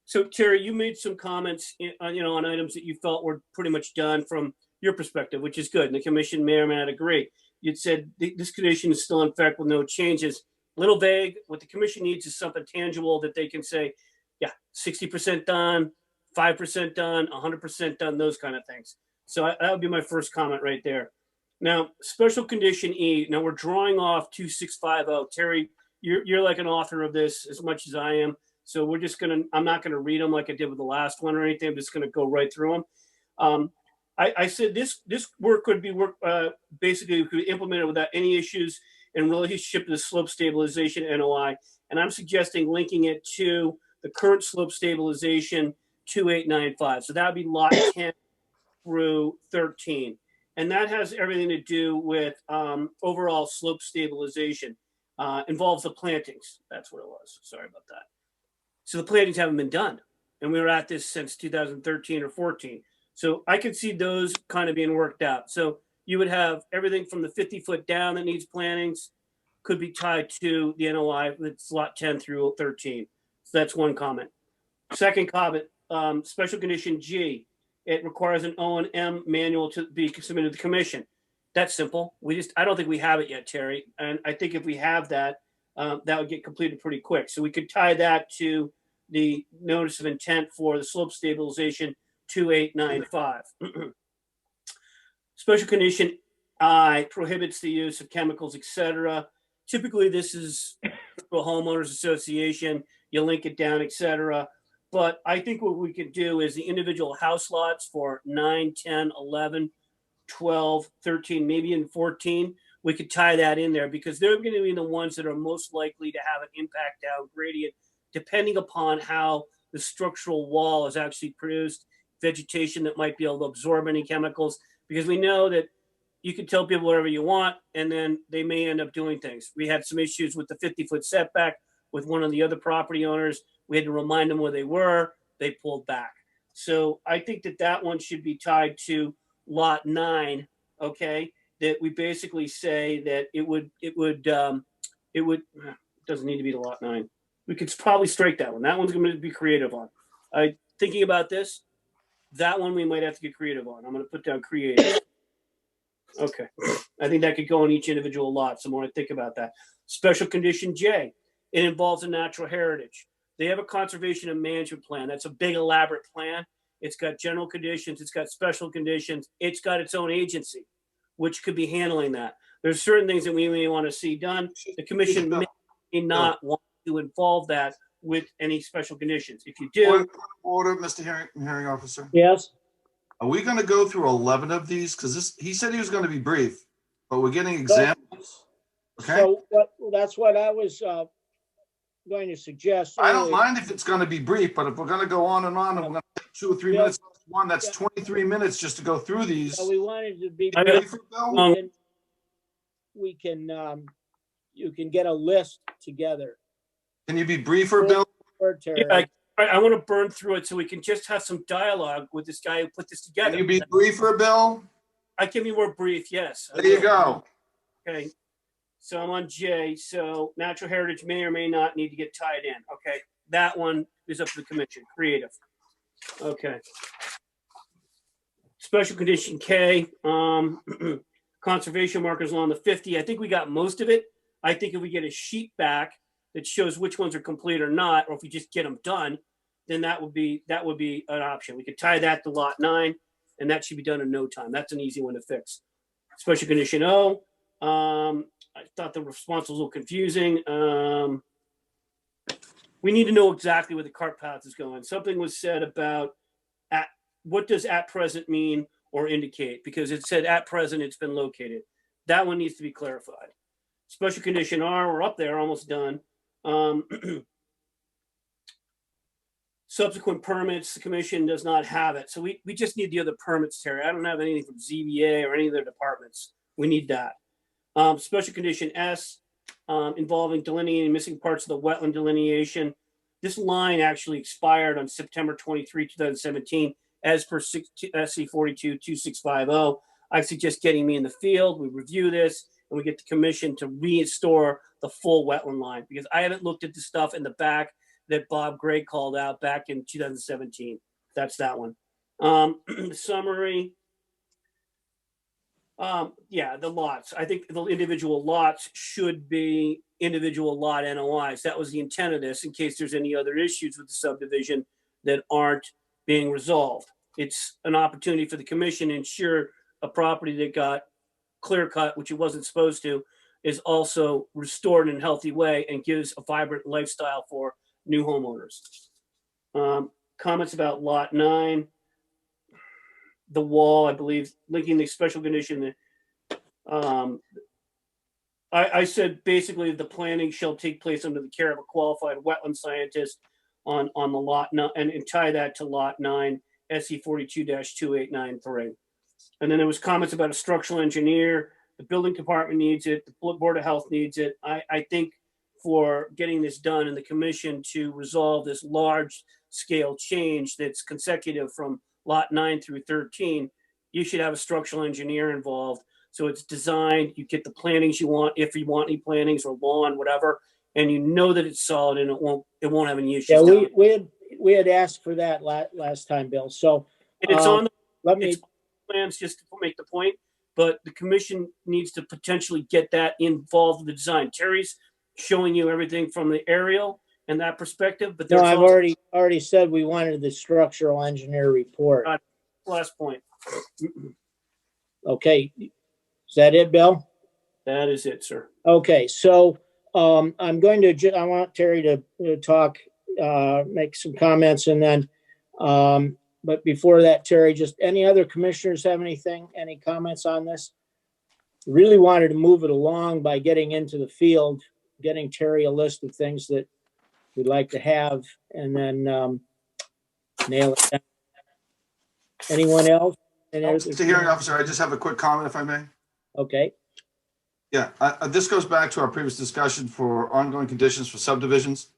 so Terry, you made some comments, on items that you felt were pretty much done from your perspective, which is good. And the commission may or may not agree. You'd said this condition is still in effect with no changes. A little vague. What the commission needs is something tangible that they can say, yeah, 60% done, 5% done, 100% done, those kind of things. So that would be my first comment right there. Now, special condition E. Now we're drawing off 2650. Terry, you're like an author of this as much as I am. So I'm not gonna read them like I did with the last one or anything. I'm just gonna go right through them. I said this work could be basically could be implemented without any issues in relationship to the slope stabilization NOI. And I'm suggesting linking it to the current slope stabilization 2895. So that would be lot 10 through 13. And that has everything to do with overall slope stabilization. Involves the plantings. That's what it was. Sorry about that. So the plantings haven't been done. And we were at this since 2013 or 14. So I could see those kind of being worked out. So you would have everything from the 50-foot down that needs plantings could be tied to the NOI with lot 10 through 13. So that's one comment. Second comment, special condition G. It requires an O&M manual to be submitted to the commission. That's simple. I don't think we have it yet, Terry. And I think if we have that, that would get completed pretty quick. So we could tie that to the notice of intent for the slope stabilization 2895. Special condition I prohibits the use of chemicals, etc. Typically, this is for homeowners association. You link it down, etc. But I think what we could do is the individual house lots for 9, 10, 11, 12, 13, maybe in 14, we could tie that in there because they're going to be the ones that are most likely to have an impact down gradient, depending upon how the structural wall is actually produced, vegetation that might be able to absorb any chemicals, because we know that you can tell people whatever you want, and then they may end up doing things. We had some issues with the 50-foot setback with one of the other property owners. We had to remind them where they were. They pulled back. So I think that one should be tied to lot 9, okay? That we basically say that it doesn't need to be to lot 9. We could probably strike that one. That one's going to be creative on. Thinking about this, that one we might have to get creative on. I'm going to put down creative. Okay. I think that could go on each individual lot. So more I think about that. Special condition J. It involves a natural heritage. They have a conservation and management plan. That's a big elaborate plan. It's got general conditions. It's got special conditions. It's got its own agency, which could be handling that. There's certain things that we may want to see done. The commission may not want to involve that with any special conditions. If you do. Order, Mr. Hearing Officer. Yes. Are we going to go through 11 of these? Because he said he was going to be brief, but we're getting examples. Okay. So that's what I was going to suggest. I don't mind if it's going to be brief, but if we're going to go on and on, and we're going to take 2 or 3 minutes, that's 23 minutes just to go through these. So we wanted to be brief. We can you can get a list together. Can you be briefer, Bill? Yeah, I want to burn through it so we can just have some dialogue with this guy who put this together. Can you be briefer, Bill? I can be more brief, yes. There you go. Okay. So I'm on J. So natural heritage may or may not need to get tied in. Okay. That one is up to the commission. Creative. Okay. Special condition K. Conservation markers along the 50. I think we got most of it. I think if we get a sheet back that shows which ones are complete or not, or if we just get them done, then that would be an option. We could tie that to lot 9, and that should be done in no time. That's an easy one to fix. Special condition O, I thought the response was a little confusing. We need to know exactly where the cart path is going. Something was said about what does at present mean or indicate? Because it said at present it's been located. That one needs to be clarified. Special condition R, we're up there, almost done. Subsequent permits, the commission does not have it. So we just need the other permits, Terry. I don't have anything from ZBA or any of their departments. We need that. Special condition S, involving delineating missing parts of the wetland delineation. This line actually expired on September 23, 2017, as per SC 422650. I suggest getting me in the field. We review this and we get the commission to restore the full wetland line, because I haven't looked at the stuff in the back that Bob Gray called out back in 2017. That's that one. Summary. Yeah, the lots. I think the individual lots should be individual lot NOIs. That was the intent of this, in case there's any other issues with the subdivision that aren't being resolved. It's an opportunity for the commission to ensure a property that got clear cut, which it wasn't supposed to, is also restored in a healthy way and gives a vibrant lifestyle for new homeowners. Comments about lot 9. The wall, I believe, linking the special condition. I said basically the planning shall take place under the care of a qualified wetland scientist on the lot, and tie that to lot 9, SE 42-2893. And then there was comments about a structural engineer. The building department needs it. The Board of Health needs it. I think for getting this done and the commission to resolve this large scale change that's consecutive from lot 9 through 13, you should have a structural engineer involved. So it's designed, you get the plantings you want, if you want any plantings or lawn, whatever, and you know that it's solid and it won't have any issues. Yeah, we had asked for that last time, Bill. So and it's on the plans, just to make the point, but the commission needs to potentially get that involved in the design. Terry's showing you everything from the aerial and that perspective, but no, there's I've also, already said we wanted the structural engineer report. last point. Okay, is that it, Bill? That is it, sir. Okay, so I'm going to, I want Terry to talk, make some comments, and then, but before that, Terry, just any other commissioners have any comments on this? Really wanted to move it along by getting into the field, getting Terry a list of things that we'd like to have, and then nail it down. Anyone else? Mr. Hearing Officer, I just have a quick comment, if I may. Okay. Yeah, this goes back to our previous discussion for ongoing conditions for subdivisions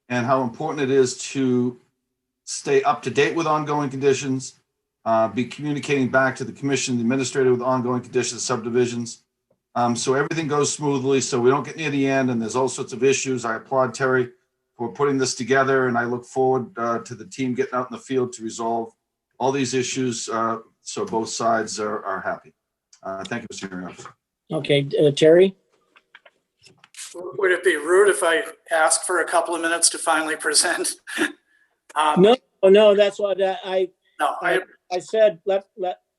and how important it is to stay up to date with ongoing conditions, be communicating back to the commission, the administrator with ongoing conditions, subdivisions. So everything goes smoothly, so we don't get near the end and there's all sorts of issues. I applaud Terry for putting this together, and I look forward to the team getting out in the field to resolve all these issues, so both sides are happy. Thank you, Mr. Hearing Officer. Okay, Terry? Would it be rude if I asked for a couple of minutes to finally present? No, that's what I said,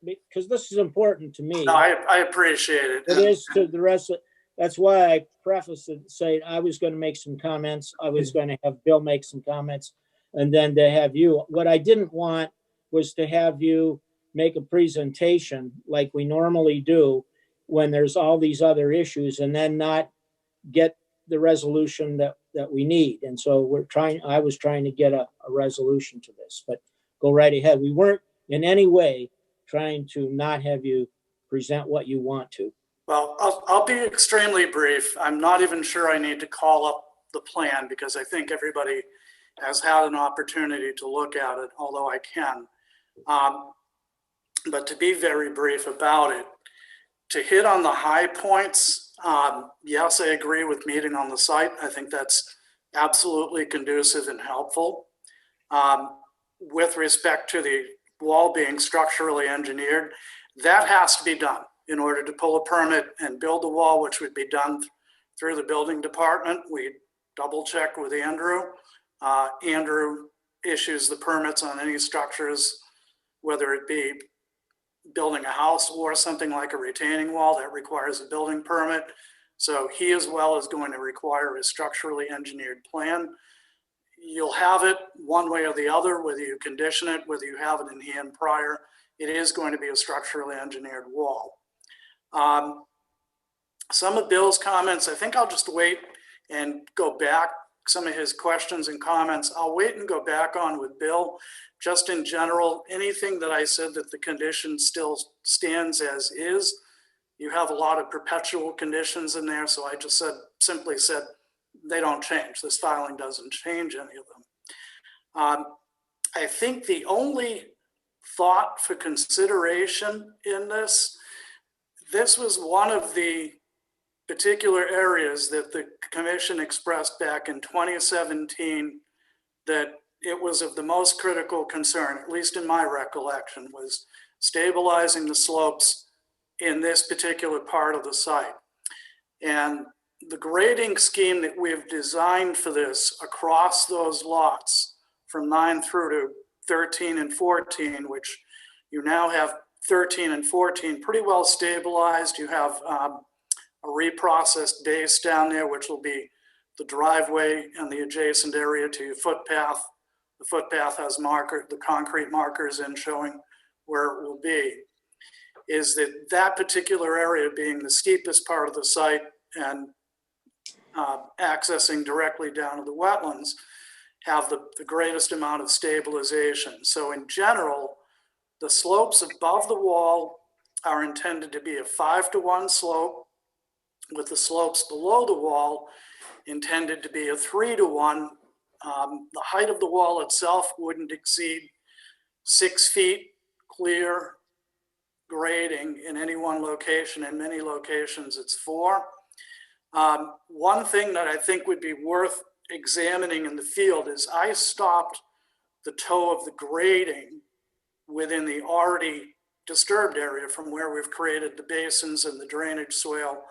because this is important to me. No, I appreciate it. It is to the rest of, that's why I prefaced it saying I was going to make some comments. I was going to have Bill make some comments, and then to have you. What I didn't want was to have you make a presentation like we normally do when there's all these other issues, and then not get the resolution that we need. And so I was trying to get a resolution to this, but go right ahead. We weren't in any way trying to not have you present what you want to. Well, I'll be extremely brief. I'm not even sure I need to call up the plan because I think everybody has had an opportunity to look at it, although I can. But to be very brief about it, to hit on the high points, yes, I agree with meeting on the site. I think that's absolutely conducive and helpful. With respect to the wall being structurally engineered, that has to be done in order to pull a permit and build the wall, which would be done through the building department. We double check with Andrew. Andrew issues the permits on any structures, whether it be building a house or something like a retaining wall that requires a building permit. So he as well is going to require a structurally engineered plan. You'll have it one way or the other, whether you condition it, whether you have it in hand prior. It is going to be a structurally engineered wall. Some of Bill's comments, I think I'll just wait and go back. Some of his questions and comments, I'll wait and go back on with Bill. Just in general, anything that I said that the condition still stands as is, you have a lot of perpetual conditions in there. So I just simply said, they don't change. This filing doesn't change any of them. I think the only thought for consideration in this was one of the particular areas that the commission expressed back in 2017 that it was of the most critical concern, at least in my recollection, was stabilizing the slopes in this particular part of the site. And the grading scheme that we've designed for this across those lots from 9 through to 13 and 14, which you now have 13 and 14 pretty well stabilized. You have a reprocessed base down there, which will be the driveway and the adjacent area to your footpath. The footpath has the concrete markers in showing where it will be. Is that particular area being the steepest part of the site and accessing directly down to the wetlands have the greatest amount of stabilization. So in general, the slopes above the wall are intended to be a 5-to-1 slope, with the slopes below the wall intended to be a 3-to-1. The height of the wall itself wouldn't exceed 6 feet clear grading in any one location. In many locations, it's 4. One thing that I think would be worth examining in the field is I stopped the toe of the grading within the already disturbed area from where we've created the basins and the drainage swale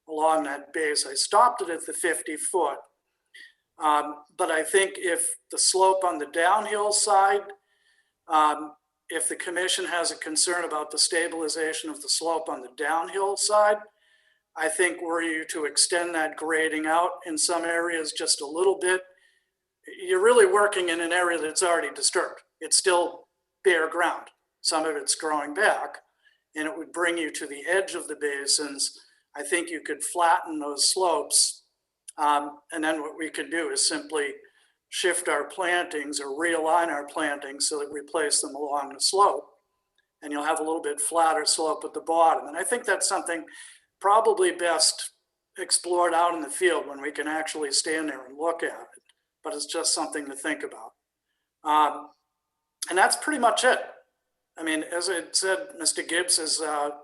along that base. I stopped it at the 50 foot. But I think if the slope on the downhill side, if the commission has a concern about the stabilization of the slope on the downhill side, I think were you to extend that grading out in some areas just a little bit, you're really working in an area that's already disturbed. It's still bare ground. Some of it's growing back, and it would bring you to the edge of the basins. I think you could flatten those slopes. And then what we could do is simply shift our plantings or realign our plantings so that we place them along the slope, and you'll have a little bit flatter slope at the bottom. And I think that's something probably best explored out in the field when we can actually stand there and look at it, but it's just something to think about. And that's pretty much it. I mean, as I said, Mr. Gibbs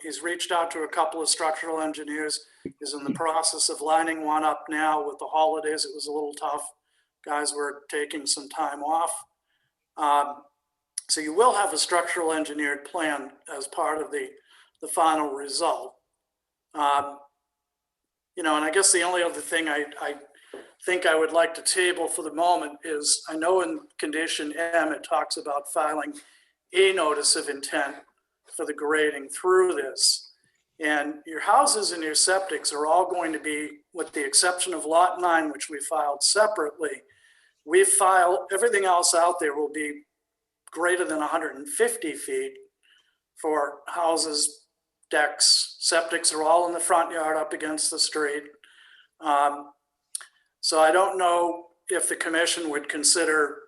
he's reached out to a couple of structural engineers. He's in the process of lining one up now. With the holidays, it was a little tough. Guys were taking some time off. So you will have a structural engineered plan as part of the final result. You know, and I guess the only other thing I think I would like to table for the moment is, I know in condition M, it talks about filing a notice of intent for the grading through this. And your houses and your septics are all going to be, with the exception of lot 9, which we filed separately, we file, everything else out there will be greater than 150 feet for houses, decks. Septics are all in the front yard up against the street. So I don't know if the commission would consider,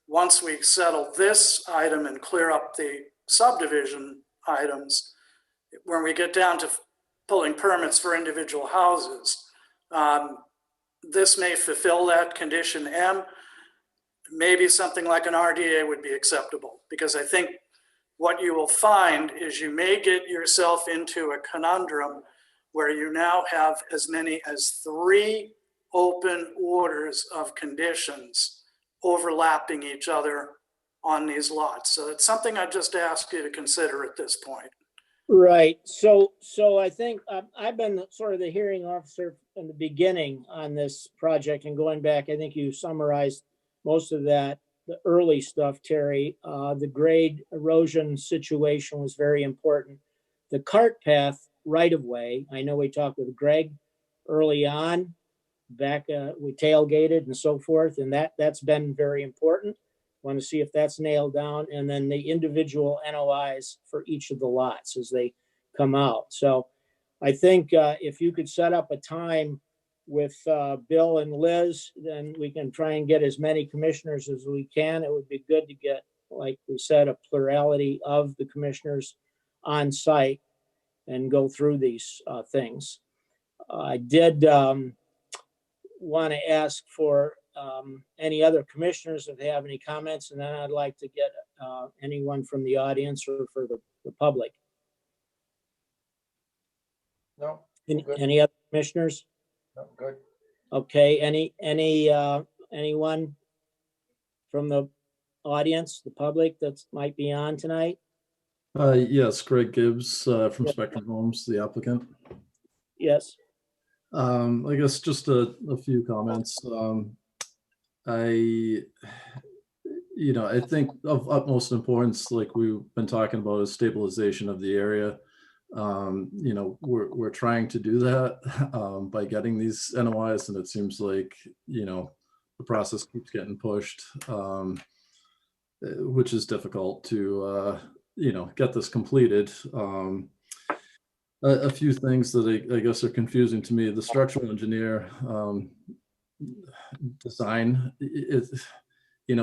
once we settle this item and clear up the subdivision items, when we get down to pulling permits for individual houses, this may fulfill that condition M. Maybe something like an RDA would be acceptable, because I think what you will find is you may get yourself into a conundrum where you now have as many as 3 open orders of conditions overlapping each other on these lots. So it's something I just ask you to consider at this point. Right. So I think I've been sort of the hearing officer in the beginning on this project, and going back, I think you summarized most of that the early stuff, Terry, the grade erosion situation was very important. The cart path right of way, I know we talked with Greg early on, back we tailgated and so forth, and that's been very important. Want to see if that's nailed down, and then the individual NOIs for each of the lots as they come out. So I think if you could set up a time with Bill and Liz, then we can try and get as many commissioners as we can. It would be good to get, like we said, a plurality of the commissioners on site and go through these things. I did want to ask for any other commissioners if they have any comments, and then I'd like to get anyone from the audience or for the public. No. Any other commissioners? No, good. Okay, anyone from the audience, the public that might be on tonight? Yes, Greg Gibbs from Yep. Spectrum Homes, the applicant. Yes. I guess just a few comments. I think of utmost importance, like we've been talking about, is stabilization of the area. We're trying to do that by getting these NOIs, and it seems like, the process keeps getting pushed, which is difficult to, get this completed. A few things that I guess are confusing to me. The structural engineer design,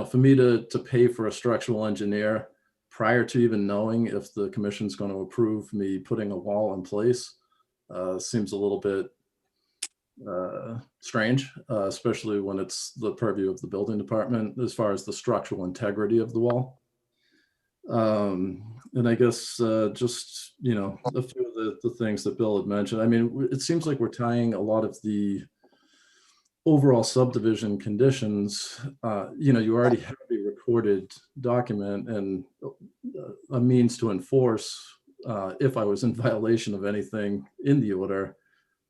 for me to pay for a structural engineer prior to even knowing if the commission's going to approve me putting a wall in place seems a little bit strange, especially when it's the purview of the building department as far as the structural integrity of the wall. And I guess just, a few of the things that Bill had mentioned. I mean, it seems like we're tying a lot of the overall subdivision conditions. You already have a recorded document and a means to enforce if I was in violation of anything in the order.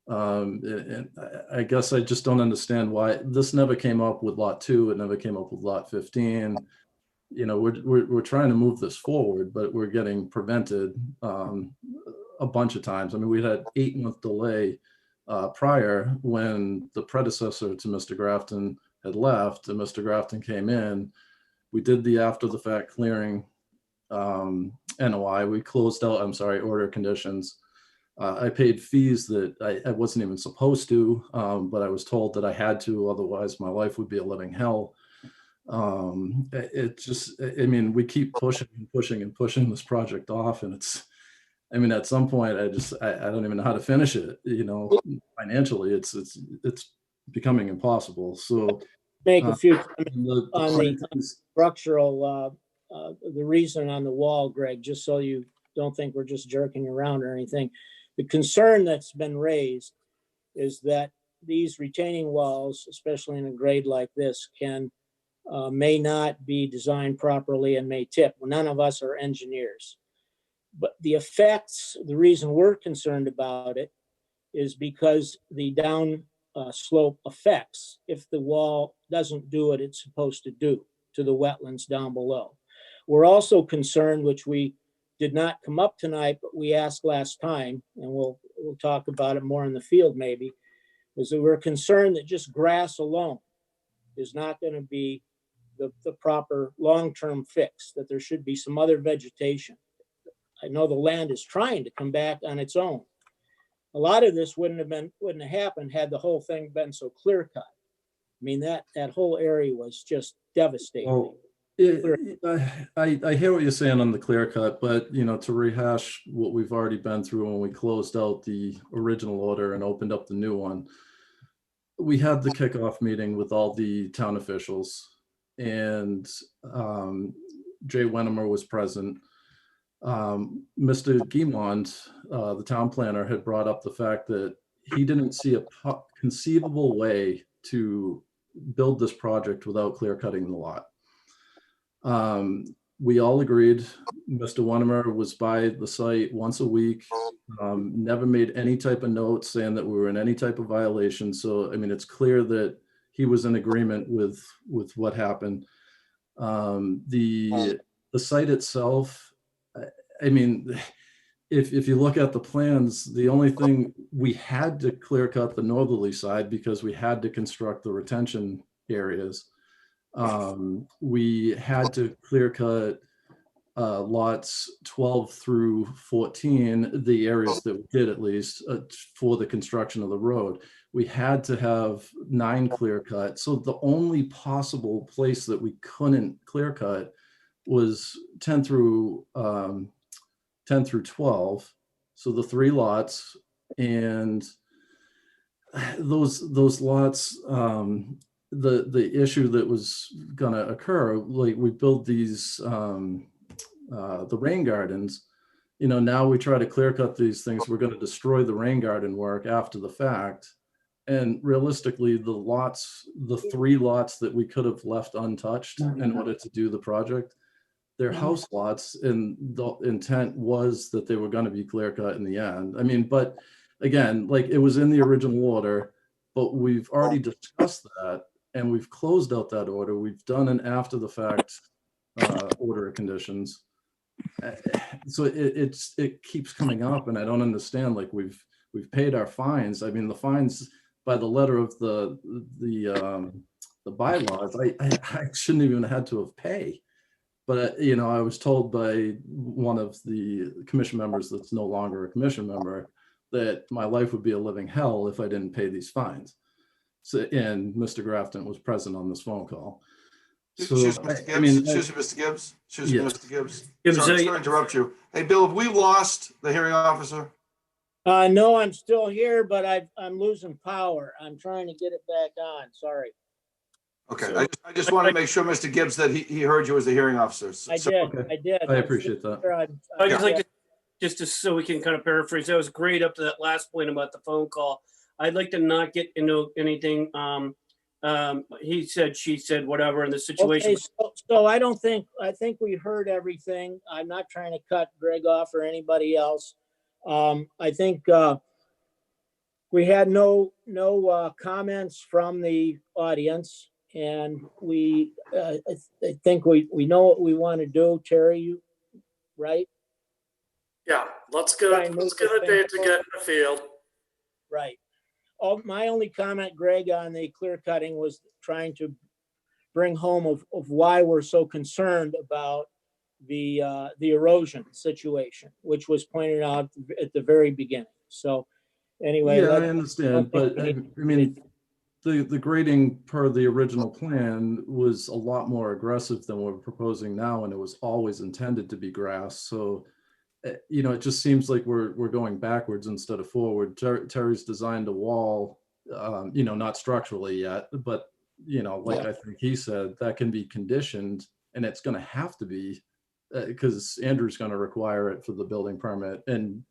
And I guess I just don't understand why this never came up with lot 2. It never came up with lot 15. We're trying to move this forward, but we're getting prevented a bunch of times. I mean, we had 8-month delay prior when the predecessor to Mr. Grafton had left and Mr. Grafton came in. We did the after the fact clearing NOI. We closed out, order conditions. I paid fees that I wasn't even supposed to, but I was told that I had to, otherwise my life would be a living hell. We keep pushing and pushing and pushing this project off, and at some point I don't even know how to finish it. Financially, it's becoming impossible. So make a few comments on the structural, the reason on the wall, Greg, just so you don't think we're just jerking around or anything. The concern that's been raised is that these retaining walls, especially in a grade like this, may not be designed properly and may tip. Well, none of us are engineers. But the effects, the reason we're concerned about it is because the down slope effects, if the wall doesn't do what it's supposed to do to the wetlands down below. We're also concerned, which we did not come up tonight, but we asked last time, and we'll talk about it more in the field maybe, is that we're concerned that just grass alone is not going to be the proper long-term fix, that there should be some other vegetation. I know the land is trying to come back on its own. A lot of this wouldn't have happened had the whole thing been so clear cut. I mean, that whole area was just devastating. Well, I hear what you're saying on the clear cut, but to rehash what we've already been through when we closed out the original order and opened up the new one, we had the kickoff meeting with all the town officials, and Jay Wennemer was present. Mr. Guimond, the town planner, had brought up the fact that he didn't see a conceivable way to build this project without clear cutting the lot. We all agreed. Mr. Wennemer was by the site once a week, never made any type of note saying that we were in any type of violation. So, it's clear that he was in agreement with what happened. The site itself, I mean, if you look at the plans, the only thing we had to clear cut the northerly side because we had to construct the retention areas. We had to clear cut lots 12 through 14, the areas that we did at least for the construction of the road. We had to have 9 clear cut. So the only possible place that we couldn't clear cut was 10 through 12. So the 3 lots, and those lots, the issue that was going to occur, like we build these the rain gardens, you know, now we try to clear cut these things, we're going to destroy the rain garden work after the fact. And realistically, the 3 lots that we could have left untouched in order to do the project, they're house lots, and the intent was that they were going to be clear cut in the end. I mean, but again, like it was in the original order, but we've already discussed that and we've closed out that order. We've done an after the fact order of conditions. So it keeps coming up, and I don't understand. Like we've paid our fines. I mean, the fines by the letter of the bylaws, I shouldn't even have had to have paid. But you know, I was told by one of the commission members that's no longer a commission member that my life would be a living hell if I didn't pay these fines. So, and Mr. Grafton was present on this phone call. So, Excuse me, Mr. Gibbs. I mean, Excuse me, Mr. Gibbs. Excuse me, yes. Mr. Gibbs. Gibbs, Sorry to interrupt you. Hey, Bill, have we lost the hearing officer? No, I'm still here, but I'm losing power. I'm trying to get it back on. Sorry. Okay, I just want to make sure, Mr. Gibbs, that he heard you as the hearing officer. I did. I appreciate that. I'd just like to, just so we can kind of paraphrase, that was great up to that last point about the phone call. I'd like to not get into anything. He said, she said, whatever in the situation. Okay, so I think we heard everything. I'm not trying to cut Greg off or anybody else. I think we had no comments from the audience, and I think we know what we want to do. Terry, you right? Yeah, let's get a date to get in the field. Right. Oh, my only comment, Greg, on the clear cutting was trying to bring home of why we're so concerned about the erosion situation, which was pointed out at the very beginning. So anyway. Yeah, I understand, but I mean, the grading per the original plan was a lot more aggressive than what we're proposing now, and it was always intended to be grass. So, you know, it just seems like we're going backwards instead of forward. Terry's designed a wall, you know, not structurally yet, but, you know, like I think he said, that can be conditioned, and it's going to have to be because Andrew's going to require it for the building permit, and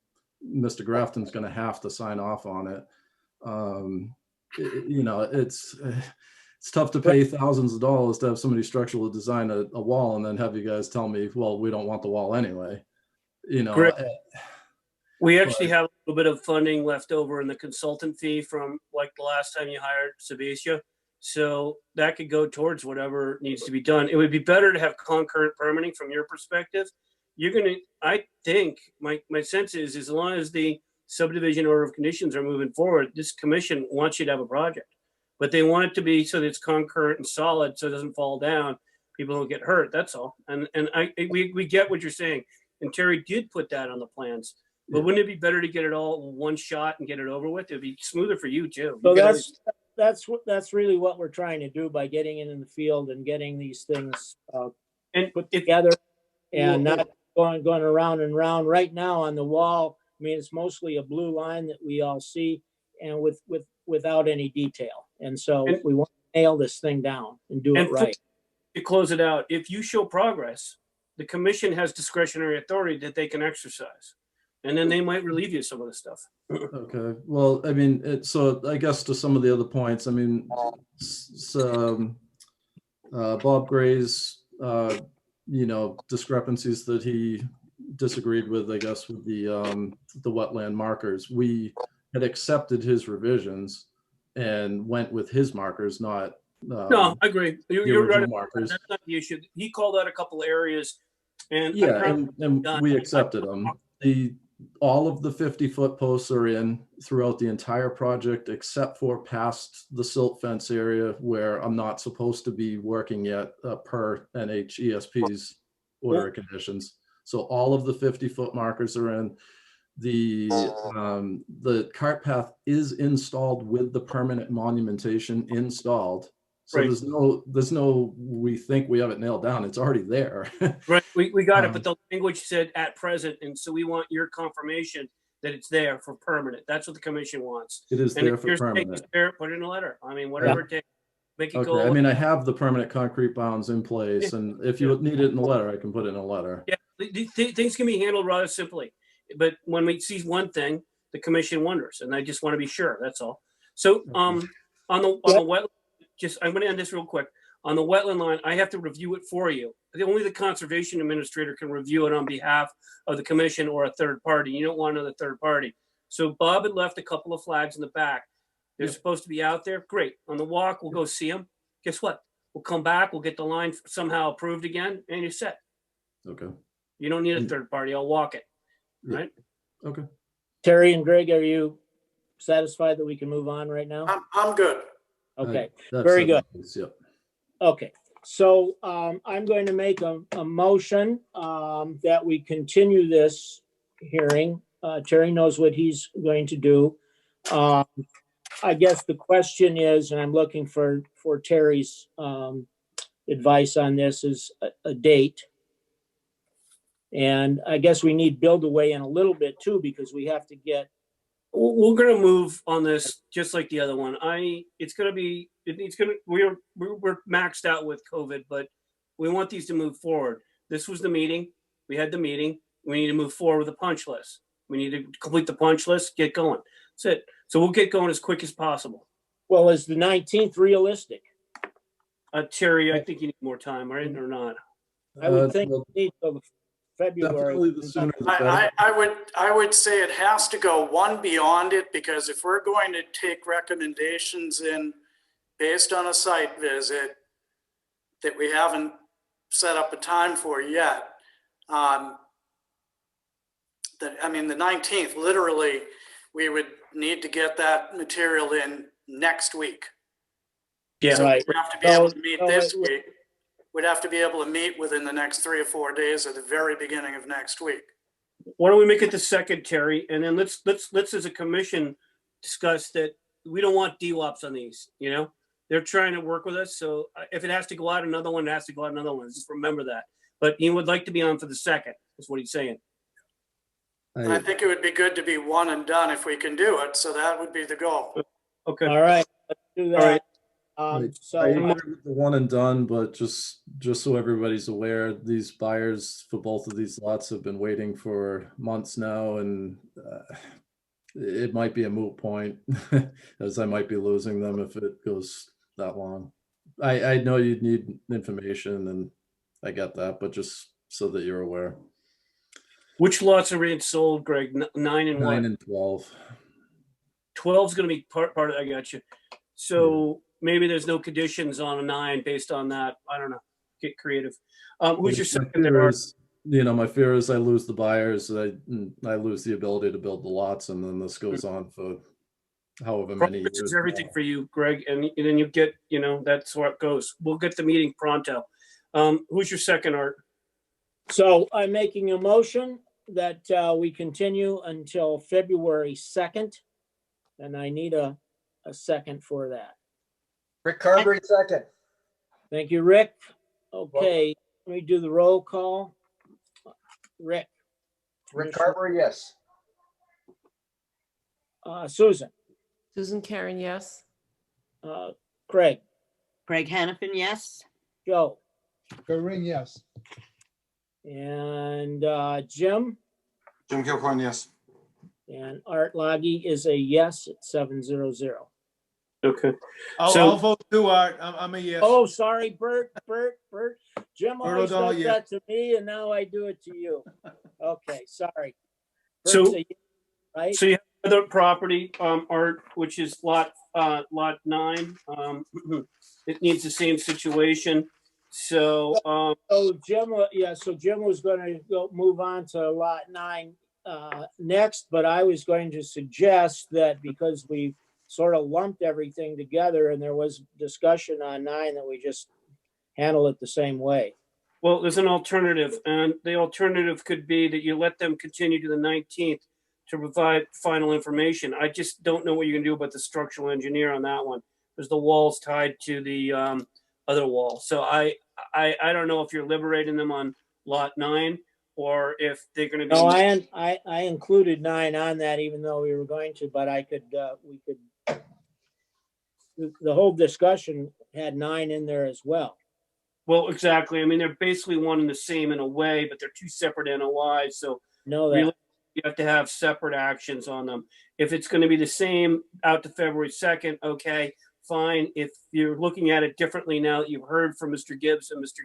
Mr. Grafton's going to have to sign off on it. You know, it's tough to pay thousands of dollars to have somebody structurally design a wall and then have you guys tell me, well, we don't want the wall anyway. You know, Correct. We actually have a little bit of funding left over in the consultant fee from like the last time you hired Sabasia. So that could go towards whatever needs to be done. It would be better to have concurrent permitting from your perspective. I think my sense is as long as the subdivision order of conditions are moving forward, this commission wants you to have a project, but they want it to be so that it's concurrent and solid so it doesn't fall down. People don't get hurt. That's all. And we get what you're saying. And Terry did put that on the plans, but wouldn't it be better to get it all in one shot and get it over with? It'd be smoother for you too. So that's really what we're trying to do by getting in the field and getting these things put together and not going around and around. Right now on the wall, I mean, it's mostly a blue line that we all see, and without any detail. And so we want to nail this thing down and do it right. To close it out, if you show progress, the commission has discretionary authority that they can exercise, and then they might relieve you of some of the stuff. Okay. Well, I mean, so I guess to some of the other points, I mean, Bob Gray's, you know, discrepancies that he disagreed with, I guess, with the wetland markers. We had accepted his revisions and went with his markers, not No, I agree. the You're right. original markers. That's not the issue. He called out a couple of areas, and I Yeah, kinda- and we accepted them. All of the 50-foot posts are in throughout the entire project, except for past the silt fence area where I'm not supposed to be working yet per NHESP's order of conditions. So all of the 50-foot markers are in. The cart path is installed with the permanent monumentation installed. So Right. there's no, we think we have it nailed down. It's already there. Right, we got it, but the language said at present, and so we want your confirmation that it's there for permanent. That's what the commission wants. It is And there if for you're saying permanent. it's there, put it in a letter. I mean, whatever it takes, make it Okay, go. I mean, I have the permanent concrete bounds in place, and if you need it in a letter, I can put it in a letter. Yeah, things can be handled rather simply, but when we see one thing, the commission wonders, and I just want to be sure, that's all. So, on the wetland, I'm going to end this real quick. On the wetland line, I have to review it for you. Only the conservation administrator can review it on behalf of the commission or a third party. You don't want another third party. So Bob had left a couple of flags in the back. They're supposed to be out there. Great. On the walk, we'll go see them. Guess what? We'll come back. We'll get the line somehow approved again, and you're set. Okay. You don't need a third party. I'll walk it. Right? Okay. Terry and Greg, are you satisfied that we can move on right now? I'm good. Okay, That's very good. Yep. Okay, so I'm going to make a motion that we continue this hearing. Terry knows what he's going to do. I guess the question is, and I'm looking for Terry's advice on this, is a date. And I guess we need Bill to weigh in a little bit too, because we have to get. We're going to move on this just like the other one. We're maxed out with COVID, but we want these to move forward. This was the meeting. We had the meeting. We need to move forward with a punch list. We need to complete the punch list, get going. That's it. So we'll get going as quick as possible. Well, is the 19th realistic? Terry, I think you need more time, right, or not? I would think we need till February. I would say it has to go one beyond it, because if we're going to take recommendations in based on a site visit that we haven't set up a time for yet, the 19th, literally, we would need to get that material in next week. Yeah, so right. we have to be able to meet this week. We'd have to be able to meet within the next 3 or 4 days at the very beginning of next week. Why don't we make it the second, Terry, and then let's as a commission discuss that we don't want DWAPs on these. You know, they're trying to work with us, so if it has to go out another one, it has to go out another one. Just remember that. But he would like to be on for the second. Is what he's saying. I think it would be good to be one and done if we can do it. So that would be the goal. Okay. All right. Let's do that. All right. So I agree with the one and done, but just so everybody's aware, these buyers for both of these lots have been waiting for months now, and it might be a moot point, as I might be losing them if it goes that long. I know you'd need information, and I get that, but just so that you're aware. Which lots are being sold, Greg? 9 and what? 9 and 12. 12 is going to be part of. I got you. So maybe there's no conditions on a 9 based on that. I don't know. Get creative. Who's your second there? My fear is I lose the buyers. I lose the ability to build the lots, and then this goes on for however many years. This is everything for you, Greg, and then you get. That's where it goes. We'll get the meeting pronto. Who's your second, Art? So I'm making a motion that we continue until February 2nd, and I need a second for that. Rick Carberry, second. Thank you, Rick. Okay, let me do the roll call. Rick. Rick Carberry, yes. Susan. Susan Karen, yes. Craig. Craig Hannafin, yes. Joe. Joe Ring, yes. And Jim. Jim Kilcoyne, yes. And Art Loggy is a yes at 700. Okay. I'll vote too, Art. I'm a yes. Oh, sorry, Bert. Jim Bert always O'Donnell, does yeah. that to me, and now I do it to you. Okay, sorry. So- Bert's a yes, right? So you have other property, Art, which is lot lot 9. It needs the same situation. So, So Jim, so Jim was going to go move on to lot 9 next, but I was going to suggest that because we sort of lumped everything together and there was discussion on 9, that we just handle it the same way. well, there's an alternative, and the alternative could be that you let them continue to the 19th to provide final information. I just don't know what you can do about the structural engineer on that one, because the wall's tied to the other wall. So I don't know if you're liberating them on lot 9 or if they're going to be. No, I included 9 on that, even though we were going to, but I could, we could, the whole discussion had 9 in there as well. Well, exactly. I mean, they're basically one and the same in a way, but they're 2 separate NOIs. So No, really, that, you have to have separate actions on them. If it's going to be the same out to February 2nd, okay, fine. If you're looking at it differently now that you've heard from Mr. Gibbs and Mr.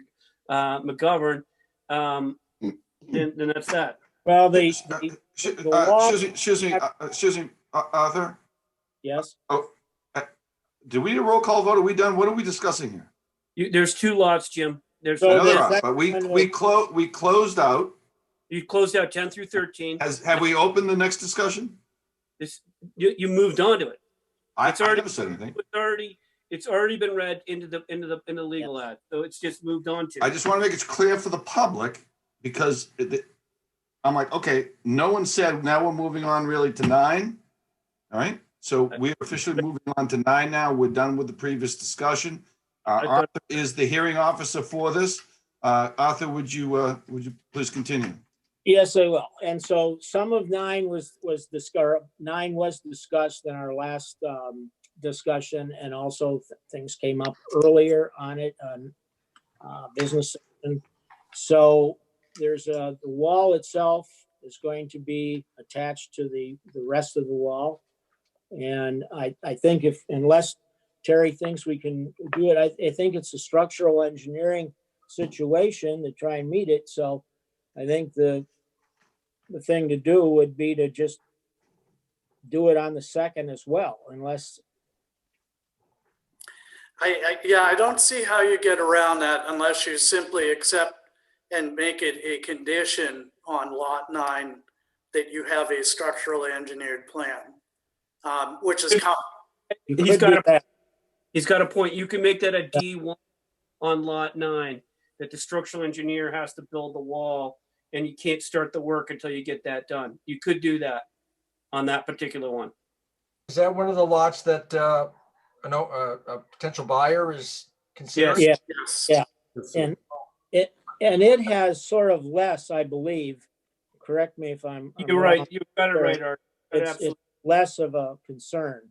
McGovern, then that's that. well, Excuse me, Arthur. Yes. Oh, did we do a roll call vote? Are we done? What are we discussing here? There's 2 lots, Jim. There's So I know there there's are, but we closed out. you closed out 10 through 13. Have we opened the next discussion? You moved on to it. I It's already never said anything. It's already been read into the legal ad, so it's just moved on to. I just want to make it clear for the public because I'm like, okay, no one said, now we're moving on really to 9. All right. So we're officially moving on to 9 now. We're done with the previous discussion. Arthur is the hearing officer for this. Arthur, would you please continue? Yes, I will. And so some of 9 was discussed. 9 was discussed in our last discussion, and also things came up earlier on it on business. So there's the wall itself is going to be attached to the rest of the wall, and I think unless Terry thinks we can do it, I think it's a structural engineering situation to try and meet it. So I think the thing to do would be to just do it on the 2nd as well, unless. I don't see how you get around that unless you simply accept and make it a condition on lot 9 that you have a structurally engineered plan, which is He's got a point. You can make that a D1 on lot 9, that the structural engineer has to build the wall and you can't start the work until you get that done. You could do that on that particular one. Is that one of the lots that a potential buyer is considering? Yes. Yeah. And it has sort of less, I believe. Correct me if I'm You're right. wrong. You've got it right, Art. It's less of a concern.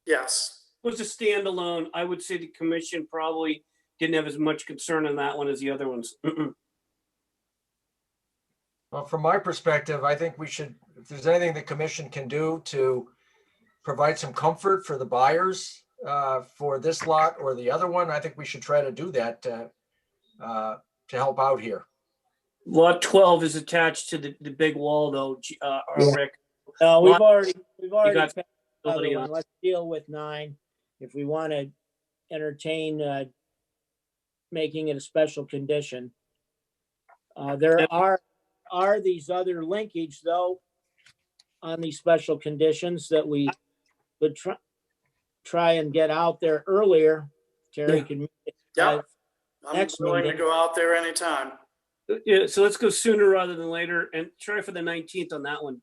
Yes. It was a standalone. I would say the commission probably didn't have as much concern on that one as the other ones. Well, from my perspective, I think we should, if there's anything the commission can do to provide some comfort for the buyers for this lot or the other one, I think we should try to do that to help out here. Lot 12 is attached to the big wall, though, Rick. No, we've already got passed the other ability one. on. Let's deal with 9. If we want to entertain making it a special condition. There are these other linkage, though, on these special conditions that we would try and get out there earlier. Terry can meet it. Yeah, I'm Next willing to meeting. go out there anytime. Yeah, so let's go sooner rather than later and try for the 19th on that one.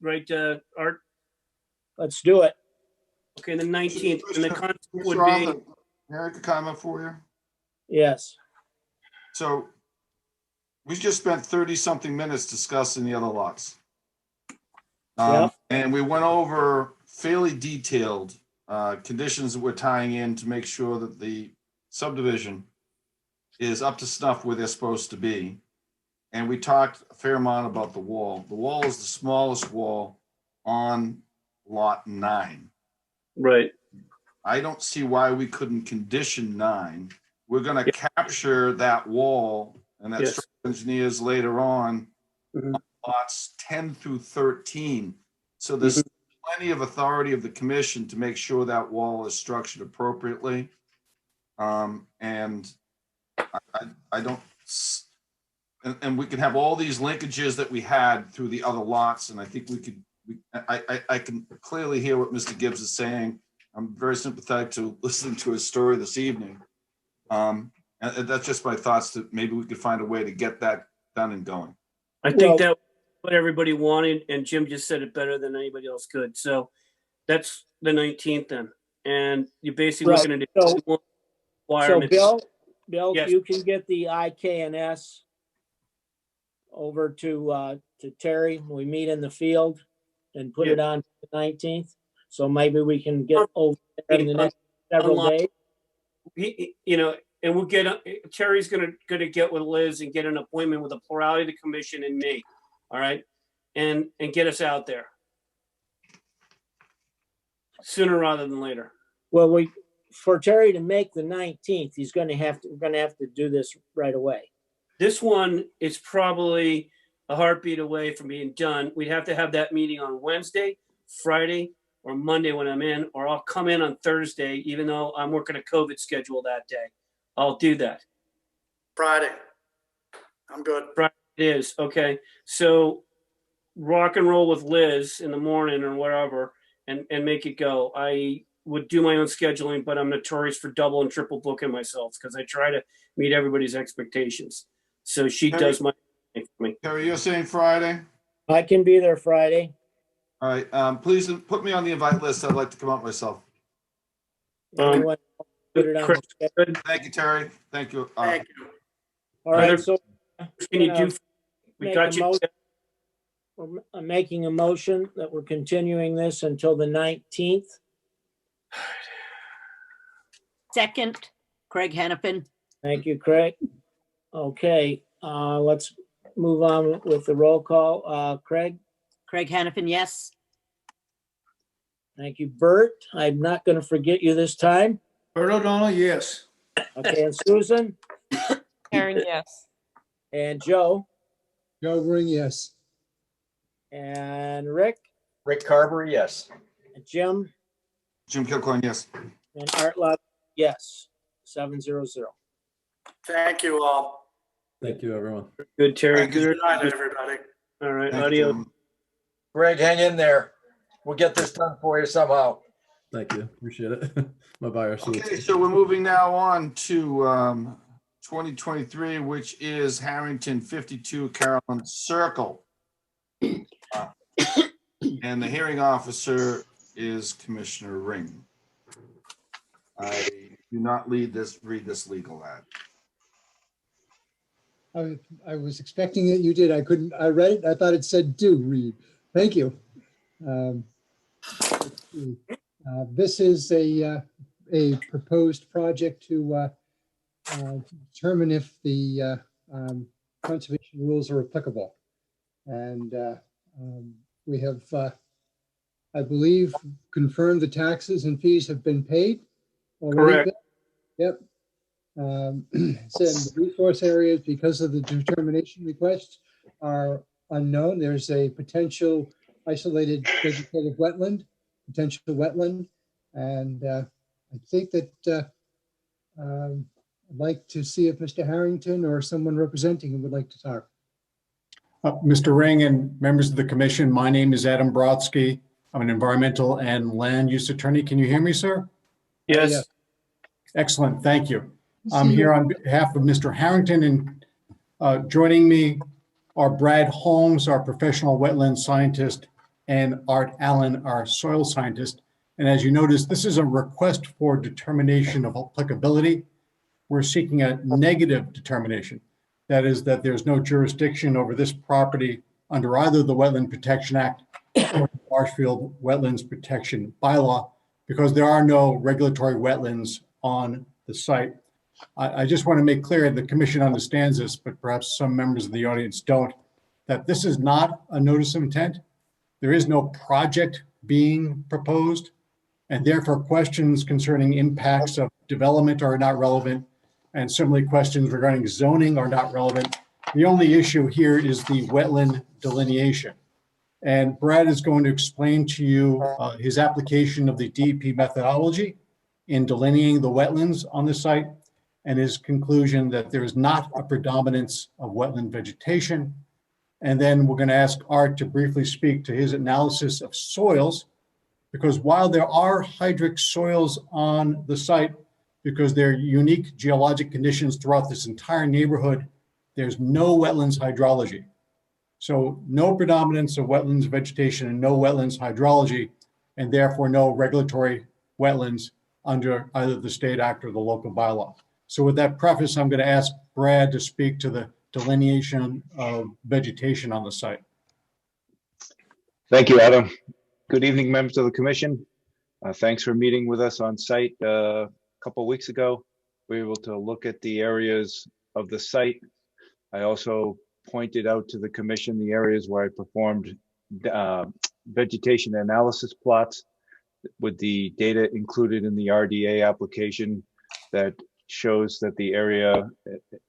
Right, Art? Let's do it. Okay, the 19th. And the concept would Mr. be, Arthur, Eric, a comment for you. Yes. So we just spent 30-something minutes discussing the other lots. And we went over fairly detailed conditions that we're tying in to make sure that the subdivision is up to snuff where they're supposed to be. And we talked a fair amount about the wall. The wall is the smallest wall on lot 9. Right. I don't see why we couldn't condition 9. We're going to capture that wall and that structural engineers later on lots 10 through 13. So there's plenty of authority of the commission to make sure that wall is structured appropriately. And I don't, and we can have all these linkages that we had through the other lots, and I think we could, I can clearly hear what Mr. Gibbs is saying. I'm very sympathetic to listening to his story this evening. And that's just my thoughts, that maybe we could find a way to get that done and going. I think that what everybody wanted, and Jim just said it better than anybody else could. So that's the 19th then. And you're basically Right. looking at So- one So requirement. Bill, Yes. you can get the IKNS over to Terry. We meet in the field and put it on the 19th. So maybe we can get over there in the next several Online. days. You know, and we'll get, Terry's gonna get with Liz and get an appointment with the plurality of the commission and me. All right. And get us out there sooner rather than later. Well, for Terry to make the 19th, we're gonna have to do this right away. This one is probably a heartbeat away from being done. We'd have to have that meeting on Wednesday, Friday, or Monday when I'm in, or I'll come in on Thursday, even though I'm working a COVID schedule that day. I'll do that. Friday. I'm good. Friday it is, okay. So rock and roll with Liz in the morning or whatever and make it go. I would do my own scheduling, but I'm notorious for double and triple booking myself because I try to meet everybody's expectations. So she does my thing for me. Terry, you're saying Friday? I can be there Friday. All right, please put me on the invite list. I'd like to come out myself. Everyone put it on the schedule. Thank you, Terry. Thank you. Thank you. All right, so Can you do? We got you. I'm making a motion that we're continuing this until the 19th. Second, Craig Hennepin. Thank you, Craig. Okay, let's move on with the roll call. Craig? Craig Hennepin, yes. Thank you, Bert. I'm not going to forget you this time. Bert O'Donnell, yes. Okay, and Susan? Karen, yes. And Joe? Joe Ring, yes. And Rick? Rick Carberry, yes. And Jim? Jim Kilcoyne, yes. And Art Love, yes. 700. Thank you all. Thank you, everyone. Good, Terry. Good night, everybody. All right, Thank audio. you. Greg, hang in there. We'll get this done for you somehow. Thank you. Appreciate it. My buyer suits. Okay, so we're moving now on to 2023, which is Harrington 52 Carolyn Circle. And the hearing officer is Commissioner Ring. I do not read this legal ad. I was expecting that you did. I couldn't, I read it. I thought it said do read. Thank you. Let's see. This is a proposed project to determine if the conservation rules are applicable. And we have, I believe, confirmed the taxes and fees have been paid already. Correct. Yep. Said the resource areas, because of the determination requests, are unknown. There's a potential isolated vegetative wetland, potential wetland. And I think that I'd like to see if Mr. Harrington or someone representing him would like to talk. Mr. Ring and members of the commission, my name is Adam Brodsky. I'm an environmental and land use attorney. Can you hear me, sir? Yes. Yes. Excellent, thank you. I'm here on behalf of Mr. Harrington, and joining me are Brad Holmes, our professional wetland scientist, and Art Allen, our soil scientist. And as you notice, this is a request for determination of applicability. We're seeking a negative determination. That is, that there's no jurisdiction over this property under either the Wetland Protection Act or the Marshfield Wetlands Protection Bylaw, because there are no regulatory wetlands on the site. I just want to make clear, the commission understands this, but perhaps some members of the audience don't, that this is not a notice of intent. There is no project being proposed, and therefore questions concerning impacts of development are not relevant, and similarly questions regarding zoning are not relevant. The only issue here is the wetland delineation. And Brad is going to explain to you his application of the DEP methodology in delineating the wetlands on the site and his conclusion that there is not a predominance of wetland vegetation. And then we're going to ask Art to briefly speak to his analysis of soils, because while there are hydric soils on the site, because there are unique geologic conditions throughout this entire neighborhood, there's no wetlands hydrology. So no predominance of wetlands vegetation and no wetlands hydrology, and therefore no regulatory wetlands under either the state act or the local bylaw. So with that preface, I'm going to ask Brad to speak to the delineation of vegetation on the site. Thank you, Adam. Good evening, members of the commission. Thanks for meeting with us on site a couple of weeks ago. We were able to look at the areas of the site. I also pointed out to the commission the areas where I performed vegetation analysis plots with the data included in the RDA application that shows that the area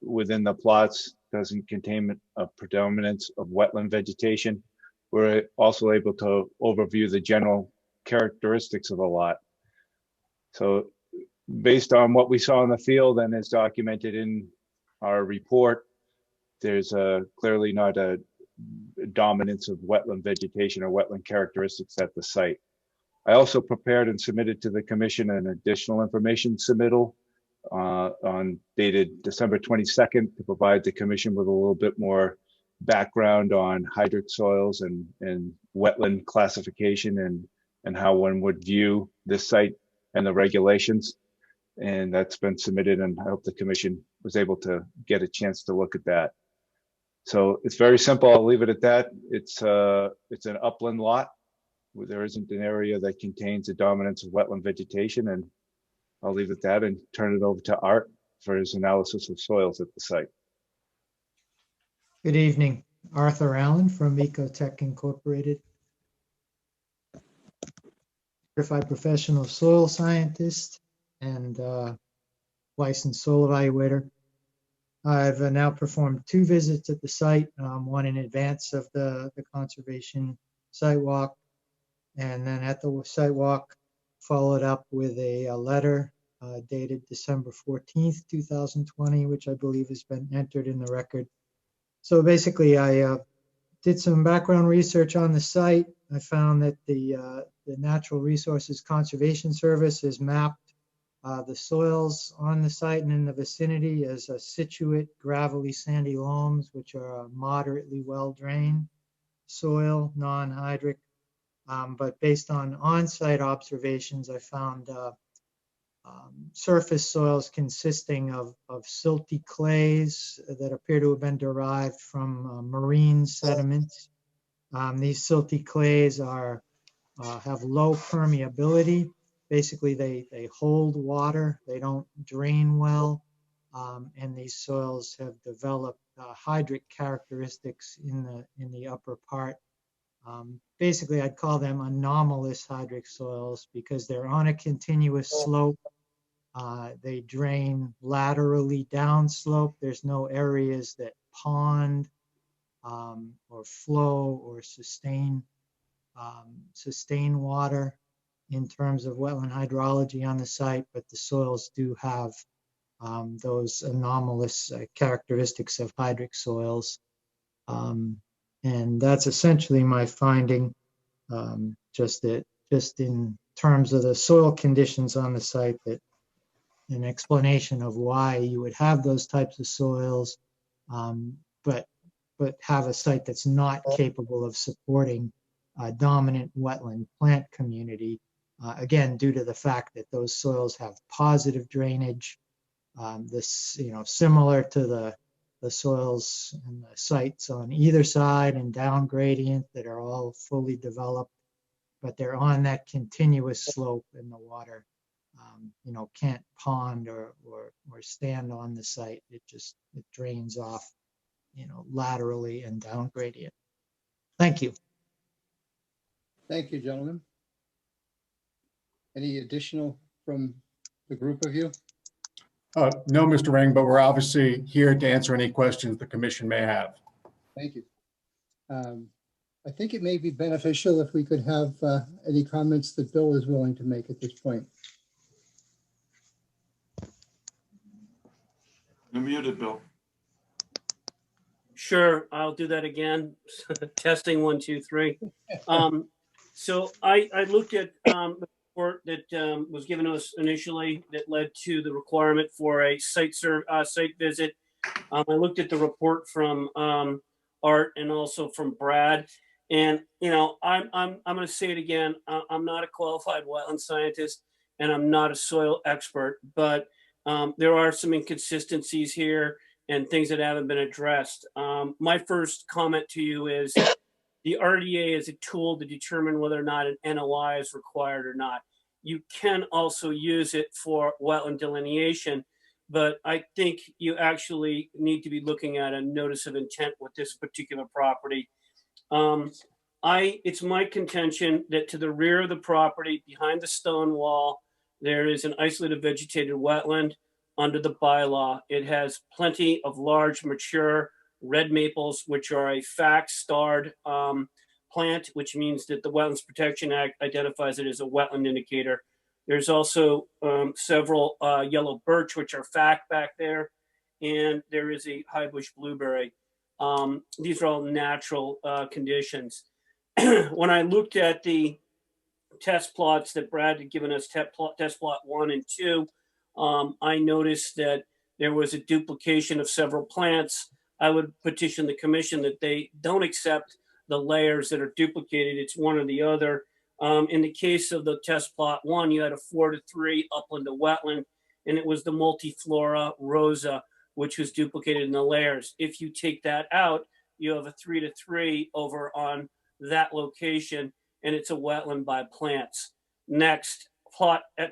within the plots doesn't contain a predominance of wetland vegetation. We're also able to overview the general characteristics of the lot. So based on what we saw in the field and is documented in our report, there's clearly not a dominance of wetland vegetation or wetland characteristics at the site. I also prepared and submitted to the commission an additional information submittal on dated December 22nd to provide the commission with a little bit more background on hydric soils and wetland classification and how one would view this site and the regulations. And that's been submitted, and I hope the commission was able to get a chance to look at that. So it's very simple. I'll leave it at that. It's an upland lot where there isn't an area that contains a dominance of wetland vegetation, and I'll leave it at that and turn it over to Art for his analysis of soils at the site. Good evening, Arthur Allen from Ecotech Incorporated. Certified professional soil scientist and licensed soil evaluator. I've now performed 2 visits at the site, one in advance of the conservation site walk, and then at the site walk followed up with a letter dated December 14th, 2020, which I believe has been entered in the record. So basically, I did some background research on the site. I found that the Natural Resources Conservation Service has mapped the soils on the site and in the vicinity as a situate, gravelly, sandy loams, which are a moderately well-drained soil, non-hydric. But based on on-site observations, I found surface soils consisting of silty clays that appear to have been derived from marine sediments. These silty clays have low permeability. Basically, they hold water, they don't drain well, and these soils have developed hydric characteristics in the upper part. Basically, I'd call them anomalous hydric soils because they're on a continuous slope. They drain laterally downslope. There's no areas that pond or flow or sustain water in terms of wetland hydrology on the site, but the soils do have those anomalous characteristics of hydric soils. And that's essentially my finding, just in terms of the soil conditions on the site, that an explanation of why you would have those types of soils, but have a site that's not capable of supporting a dominant wetland plant community, again, due to the fact that those soils have positive drainage, similar to the soils and the sites on either side and down gradient that are all fully developed, but they're on that continuous slope, and the water can't pond or stand on the site. It drains off, laterally and down gradient. Thank you. Thank you, gentlemen. Any additional from the group of you? No, Mr. Ring, but we're obviously here to answer any questions the commission may have. Thank you. I think it may be beneficial if we could have any comments that Bill is willing to make at this point. You're muted, Bill. Sure, I'll do that again. Testing 1, 2, 3. So I looked at the report that was given to us initially that led to the requirement for a site visit. I looked at the report from Art and also from Brad, and you know I'm going to say it again. I'm not a qualified wetland scientist, and I'm not a soil expert, but there are some inconsistencies here and things that haven't been addressed. My first comment to you is the RDA is a tool to determine whether or not an NOI is required or not. You can also use it for wetland delineation, but I think you actually need to be looking at a notice of intent with this particular property. It's my contention that to the rear of the property, behind the stone wall, there is an isolated vegetated wetland under the bylaw. It has plenty of large, mature red maples, which are a FACT-starred plant, which means that the Wetlands Protection Act identifies it as a wetland indicator. There's also several yellow birch, which are FACT back there, and there is a high bush blueberry. These are all natural conditions. When I looked at the test plots that Brad had given us, test plot 1 and 2, I noticed that there was a duplication of several plants. I would petition the commission that they don't accept the layers that are duplicated. It's one or the other. In the case of the test plot 1, you had a 4:3 upland to wetland, and it was the multiflora rosa, which was duplicated in the layers. If you take that out, you have a 3:3 over on that location, and it's a wetland by plants. Next,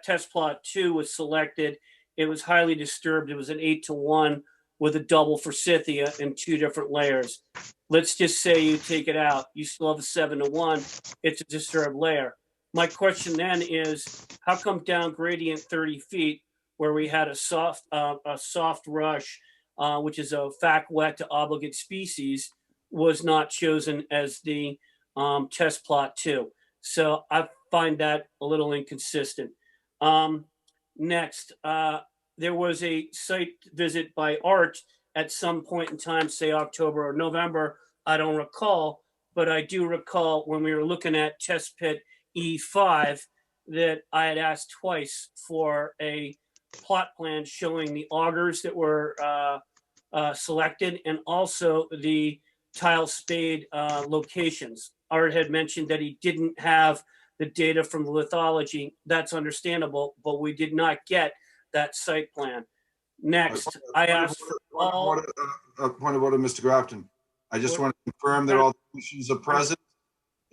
test plot 2 was selected. It was highly disturbed. It was an 8:1 with a double forsythia and 2 different layers. Let's just say you take it out, you still have a 7:1. It's a disturbed layer. My question then is, how come down gradient 30 feet, where we had a soft rush, which is a FACT wet to obligate species, was not chosen as the test plot 2? So I find that a little inconsistent. Next, there was a site visit by Art at some point in time, say October or November. I don't recall, but I do recall when we were looking at test pit E5 that I had asked twice for a plot plan showing the augers that were selected and also the tile spade locations. Art had mentioned that he didn't have the data from the lithology. That's understandable, but we did not get that site plan. Next, I asked for all... Point of order, Mr. Grafton. I just want to confirm that all the commissioners are present.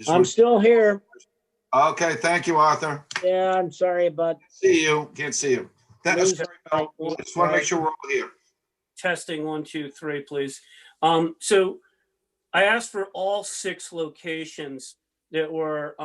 I'm still here. Okay, thank you, Arthur. Yeah, I'm sorry, but See you. Can't see you. That's just want to make sure we're all here. Testing 1, 2, 3, please. So I asked for all 6 locations that were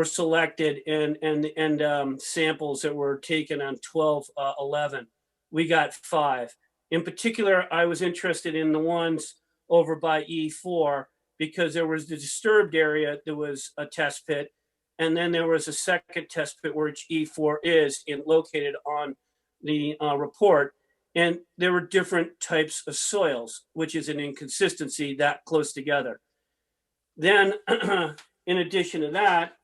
selected and samples that were taken on 12/11. We got 5. In particular, I was interested in the ones over by E4 because there was the disturbed area. There was a test pit, and then there was a second test pit which E4 is located on the report. And there were different types of soils, which is an inconsistency that close together. Then, in addition to that,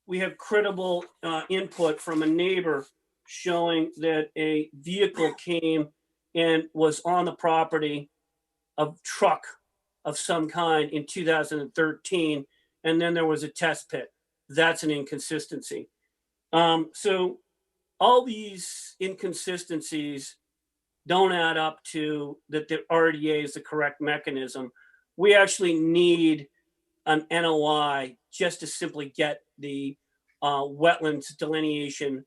we have credible input from a neighbor showing that a vehicle came and was on the property, a truck of some kind in 2013, and then there was a test pit. That's an inconsistency. So all these inconsistencies don't add up to that the RDA is the correct mechanism. We actually need an NOI just to simply get the wetlands delineation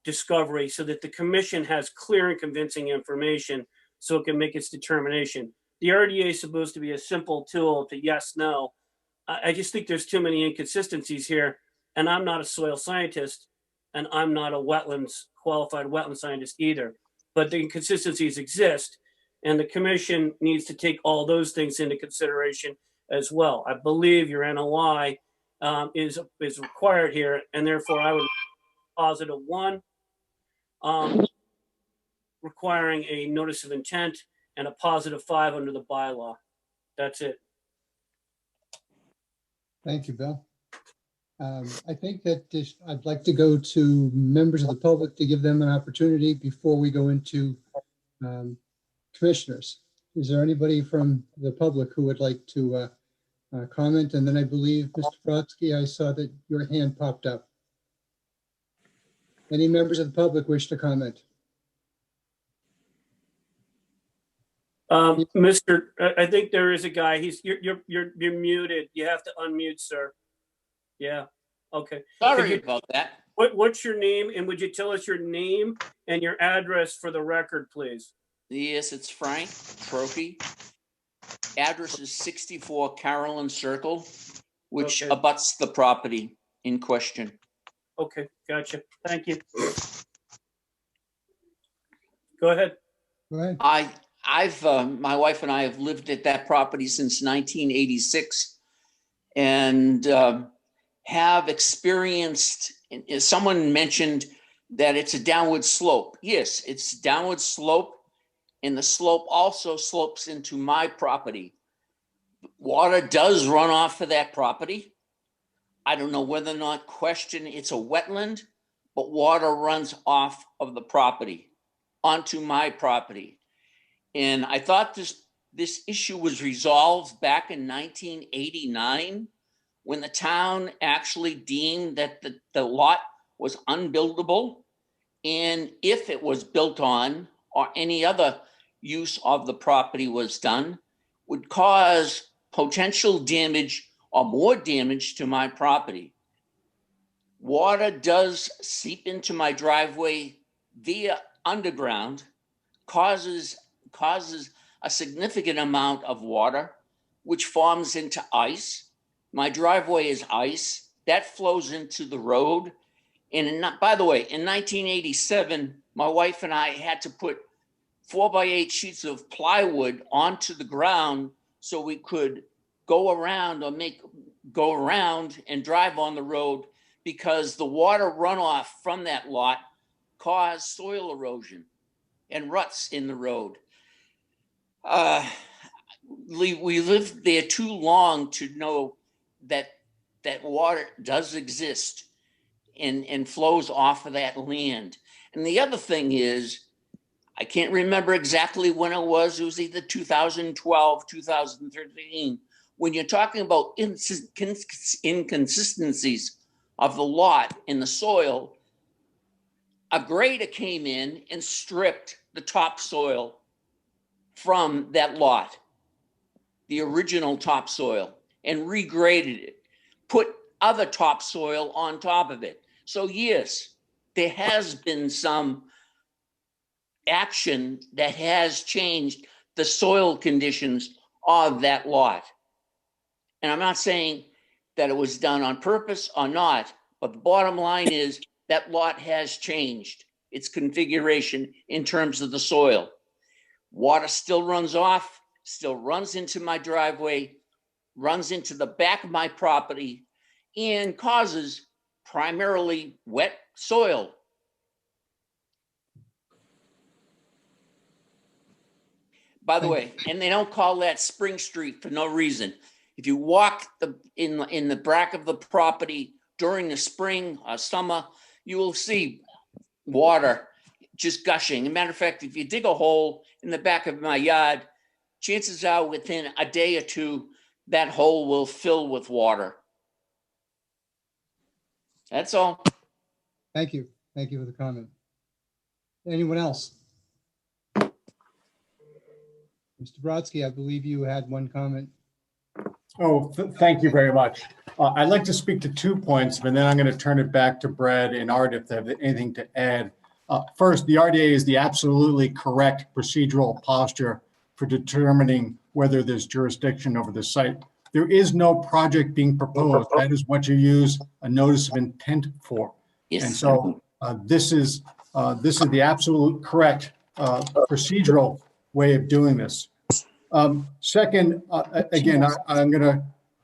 discovery so that the commission has clear and convincing information so it can make its determination. The RDA is supposed to be a simple tool to yes, no. I just think there's too many inconsistencies here, and I'm not a soil scientist, and I'm not a qualified wetland scientist either. But the inconsistencies exist, And the commission needs to take all those things into consideration as well. I believe your NOI is required here, and therefore I would positive 1, requiring a notice of intent, and a positive 5 under the bylaw. That's it. Thank you, Bill. I think that I'd like to go to members of the public to give them an opportunity before we go into commissioners. Is there anybody from the public who would like to comment? And then I believe, Mr. Brodsky, I saw that your hand popped up. Any members of the public wish to comment? Mr. I think there is a guy. You're muted. You have to unmute, sir. Yeah. Okay. Sorry about that. What's your name, and would you tell us your name and your address for the record, please? Yes, it's Frank Trophy. Address is 64 Carolyn Circle, which abuts the property in question. Okay, gotcha. Thank you. Go ahead. Go ahead. I've my wife and I have lived at that property since 1986, and have experienced. Someone mentioned that it's a downward slope. Yes, it's downward slope, and the slope also slopes into my property. Water does run off of that property. I don't know whether or not it's a wetland, but water runs off of the property onto my property. And I thought this issue was resolved back in 1989 when the town actually deemed that the lot was unbuildable. And if it was built on or any other use of the property was done, would cause potential damage or more damage to my property. Water does seep into my driveway via underground, causes a significant amount of water, which forms into ice. My driveway is ice that flows into the road. And by the way, in 1987, my wife and I had to put 4x8 sheets of plywood onto the ground so we could go around and drive on the road, because the water runoff from that lot caused soil erosion and ruts in the road. We lived there too long to know that water does exist and flows off of that land. And the other thing is, I can't remember exactly when it was either 2012, 2013. When you're talking about inconsistencies of the lot in the soil, a grader came in and stripped the topsoil from that lot, the original topsoil, and regraded it, put other topsoil on top of it. So yes, there has been some action that has changed the soil conditions of that lot. And I'm not saying that it was done on purpose or not, but the bottom line is that lot has changed its configuration in terms of the soil. Water still runs off, still runs into my driveway, runs into the back of my property, and causes primarily wet soil. By the way, and they don't call that Spring Street for no reason. If you walk in the back of the property during the spring or summer, you will see water just gushing. As a matter of fact, if you dig a hole in the back of my yard, chances are within a day or two, that hole will fill with water. That's all. Thank you. Thank you for the comment. Anyone else? Mr. Brodsky, I believe you had one comment. Oh, thank you very much. I'd like to speak to 2 points, but then I'm going to turn it back to Brad and Art if they have anything to add. First, the RDA is the absolutely correct procedural posture for determining whether there's jurisdiction over the site. There is no project being proposed. That is what you use a notice of intent for. Yes. And so this is the absolute correct procedural way of doing this. Second, again, I'm going to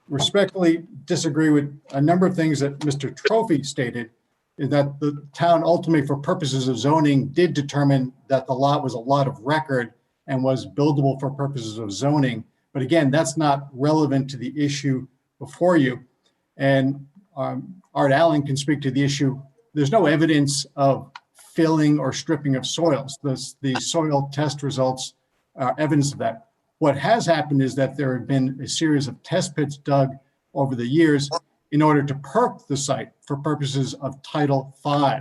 respectfully disagree with a number of things that Mr. Trophy stated, is that the town ultimately, for purposes of zoning, did determine that the lot was a lot of record and was buildable for purposes of zoning. But again, that's not relevant to the issue before you. And Art Allen can speak to the issue. There's no evidence of filling or stripping of soils. The soil test results are evidence of that. What has happened is that there have been a series of test pits dug over the years in order to perk the site for purposes of Title V.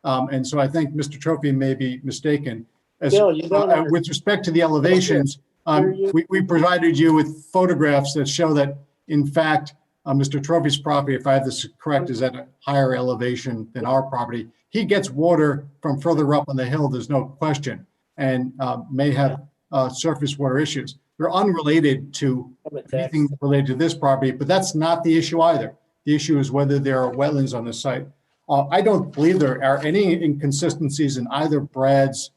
And so I think Mr. Trophy may be mistaken. Bill, you don't With respect to the elevations, we provided you with photographs that show that, in fact, Mr. Trophy's property, if I have this correct, is at a higher elevation than our property. He gets water from further up on the hill, there's no question, and may have surface water issues. They're unrelated to anything related to this property, but that's not the issue either. The issue is whether there are wetlands on the site. I don't believe there are any inconsistencies in either Brad's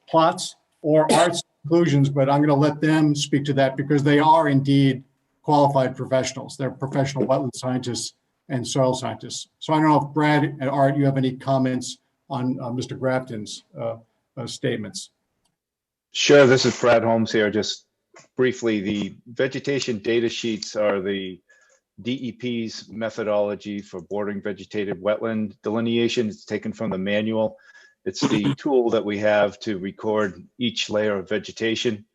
plots or Art's conclusions, but I'm going to let them speak to that because they are indeed qualified professionals. They're professional wetland scientists and soil scientists. So I don't know if Brad and Art, you have any comments on Mr. Grafton's statements. Sure, this is Brad Holmes here. Just briefly, the vegetation data sheets are the DEP's methodology for bordering vegetated wetland delineation. It's taken from the manual. It's the tool that we have to record each layer of vegetation.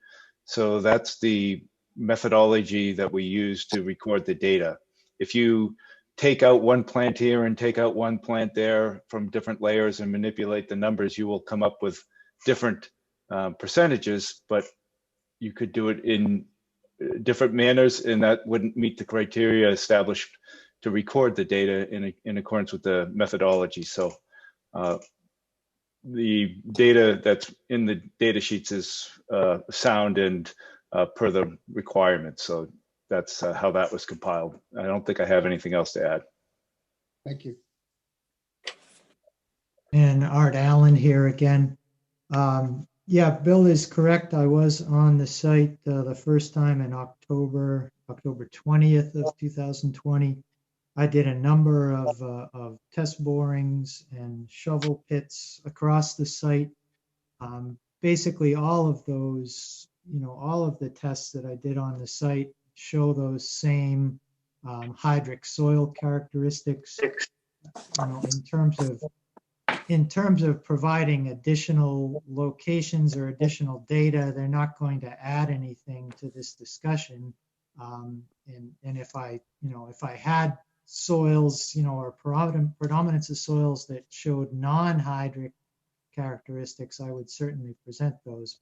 So that's the methodology that we use to record the data. If you take out one plant here and take out one plant there from different layers and manipulate the numbers, you will come up with different percentages, but you could do it in different manners, and that wouldn't meet the criteria established to record the data in accordance with the methodology. So the data that's in the data sheets is sound and per the requirements. So that's how that was compiled. I don't think I have anything else to add. Thank you. And Art Allen here again. Yeah, Bill is correct. I was on the site the first time in October 20th of 2020. I did a number of test borings and shovel pits across the site. Basically, all of those, all of the tests that I did on the site show those same hydric soil characteristics. In terms of providing additional locations or additional data, they're not going to add anything to this discussion. And if I had soils, or predominance of soils that showed non-hydric characteristics, I would certainly present those.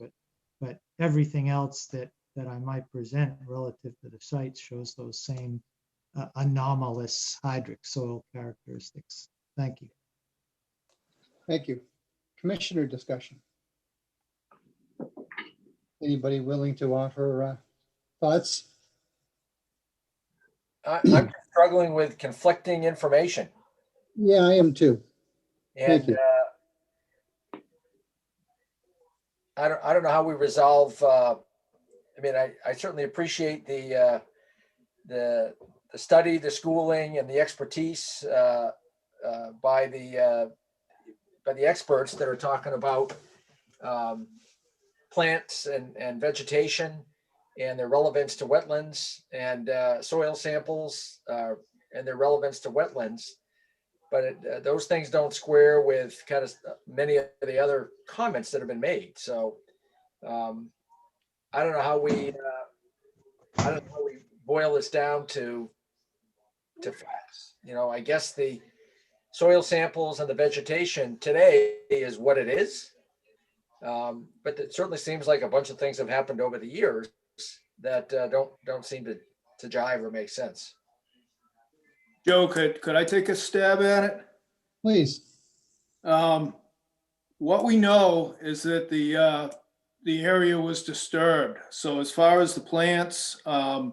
But everything else that I might present relative to the site shows those same anomalous hydric soil characteristics. Thank you. Thank you. Commissioner discussion. Anybody willing to offer thoughts? I'm struggling with conflicting information. Yeah, I am too. And I don't know how we resolve. I mean, I certainly appreciate the study, the schooling, and the expertise by the experts that are talking about plants and vegetation and their relevance to wetlands and soil samples and their relevance to wetlands. But those things don't square with kind of many of the other comments that have been made. So I don't know how we boil this down to facts. I guess the soil samples and the vegetation today is what it is. But it certainly seems like a bunch of things have happened over the years that don't seem to jive or make sense. Joe, could I take a stab at it? Please. What we know is that the area was disturbed. So as far as the plants, there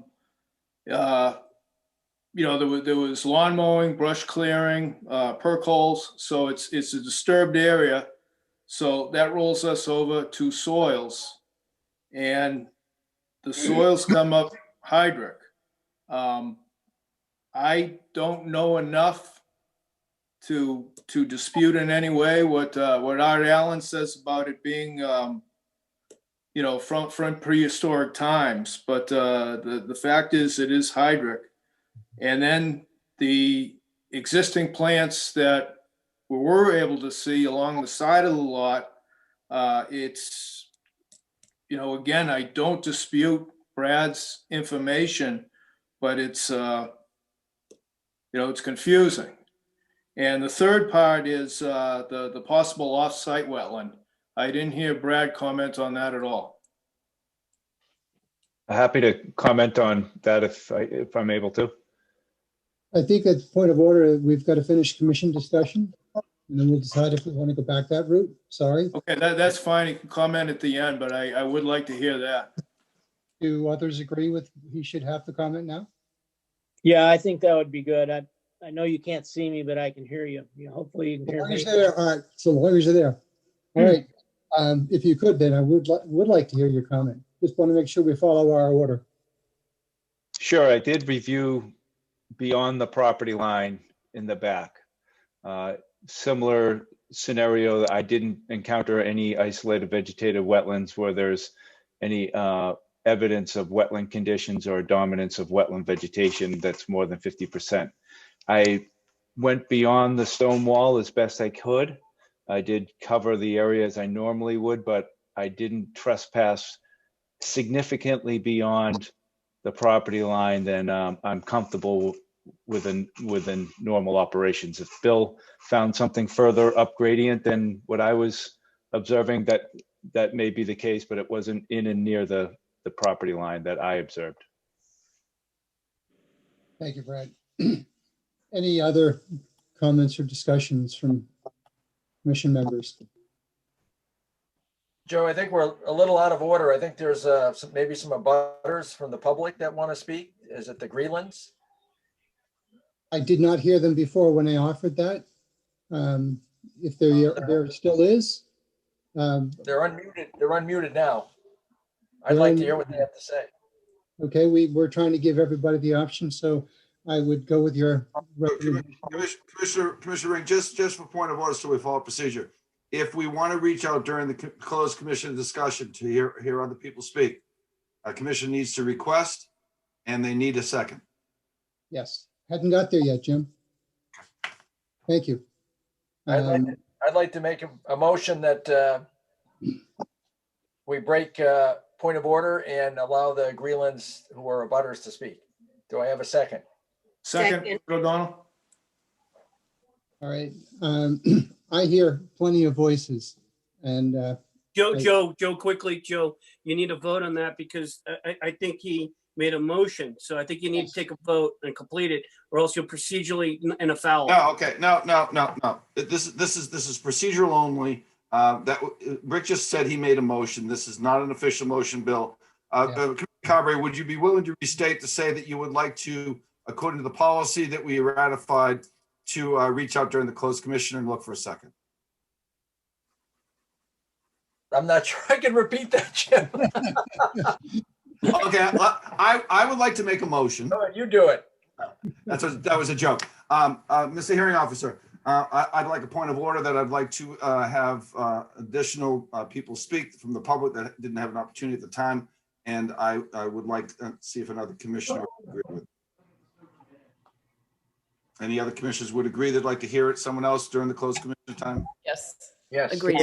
was lawn mowing, brush clearing, perk holes. So it's a disturbed area. So that rolls us over to soils. and the soils come up hydric. I don't know enough to dispute in any way what Art Allen says about it being, from prehistoric times. But the fact is, it is hydric. And then the existing plants that we were able to see along the side of the lot, it's, again, I don't dispute Brad's information, but it's, it's confusing. And the third part is the possible off-site wetland. I didn't hear Brad comment on that at all. Happy to comment on that if I'm able to. I think at the point of order, we've got to finish commission discussion, and then we'll decide if we want to go back that route. Sorry. Okay, that's fine. You can comment at the end, but I would like to hear that. Do others agree with he should have to comment now? Yeah, I think that would be good. I know you can't see me, but I can hear you. Hopefully you can hear me. All right, so long as you're there. All right. If you could, then I would like to hear your comment. Just want to make sure we follow our order. Sure, I did review beyond the property line in the back. Similar scenario, I didn't encounter any isolated vegetative wetlands where there's any evidence of wetland conditions or dominance of wetland vegetation that's more than 50%. I went beyond the stone wall as best I could. I did cover the areas I normally would, but I didn't trespass significantly beyond the property line. Then I'm comfortable within normal operations. If Bill found something further up gradient than what I was observing, that may be the case, but it wasn't in and near the property line that I observed. Thank you, Brad. Any other comments or discussions from commission members? Joe, I think we're a little out of order. I think there's maybe some abutters from the public that want to speak. Is it the Greenlands? I did not hear them before when I offered that. If there still is. They're unmuted. They're unmuted now. I'd like to hear what they have to say. Okay, we're trying to give everybody the option, so I would go with your recommendation. Commissioner Ring, just for point of order, so we follow procedure. If we want to reach out during the closed commission discussion to hear other people speak, a commission needs to request, and they need a second. Yes, hadn't got there yet, Jim. Thank you. I'd like to make a motion that we break point of order and allow the Greenlands who are abutters to speak. Do I have a second? Second, O'Donnell. All right. I hear plenty of voices, and Joe, quickly, Joe, you need to vote on that because I think he made a motion. So I think you need to take a vote and complete it, or else you'll procedurally in a foul. No, okay, no. This is procedural only. That Rick just said he made a motion. This is not an official motion, Bill. Carberry, would you be willing to restate to say that you would like to, according to the policy that we ratified, to reach out during the closed commission and look for a second? I'm not sure I can repeat that, Jim. Okay, I would like to make a motion. Go ahead, you do it. That was a joke. Mr. Hearing Officer, I'd like a point of order that I'd like to have additional people speak from the public that didn't have an opportunity at the time. And I would like to see if another commissioner would agree with it. Any other commissioners would agree they'd like to hear it? Someone else during the closed commission time? Yes. Yes. Agreed.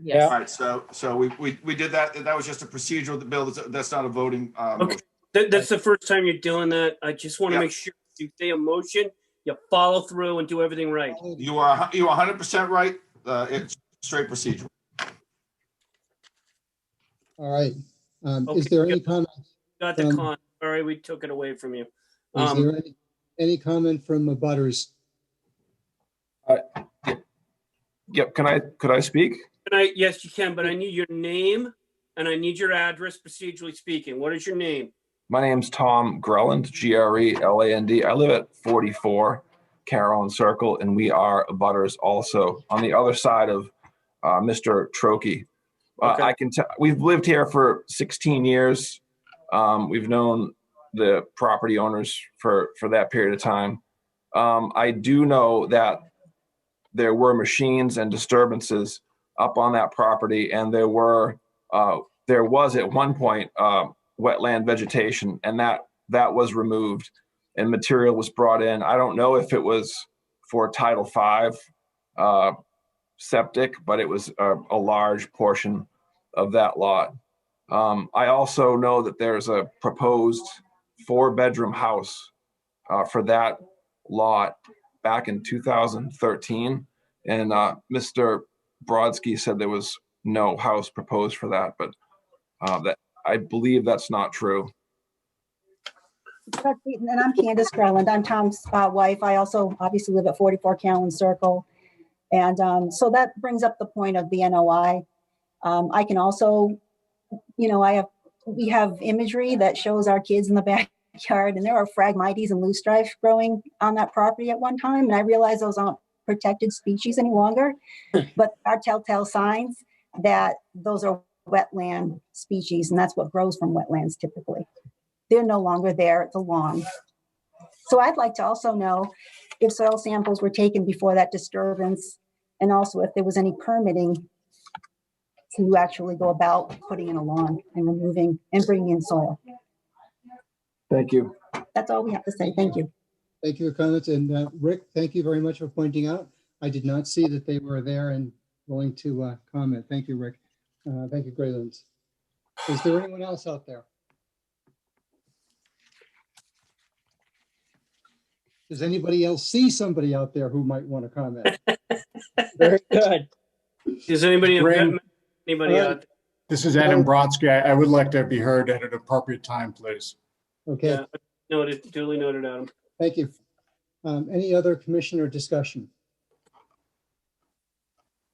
Yes. All right. So we did that. That was just a procedural bill. That's not a voting. Okay. That's the first time you're doing that. I just want to make sure you say a motion, you follow through and do everything right. You are 100% right. It's straight procedural. all right. Is there any comment? Got the con. Sorry, we took it away from you. Is there any comment from the butters? Yep. Could I speak? Yes, you can, but I need your name and I need your address, procedurally speaking. What is your name? My name's Tom Greland, Greland. I live at 44 Carolyn Circle, and we are butters also on the other side of Mr. Trokey. Okay. I can tell, we've lived here for 16 years. We've known the property owners for that period of time. I do know that there were machines and disturbances up on that property, and there was at one point wetland vegetation, and that was removed and material was brought in. I don't know if it was for Title V septic, but it was a large portion of that lot. I also know that there's a proposed 4-bedroom house for that lot back in 2013. And Mr. Brodsky said there was no house proposed for that, but that I believe that's not true. And I'm Candace Greland. I'm Tom's wife. I also obviously live at 44 Callan Circle. And so that brings up the point of the NOI. I can also, we have imagery that shows our kids in the backyard, and there are Phragmites and loosestrife growing on that property at one time. And I realize those aren't protected species any longer, but there are telltale signs that those are wetland species, and that's what grows from wetlands typically. They're no longer there. It's a lawn. So I'd like to also know if soil samples were taken before that disturbance, and also if there was any permitting to actually go about putting in a lawn and removing and bringing in soil. Thank you. That's all we have to say. Thank you. Thank you for comments. And Rick, thank you very much for pointing out. I did not see that they were there and willing to comment. Thank you, Rick. Thank you, Graylands. Is there anyone else out there? Does anybody else see somebody out there who might want to comment? Very good. Is anybody out there? This is Adam Brodsky. I would like to be heard at an appropriate time, please. Okay. Yeah, noted, duly noted, Adam. Thank you. Any other commissioner discussion?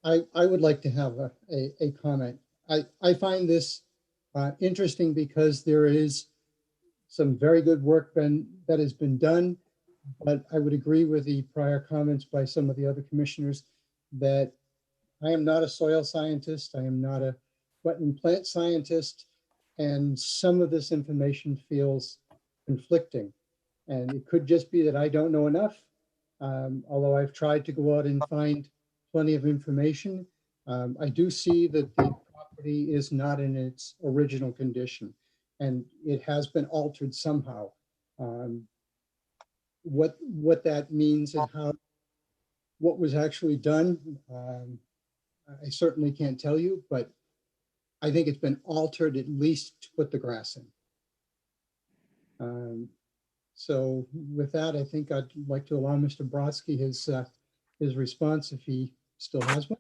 I would like to have a comment. I find this interesting because there is some very good work that has been done, but I would agree with the prior comments by some of the other commissioners that I am not a soil scientist. I am not a wetland plant scientist, and some of this information feels conflicting. And it could just be that I don't know enough, although I've tried to go out and find plenty of information. I do see that the property is not in its original condition, and it has been altered somehow. What that means and what was actually done, I certainly can't tell you, but I think it's been altered at least to put the grass in. So with that, I think I'd like to allow Mr. Brodsky his response if he still has one,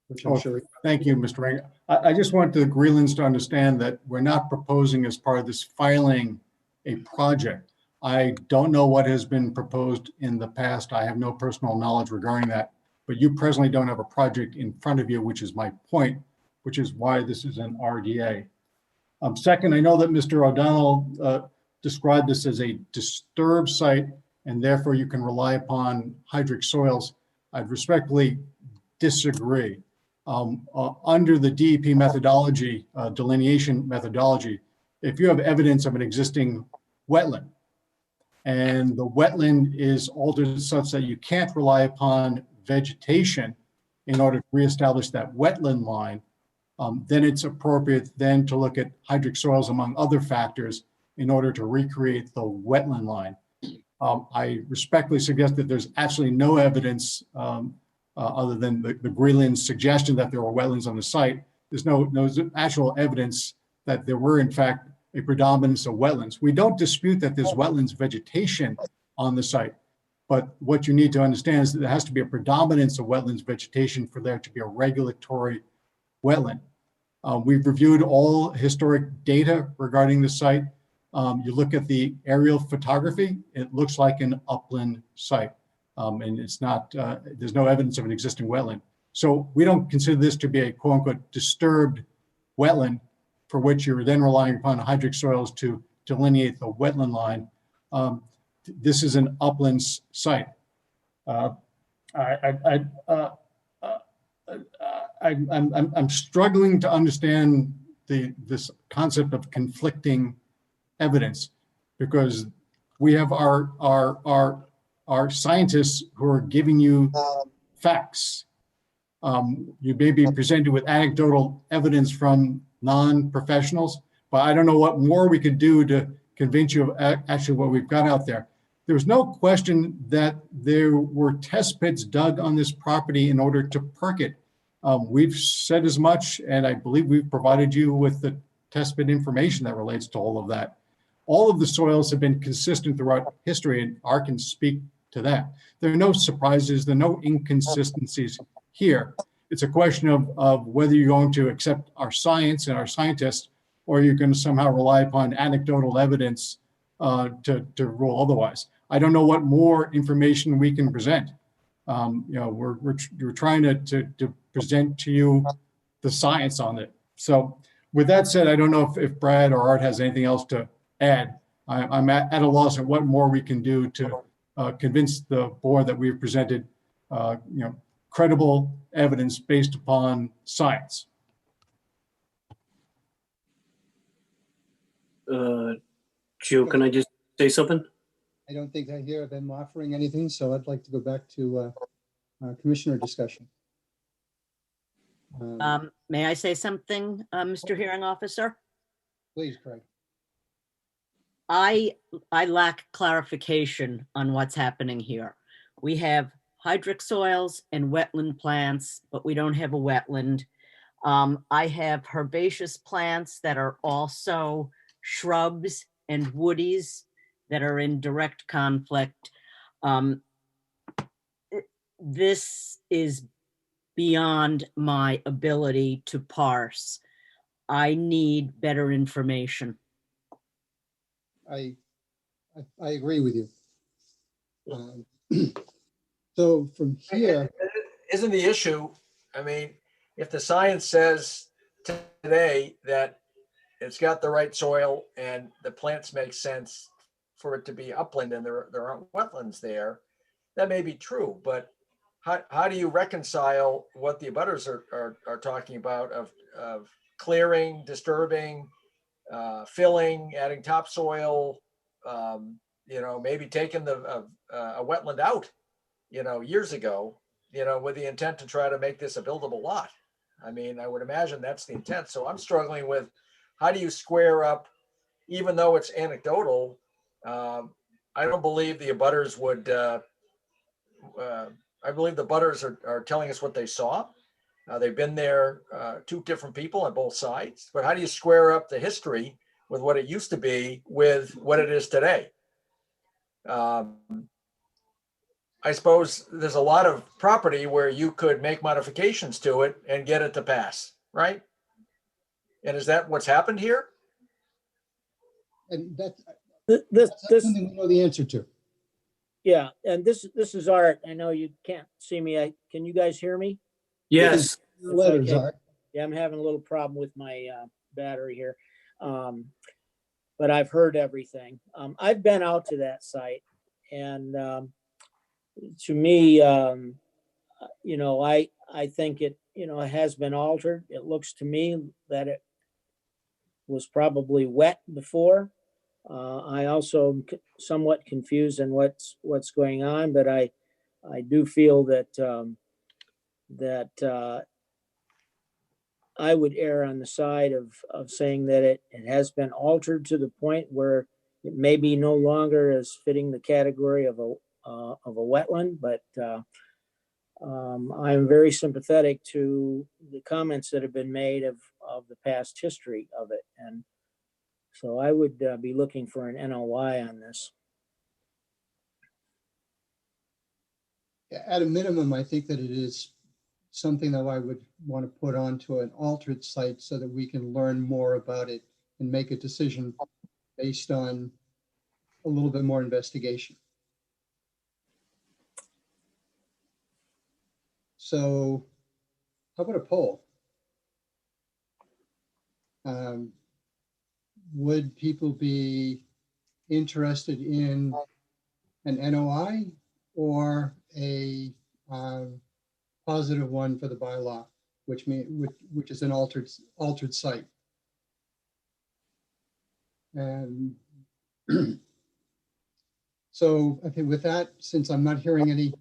which I'm sure. Thank you, Mr. Ring. I just want the Greenlands to understand that we're not proposing as part of this filing a project. I don't know what has been proposed in the past. I have no personal knowledge regarding that, but you presently don't have a project in front of you, which is my point, which is why this is an RDA. Second, I know that Mr. O'Donnell described this as a disturbed site, and therefore you can rely upon hydric soils. I'd respectfully disagree. Under the DEP methodology, delineation methodology, if you have evidence of an existing wetland, and the wetland is altered such that you can't rely upon vegetation in order to reestablish that wetland line, then it's appropriate then to look at hydric soils among other factors in order to recreate the wetland line. I respectfully suggest that there's actually no evidence other than the Greenland suggestion that there were wetlands on the site. There's no actual evidence that there were in fact a predominance of wetlands. We don't dispute that there's wetlands vegetation on the site, but what you need to understand is that there has to be a predominance of wetlands vegetation for there to be a regulatory wetland. We've reviewed all historic data regarding the site. You look at the aerial photography, it looks like an upland site, and it's not, there's no evidence of an existing wetland. So we don't consider this to be a quote unquote disturbed wetland for which you're then relying upon hydric soils to delineate the wetland line. This is an upland I I'm struggling to understand this concept of conflicting evidence, because we have our scientists who are giving you facts. You may be presented with anecdotal evidence from non-professionals, but I don't know what more we could do to convince you of actually what we've got out there. There's no question that there were test pits dug on this property in order to perk it. We've said as much, and I believe we've provided you with the test pit information that relates to all of that. All of the soils have been consistent throughout history, and Art can speak to that. There are no surprises, there are no inconsistencies here. It's a question of whether you're going to accept our science and our scientists, or you're going to somehow rely upon anecdotal evidence to rule otherwise. I don't know what more information we can present. We're trying to present to you the science on it. So with that said, I don't know if Brad or Art has anything else to add. I'm at a loss at what more we can do to convince the board that we've presented credible evidence based upon science. Joe, can I just say something? I don't think I hear them offering anything, so I'd like to go back to commissioner discussion. May I say something, Mr. Hearing Officer? Please, Craig. I lack clarification on what's happening here. We have hydric soils and wetland plants, but we don't have a wetland. I have herbaceous plants that are also shrubs and woodies that are in direct conflict. This is beyond my ability to parse. I need better information. I agree with you. So from here, isn't the issue, I mean, if the science says today that it's got the right soil and the plants make sense for it to be upland and there aren't wetlands there, that may be true, but how do you reconcile what the abutters are talking about of clearing, disturbing, filling, adding topsoil, maybe taking a wetland out, years ago, with the intent to try to make this a buildable lot. I mean, I would imagine that's the intent. So I'm struggling with how do you square up, even though it's anecdotal. I don't believe the abutters would, I believe the abutters are telling us what they saw. They've been there, two different people on both sides, but how do you square up the history with what it used to be with what it is today? I suppose there's a lot of property where you could make modifications to it and get it to pass, right? And is that what's happened here? and that's This something we know the answer to. yeah, and this is Art. I know you can't see me. Can you guys hear me? Yes. The letters Okay. are. Yeah, I'm having a little problem with my battery here. But I've heard everything. I've been out to that site, and to me, I think it, it has been altered. It looks to me that it was probably wet before. I also am somewhat confused in what's going on, but I do feel that I would err on the side of saying that it has been altered to the point where it may be no longer as fitting the category of a wetland, but I'm very sympathetic to the comments that have been made of the past history of it. And so I would be looking for an NOI on this. At a minimum, I think that it is something that I would want to put onto an altered site so that we can learn more about it and make a decision based on a little bit more investigation. So how about a poll? Would people be interested in an NOI or a positive one for the bylaw which is an altered site. And so I think with that, since I'm not hearing any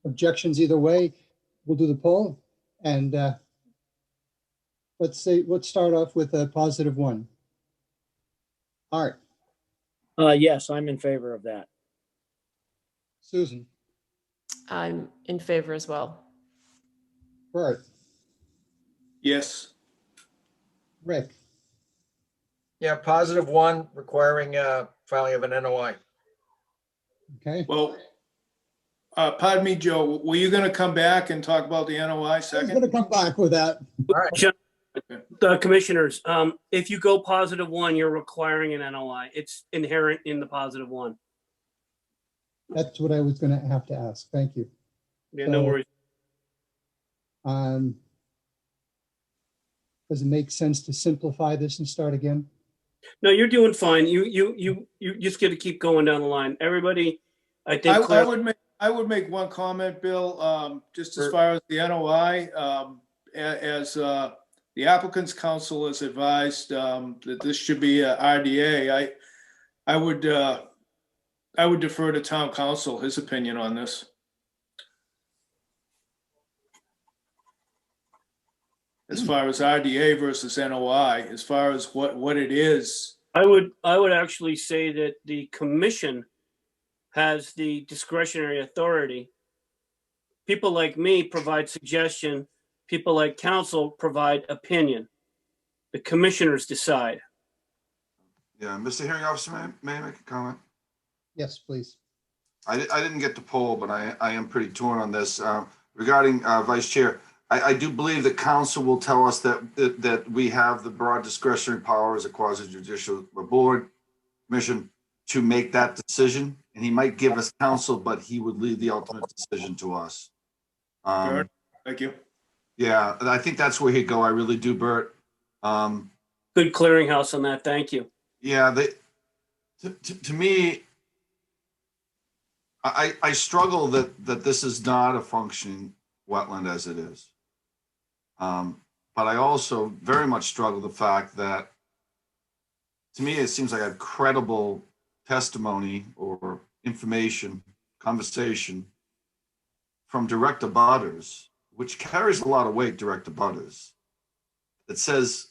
objections either way, we'll do the poll. And let's start off with a +1. Art, Yes, I'm in favor of that. Susan, I'm in favor as well. Bert, Yes. Rick, Yeah, +1 requiring filing of an NOI. okay? Well, pardon me, Joe, were you going to come back and talk about the NOI I was second? going to come back with that. All right. The commissioners, if you go +1, you're requiring an NOI. It's inherent in the +1. That's what I was going to have to ask. Thank you. Yeah, no So- worries. Does it make sense to simplify this and start again? No, you're doing fine. You just got to keep going down the line. Everybody, I think. I would make one comment, Bill, just as far as the NOI, as the applicant's counsel has advised that this should be a RDA. I would defer to town council, his opinion on this. As far as RDA versus NOI, as far as what it is. I would actually say that the commission has the discretionary authority. People like me provide suggestion. People like council provide opinion. The commissioners decide. Yeah, Mr. Hearing Officer, may I make a comment? Yes, please. I didn't get the poll, but I am pretty torn on this. Regarding Vice Chair, I do believe the council will tell us that we have the broad discretionary power as a quasi-judicial board commission to make that decision. And he might give us counsel, but he would leave the ultimate decision to us. Thank you. Yeah, I think that's where he'd go. I really do, Bert. Good clearinghouse on that. Thank you. Yeah, to me, I struggle that this is not a functioning wetland as it is. But I also very much struggle the fact that, to me, it seems like a credible testimony or information, conversation from direct abutters, which carries a lot of weight, direct abutters. It says,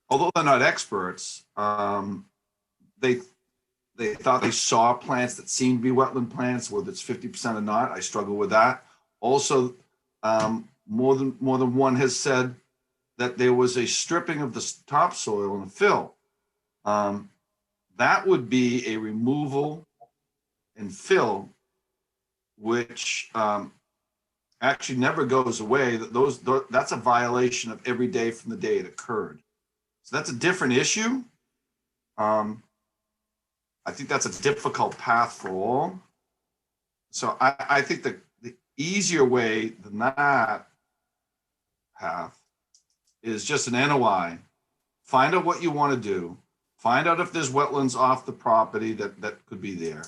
although they're not experts, they thought they saw plants that seemed to be wetland plants, whether it's 50% or not. I struggle with that. Also, more than one has said that there was a stripping of the topsoil and fill. That would be a removal and fill, which actually never goes away. That's a violation of every day from the day it occurred. So that's a different issue. I think that's a difficult path for all. So I think the easier way than that path is just an NOI. Find out what you want to do. Find out if there's wetlands off the property that could be there.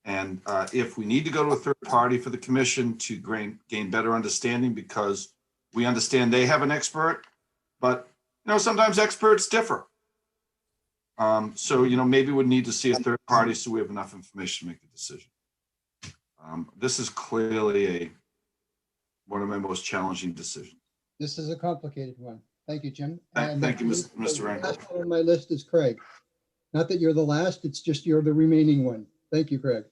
And if we need to go to a third party for the commission to gain better understanding, because we understand they have an expert, but sometimes experts differ. So maybe we'd need to see a third party so we have enough information to make the decision. This is clearly one of my most challenging decisions. This is a complicated one. Thank you, Jim. Thank you, Mr. The Rankin. last one on my list is Craig. Not that you're the last, it's just you're the remaining one. Thank you, Craig.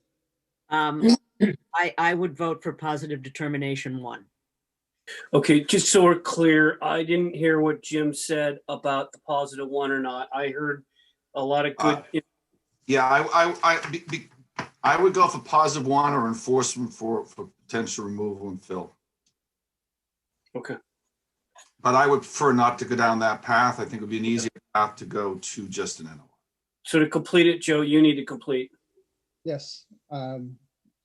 I would vote for positive determination 1. Okay, just so we're clear, I didn't hear what Jim said about the +1 or not. I heard a lot of good. Yeah, I would go for +1 or enforcement for potential removal and fill. Okay. But I would prefer not to go down that path. I think it would be an easier path to go to just an NOI. So to complete it, Joe, you need to complete. Yes.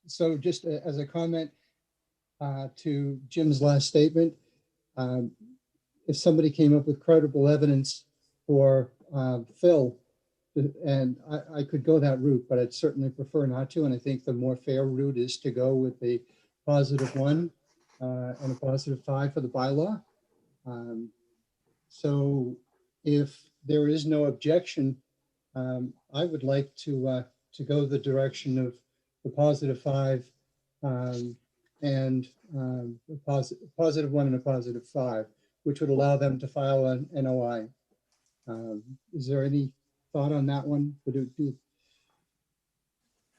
So just as a comment to Jim's last statement, if somebody came up with credible evidence for fill, and I could go that route, but I'd certainly prefer not to. And I think the more fair route is to go with the +1 and a +5 for the bylaw. So if there is no objection, I would like to go the direction of the +5 and a +1 and a +5, which would allow them to file an NOI. Is there any thought on that one? Would it be?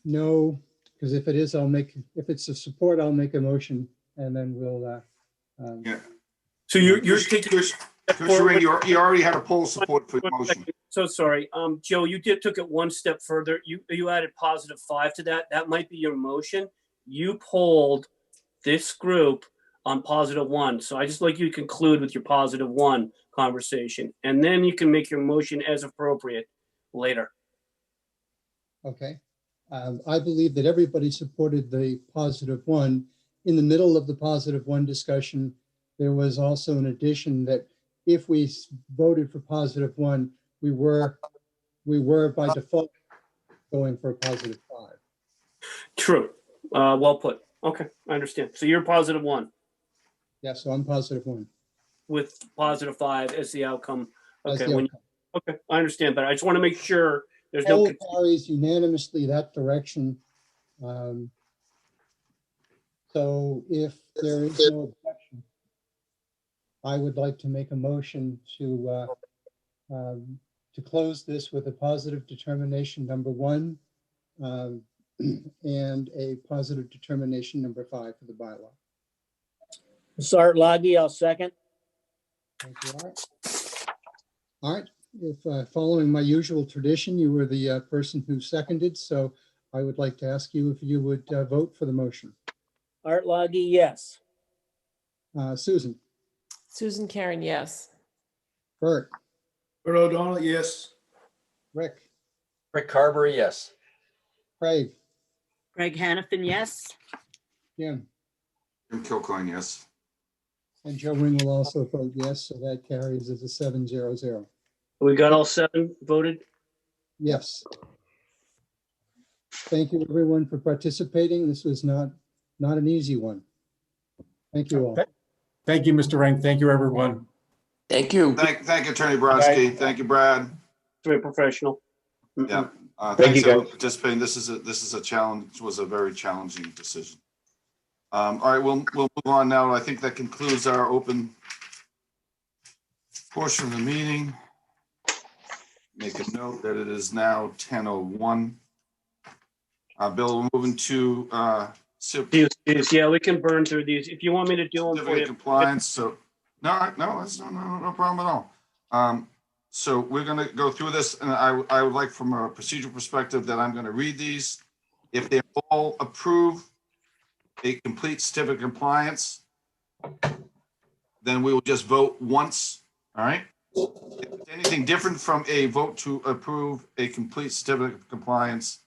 No, because if it is, if it's a support, I'll make a motion and then we'll. Yeah. So you're taking. You already had a poll support for the motion. So sorry, Joe, you took it one step further. You added +5 to that. That might be your motion. You polled this group on +1. So I just like you to conclude with your +1 conversation, and then you can make your motion as appropriate later. Okay. I believe that everybody supported the +1. In the middle of the +1 discussion, there was also an addition that if we voted for +1, we were by default going for a +5. True. Well put. Okay, I understand. So you're +1. Yeah, so I'm +1. With +5 as the outcome. As Okay. the When okay, I understand, but I just want to make sure there's Poll no. carries unanimously that direction. So if there is no objection, I would like to make a motion to close this with a positive determination number 1 and a positive determination number 5 for the bylaw. Art Loggy, I'll second. Thank you, Art. All right, if following my usual tradition, you were the person who seconded, so I would like to ask you if you would vote for the motion. Art Loggy, yes. Susan. Susan Karen, yes. Bert. Bert O'Donnell, yes. Rick. Rick Carberry, yes. Craig. Craig Hannafin, yes. Jim. Jim Kilcoyne, yes. And Joe Ring will also vote yes, so that carries as a 7-0-0. We got all 7 voted? Yes. Thank you, everyone, for participating. This was not an easy one. Thank you all. Thank you, Mr. Rank. Thank you, everyone. Thank you. Thank you, Attorney Brodsky. Thank you, Brad. Very professional. Yeah. Thank Thanks you, everyone guys. for participating. This is a challenge. Was a very challenging decision. All right, we'll move on now. I think that concludes our open portion of the meeting. Make a note that it is now 10:01. Bill, we're moving to Yeah, we can burn through these. If you want me to do them for certificate you. of compliance. So that's no problem at all. So we're going to go through this, and I would like, from a procedural perspective, that I'm going to read these. If they all approve a complete certificate of compliance, then we will just vote once. All right. If it's anything different from a vote to approve a complete certificate of compliance,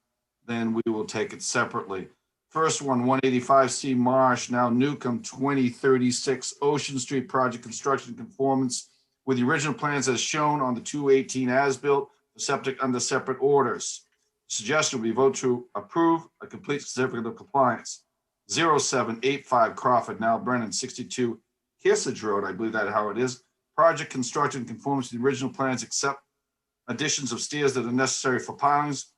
then we will take it separately. First one, 185C Marsh, now Newcomb, 2036 Ocean Street project construction conformance with the original plans as shown on the 218 as-built, for septic under separate orders. Suggestion we vote to approve a complete certificate of compliance. 0785 Crawford, now Brennan, 62 Kearsarge Road, I believe that's how it is. Project construction conforms to the original plans except additions of stairs that are necessary for pilings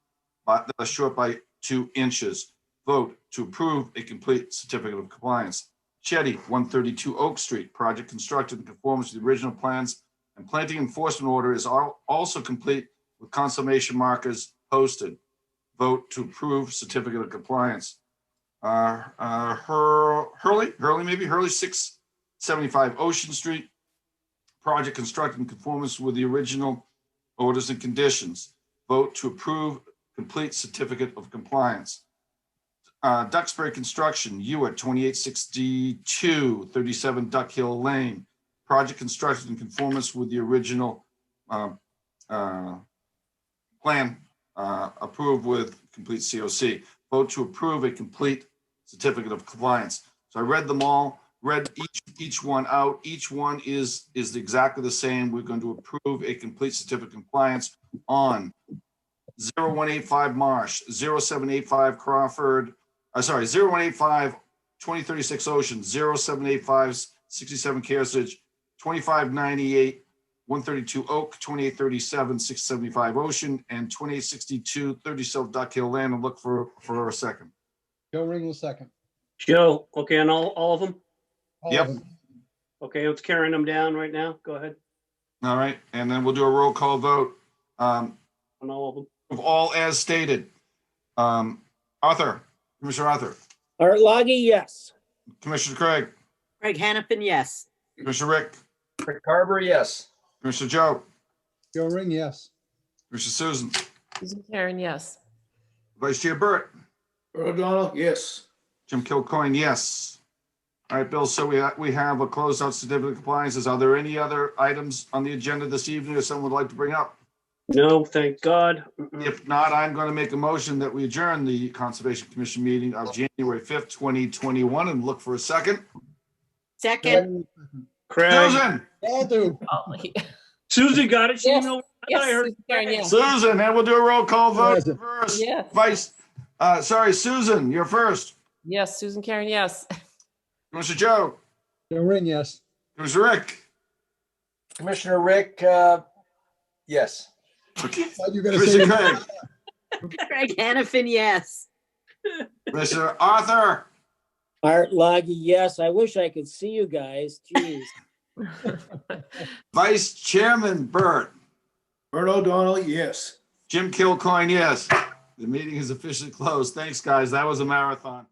that are short by 2 inches. Vote to approve a complete certificate of compliance. Chetty, 132 Oak Street, project constructed in conformance to the original plans, and planting enforcement order is also complete with conservation markers posted. Vote to approve certificate of compliance. Hurley, 675 Ocean Street, project constructed in conformance with the original orders and conditions. Vote to approve complete certificate of compliance. Duxbury Construction, Ewart, 2862, 37 Duck Hill Lane. Project constructed in conformance with the original plan, approved with complete COC. Vote to approve a complete certificate of compliance. So I read them all, read each one out. Each one is exactly the same. We're going to approve a complete certificate of compliance on 0185 Marsh, 0785 Crawford, 0185 2036 Ocean, 0785 67 Kearsarge, 2598 132 Oak, 2837 675 Ocean, and 2862 30 South Duck Hill Land, and look for a second. Joe Ring will second. Joe, okay, on all of them? All Yep. of them. Okay, it's carrying them down right now. Go ahead All right, and then we'll do a roll call vote on all of them. of all as stated. Arthur, Commissioner Arthur, Art Loggy, yes. Commissioner Craig, Craig Hannafin, yes. Commissioner Rick, Rick Carver, yes. Commissioner Joe, Joe Ring, yes. Commissioner Susan, Susan Karen, yes. Vice Chair Burt, Earl O'Donnell, yes. Jim Kilcoyne, yes. All right, Bill, so we have a closeout certificate of compliances. Are there any other items on the agenda this evening that someone would like to bring up? No, thank God. If not, I'm going to make a motion that we adjourn the Conservation Commission meeting of January 5th, 2021, and look for a second. Second. Craig. Susan, All do. Susan got it. She Yes, didn't know. I yes, thought I heard Susan Karen, yes. Susan, and we'll do a roll call vote Present. first. Yes. Susan, you're first. Yes, Susan Karen, yes. Commissioner Joe, Joe Ring, yes. Commissioner Rick, Commissioner Rick, yes. Thought you were gonna say Commissioner Craig, Craig Hannafin, yes. Commissioner Arthur, Art Loggy, yes. I wish I could see you guys. Jeez. Vice Chairman Burt, Earl O'Donnell, yes. Jim Kilcoyne, yes. The meeting is officially closed. Thanks, guys. That was a marathon.